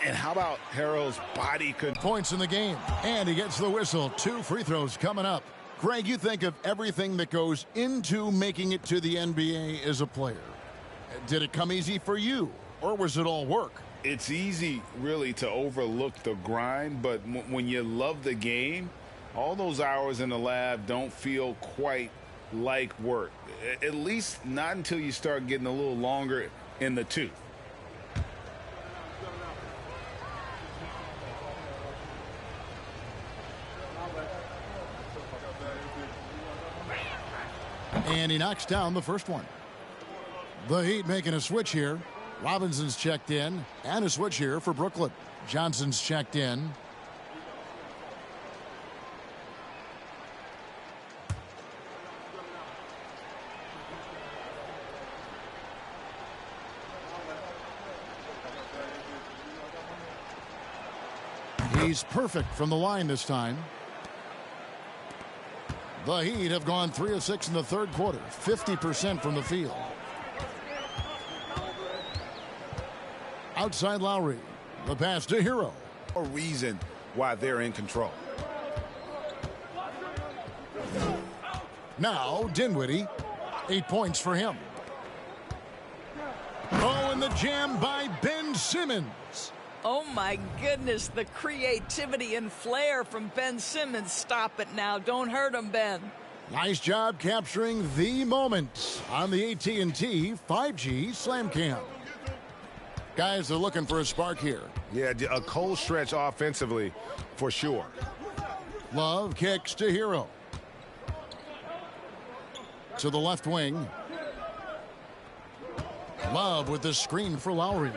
And how about Hero's body points in the game. And he gets the whistle. 2 free throws coming up. Greg, you think of everything that goes into making it to the NBA as a player. Did it come easy for you, or was it all work? It's easy, really, to overlook the grind, but when you love the game, all those hours in the lab don't feel quite like work. At least not until you start getting a little longer in the tooth. And he knocks down the first one. The Heat making a switch here. Robinson's checked in, and a switch here for Brooklyn. Johnson's checked in. He's perfect from the line this time. The Heat have gone 3 of 6 in the third quarter, 50% from the field. Outside Lowry. The pass to Hero. A reason why they're in control. Now Dinwiddie. 8 points for him. Oh, and the jam by Ben Simmons. Oh, my goodness, the creativity and flair from Ben Simmons. Stop it now. Don't hurt him, Ben. Nice job capturing the moment on the AT&T 5G Slam Cam. Guys are looking for a spark here. Yeah, a cold stretch offensively for sure. Love kicks to Hero. To the left wing. Love with the screen for Lowry.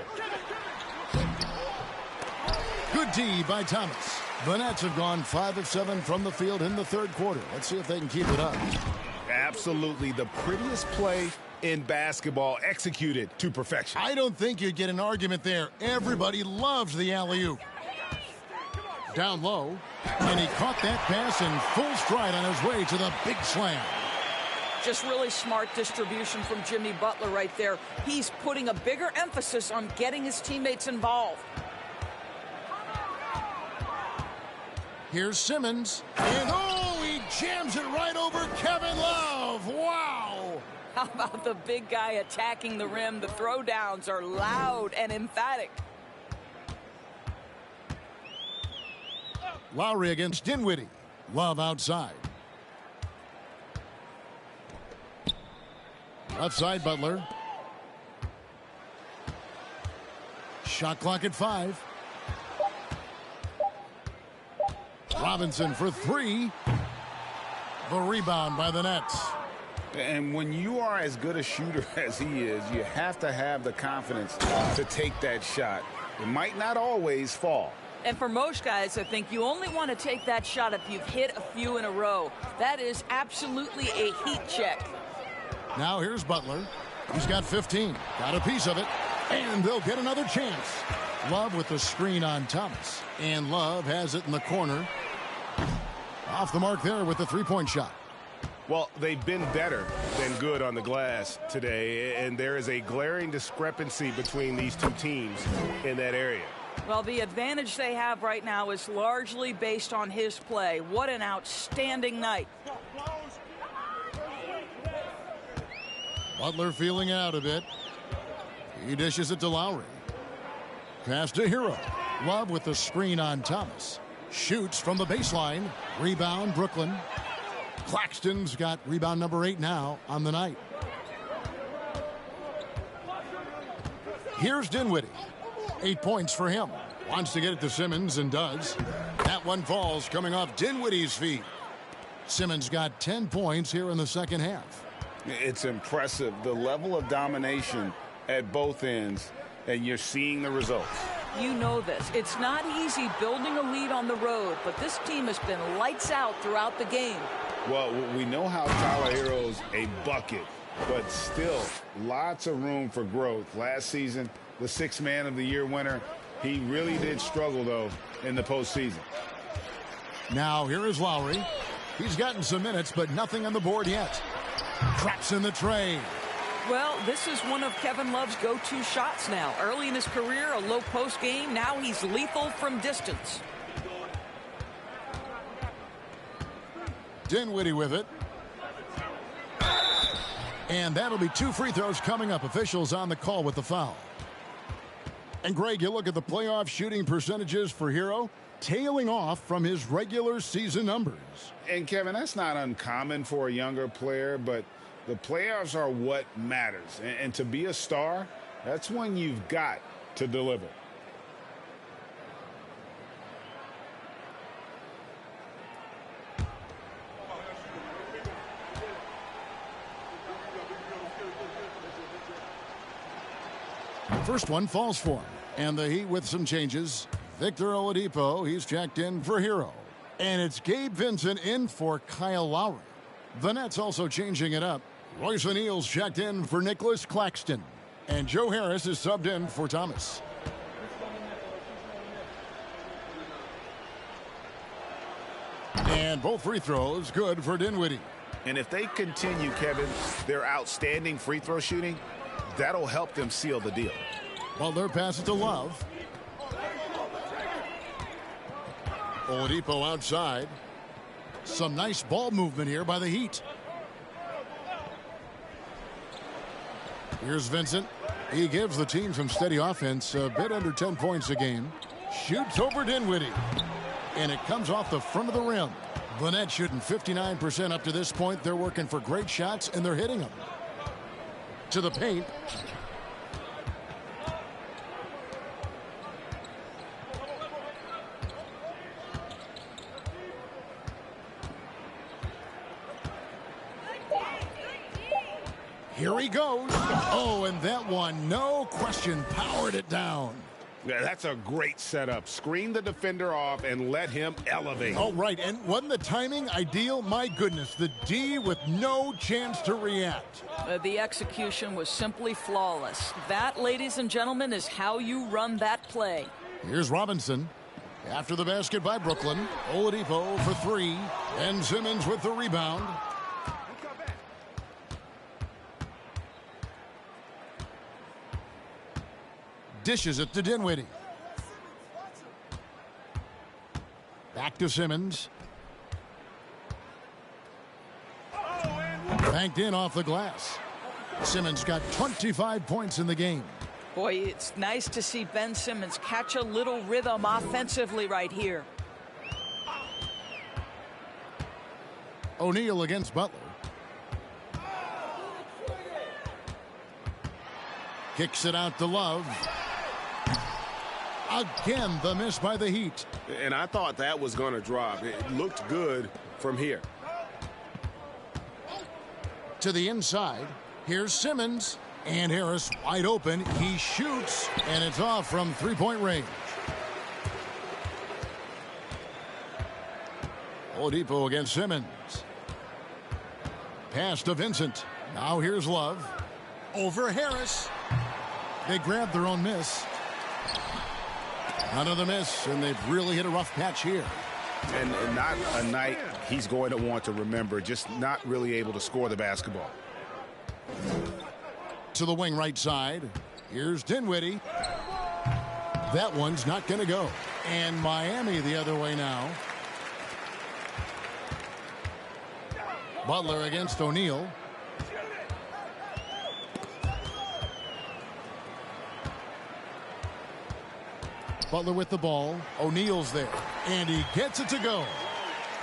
Good D by Thomas. The Nets have gone 5 of 7 from the field in the third quarter. Let's see if they can keep it up. Absolutely the prettiest play in basketball, executed to perfection. I don't think you'd get an argument there. Everybody loves the alley-oop. Down low, and he caught that pass in full stride on his way to the big slam. Just really smart distribution from Jimmy Butler right there. He's putting a bigger emphasis on getting his teammates involved. Here's Simmons, and oh, he jams it right over Kevin Love. Wow! How about the big guy attacking the rim? The throwdowns are loud and emphatic. Lowry against Dinwiddie. Love outside. Left side, Butler. Shot clock at 5. Robinson for 3. The rebound by the Nets. And when you are as good a shooter as he is, you have to have the confidence to take that shot. It might not always fall. And for most guys, I think you only want to take that shot if you've hit a few in a row. That is absolutely a heat check. Now here's Butler. He's got 15. Got a piece of it. And they'll get another chance. Love with the screen on Thomas. And Love has it in the corner. Off the mark there with the three-point shot. Well, they've been better than good on the glass today, and there is a glaring discrepancy between these two teams in that area. Well, the advantage they have right now is largely based on his play. What an outstanding night. Butler feeling it out a bit. He dishes it to Lowry. Pass to Hero. Love with the screen on Thomas. Shoots from the baseline. Rebound, Brooklyn. Claxton's got rebound number 8 now on the night. Here's Dinwiddie. 8 points for him. Wants to get it to Simmons and does. That one falls coming off Dinwiddie's feet. Simmons got 10 points here in the second half. It's impressive, the level of domination at both ends, and you're seeing the results. You know this. It's not easy building a lead on the road, but this team has been lights out throughout the game. Well, we know how Tyler Hero's a bucket, but still lots of room for growth. Last season, the 6th Man of the Year winner, he really did struggle, though, in the postseason. Now here is Lowry. He's gotten some minutes, but nothing on the board yet. Traps in the tray. Well, this is one of Kevin Love's go-to shots now. Early in his career, a low post game. Now he's lethal from distance. Dinwiddie with it. And that'll be 2 free throws coming up. Officials on the call with the foul. And Greg, you look at the playoff shooting percentages for Hero, tailing off from his regular season numbers. And Kevin, that's not uncommon for a younger player, but the playoffs are what matters. And to be a star, that's when you've got to deliver. First one falls for him. And the Heat with some changes. Victor Oladipo, he's checked in for Hero. And it's Gabe Vincent in for Kyle Lowry. The Nets also changing it up. Royce O'Neal's checked in for Nicholas Claxton. And Joe Harris is subbed in for Thomas. And both free throws good for Dinwiddie. And if they continue, Kevin, their outstanding free throw shooting, that'll help them seal the deal. Butler passes to Love. Oladipo outside. Some nice ball movement here by the Heat. Here's Vincent. He gives the team some steady offense, a bit under 10 points a game. Shoots over Dinwiddie. And it comes off the front of the rim. The Nets shooting 59% up to this point. They're working for great shots, and they're hitting them. To the paint. Here he goes. Oh, and that one, no question, powered it down. Yeah, that's a great setup. Screen the defender off and let him elevate. Oh, right. And wasn't the timing ideal? My goodness, the D with no chance to react. The execution was simply flawless. That, ladies and gentlemen, is how you run that play. Here's Robinson. After the basket by Brooklyn. Oladipo for 3. And Simmons with the rebound. Dishes it to Dinwiddie. Back to Simmons. Banked in off the glass. Simmons got 25 points in the game. Boy, it's nice to see Ben Simmons catch a little rhythm offensively right here. O'Neal against Butler. Kicks it out to Love. Again, the miss by the Heat. And I thought that was going to drop. It looked good from here. To the inside. Here's Simmons. And Harris wide open. He shoots. And it's off from three-point range. Oladipo against Simmons. Pass to Vincent. Now here's Love. Over Harris. They grabbed their own miss. Another miss, and they've really hit a rough patch here. And not a night he's going to want to remember, just not really able to score the basketball. To the wing right side. Here's Dinwiddie. That one's not going to go. And Miami the other way now. Butler against O'Neal. Butler with the ball. O'Neal's there, and he gets it to go.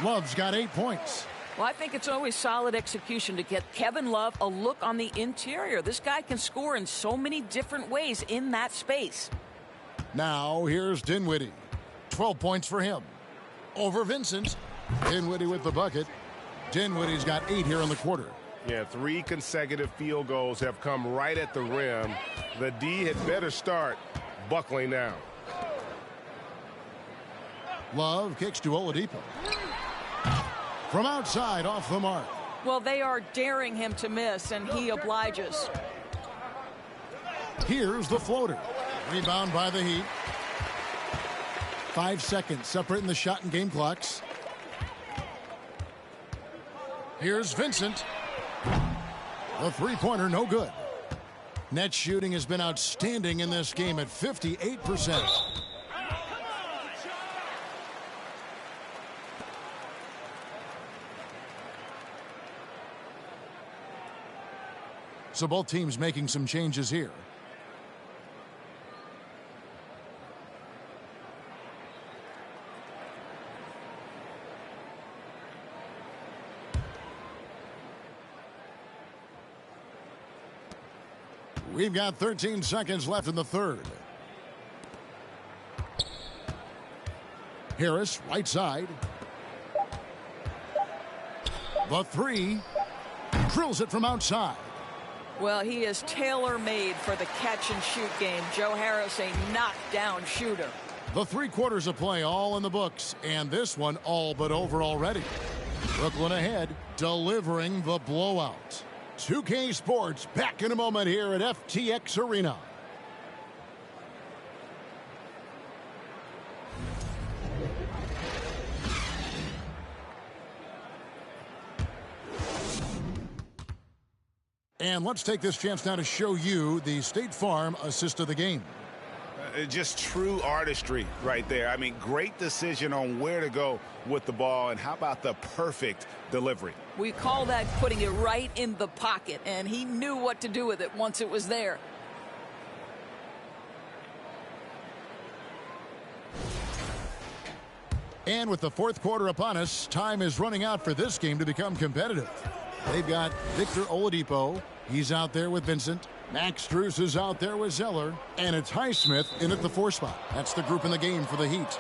Love's got 8 points. Well, I think it's always solid execution to get Kevin Love a look on the interior. This guy can score in so many different ways in that space. Now here's Dinwiddie. 12 points for him. Over Vincent. Dinwiddie with the bucket. Dinwiddie's got 8 here in the quarter. Yeah, 3 consecutive field goals have come right at the rim. The D had better start buckling down. Love kicks to Oladipo. From outside, off the mark. Well, they are daring him to miss, and he obliges. Here's the floater. Rebound by the Heat. 5 seconds separating the shot and game clocks. Here's Vincent. The three-pointer, no good. Net shooting has been outstanding in this game at 58%. So both teams making some changes here. We've got 13 seconds left in the third. Harris, right side. The three. Drills it from outside. Well, he is tailor-made for the catch-and-shoot game. Joe Harris, a knockdown shooter. The 3 quarters of play all in the books, and this one all but over already. Brooklyn ahead, delivering the blowout. 2K Sports back in a moment here at FTX Arena. And let's take this chance now to show you the State Farm assist of the game. Just true artistry right there. I mean, great decision on where to go with the ball, and how about the perfect delivery? We call that putting it right in the pocket, and he knew what to do with it once it was there. And with the fourth quarter upon us, time is running out for this game to become competitive. They've got Victor Oladipo. He's out there with Vincent. Max Strus is out there with Zeller. And it's Highsmith in at the 4 spot. That's the group in the game for the Heat.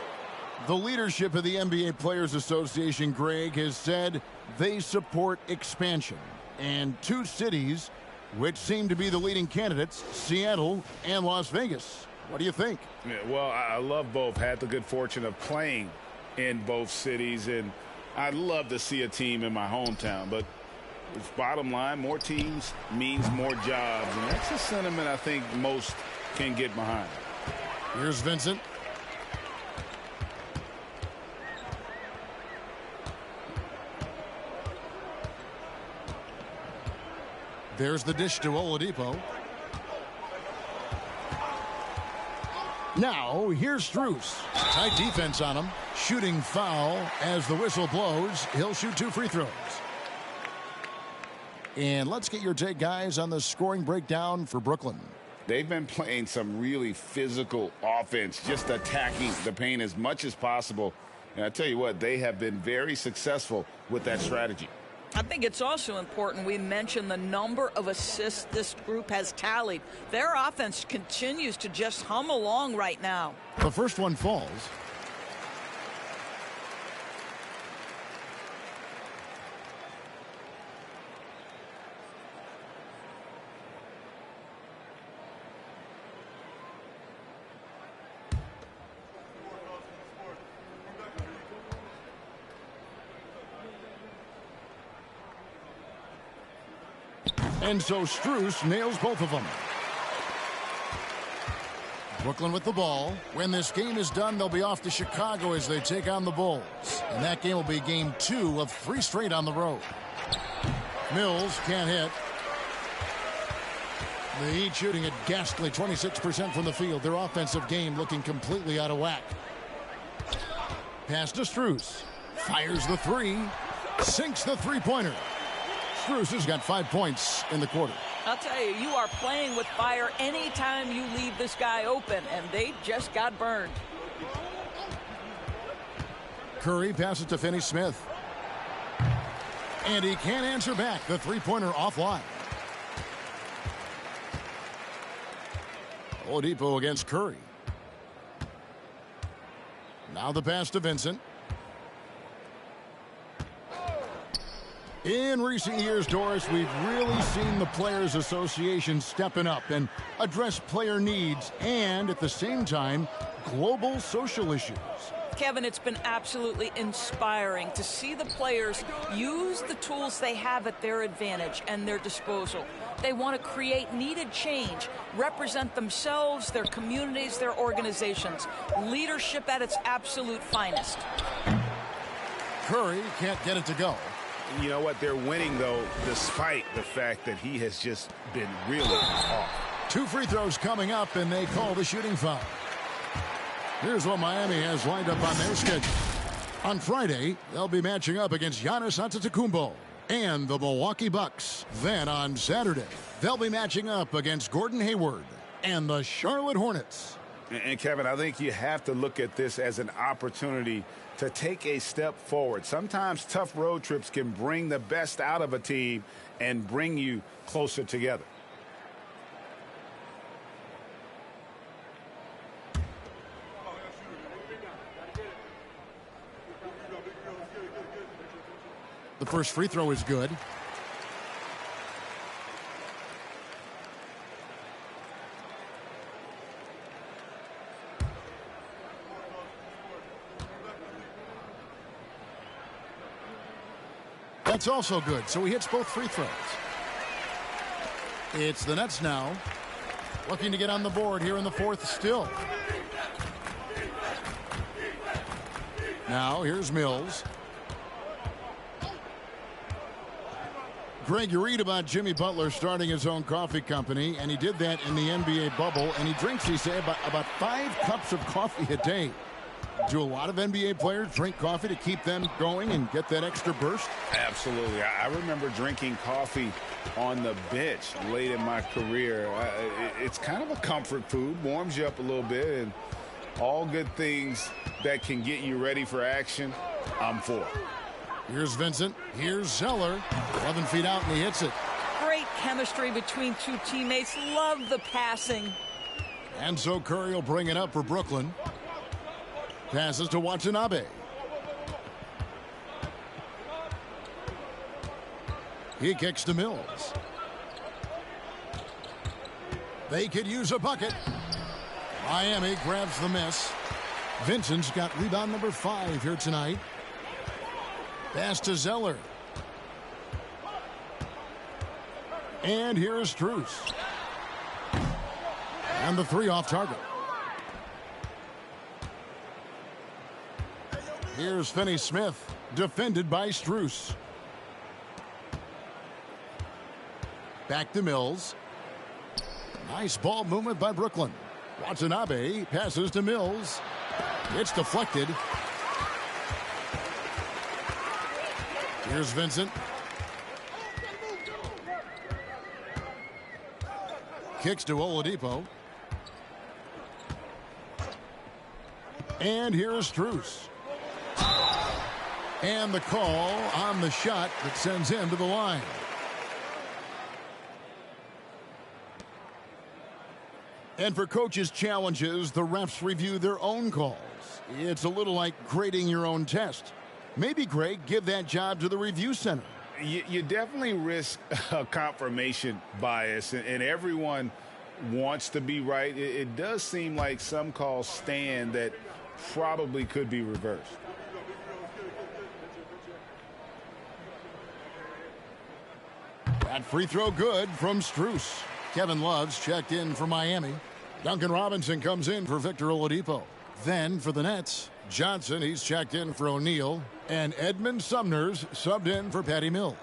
The leadership of the NBA Players Association, Greg, has said they support expansion. And 2 cities which seem to be the leading candidates, Seattle and Las Vegas. What do you think? Yeah, well, I love both. Had the good fortune of playing in both cities, and I'd love to see a team in my hometown. But bottom line, more teams means more jobs, and that's a sentiment I think most can get behind. Here's Vincent. There's the dish to Oladipo. Now, here's Strus. Tight defense on him. Shooting foul as the whistle blows. He'll shoot 2 free throws. And let's get your take, guys, on the scoring breakdown for Brooklyn. They've been playing some really physical offense, just attacking the paint as much as possible. And I tell you what, they have been very successful with that strategy. I think it's also important we mention the number of assists this group has tallied. Their offense continues to just hum along right now. The first one falls. And so Strus nails both of them. Brooklyn with the ball. When this game is done, they'll be off to Chicago as they take on the Bulls. And that game will be game 2 of 3 straight on the road. Mills can't hit. The Heat shooting at ghastly 26% from the field. Their offensive game looking completely out of whack. Pass to Strus. Fires the 3. Sinks the three-pointer. Strus has got 5 points in the quarter. I'll tell you, you are playing with fire anytime you leave this guy open, and they just got burned. Curry passes to Finney-Smith. And he can't answer back. The three-pointer offline. Oladipo against Curry. Now the pass to Vincent. In recent years, Doris, we've really seen the Players Association stepping up and address player needs and, at the same time, global social issues. Kevin, it's been absolutely inspiring to see the players use the tools they have at their advantage and their disposal. They want to create needed change, represent themselves, their communities, their organizations. Leadership at its absolute finest. Curry can't get it to go. You know what? They're winning, though, despite the fact that he has just been really off. 2 free throws coming up, and they call the shooting foul. Here's what Miami has lined up on their schedule. On Friday, they'll be matching up against Giannis Antetokounmpo and the Milwaukee Bucks. Then on Saturday, they'll be matching up against Gordon Hayward and the Charlotte Hornets. And Kevin, I think you have to look at this as an opportunity to take a step forward. Sometimes tough road trips can bring the best out of a team and bring you closer together. The first free throw is good. That's also good, so he hits both free throws. It's the Nets now, looking to get on the board here in the fourth still. Now here's Mills. Greg, you read about Jimmy Butler starting his own coffee company, and he did that in the NBA bubble, and he drinks, he said, about 5 cups of coffee a day. Do a lot of NBA players drink coffee to keep them going and get that extra burst? Absolutely. I remember drinking coffee on the bench late in my career. It's kind of a comfort food, warms you up a little bit, and all good things that can get you ready for action, I'm for. Here's Vincent. Here's Zeller. 11 feet out, and he hits it. Great chemistry between two teammates. Love the passing. And so Curry will bring it up for Brooklyn. Passes to Watanabe. He kicks to Mills. They could use a bucket. Miami grabs the miss. Vincent's got rebound number 5 here tonight. Pass to Zeller. And here's Strus. And the 3 off target. Here's Finney-Smith, defended by Strus. Back to Mills. Nice ball movement by Brooklyn. Watanabe passes to Mills. It's deflected. Here's Vincent. Kicks to Oladipo. And here's Strus. And the call on the shot that sends him to the line. And for coaches' challenges, the refs review their own calls. It's a little like grading your own test. Maybe, Greg, give that job to the review center. You definitely risk a confirmation bias, and everyone wants to be right. It does seem like some calls stand that probably could be reversed. That free throw good from Strus. Kevin Love's checked in for Miami. Duncan Robinson comes in for Victor Oladipo. Then for the Nets, Johnson, he's checked in for O'Neal. And Edmund Sumner's subbed in for Patty Mills.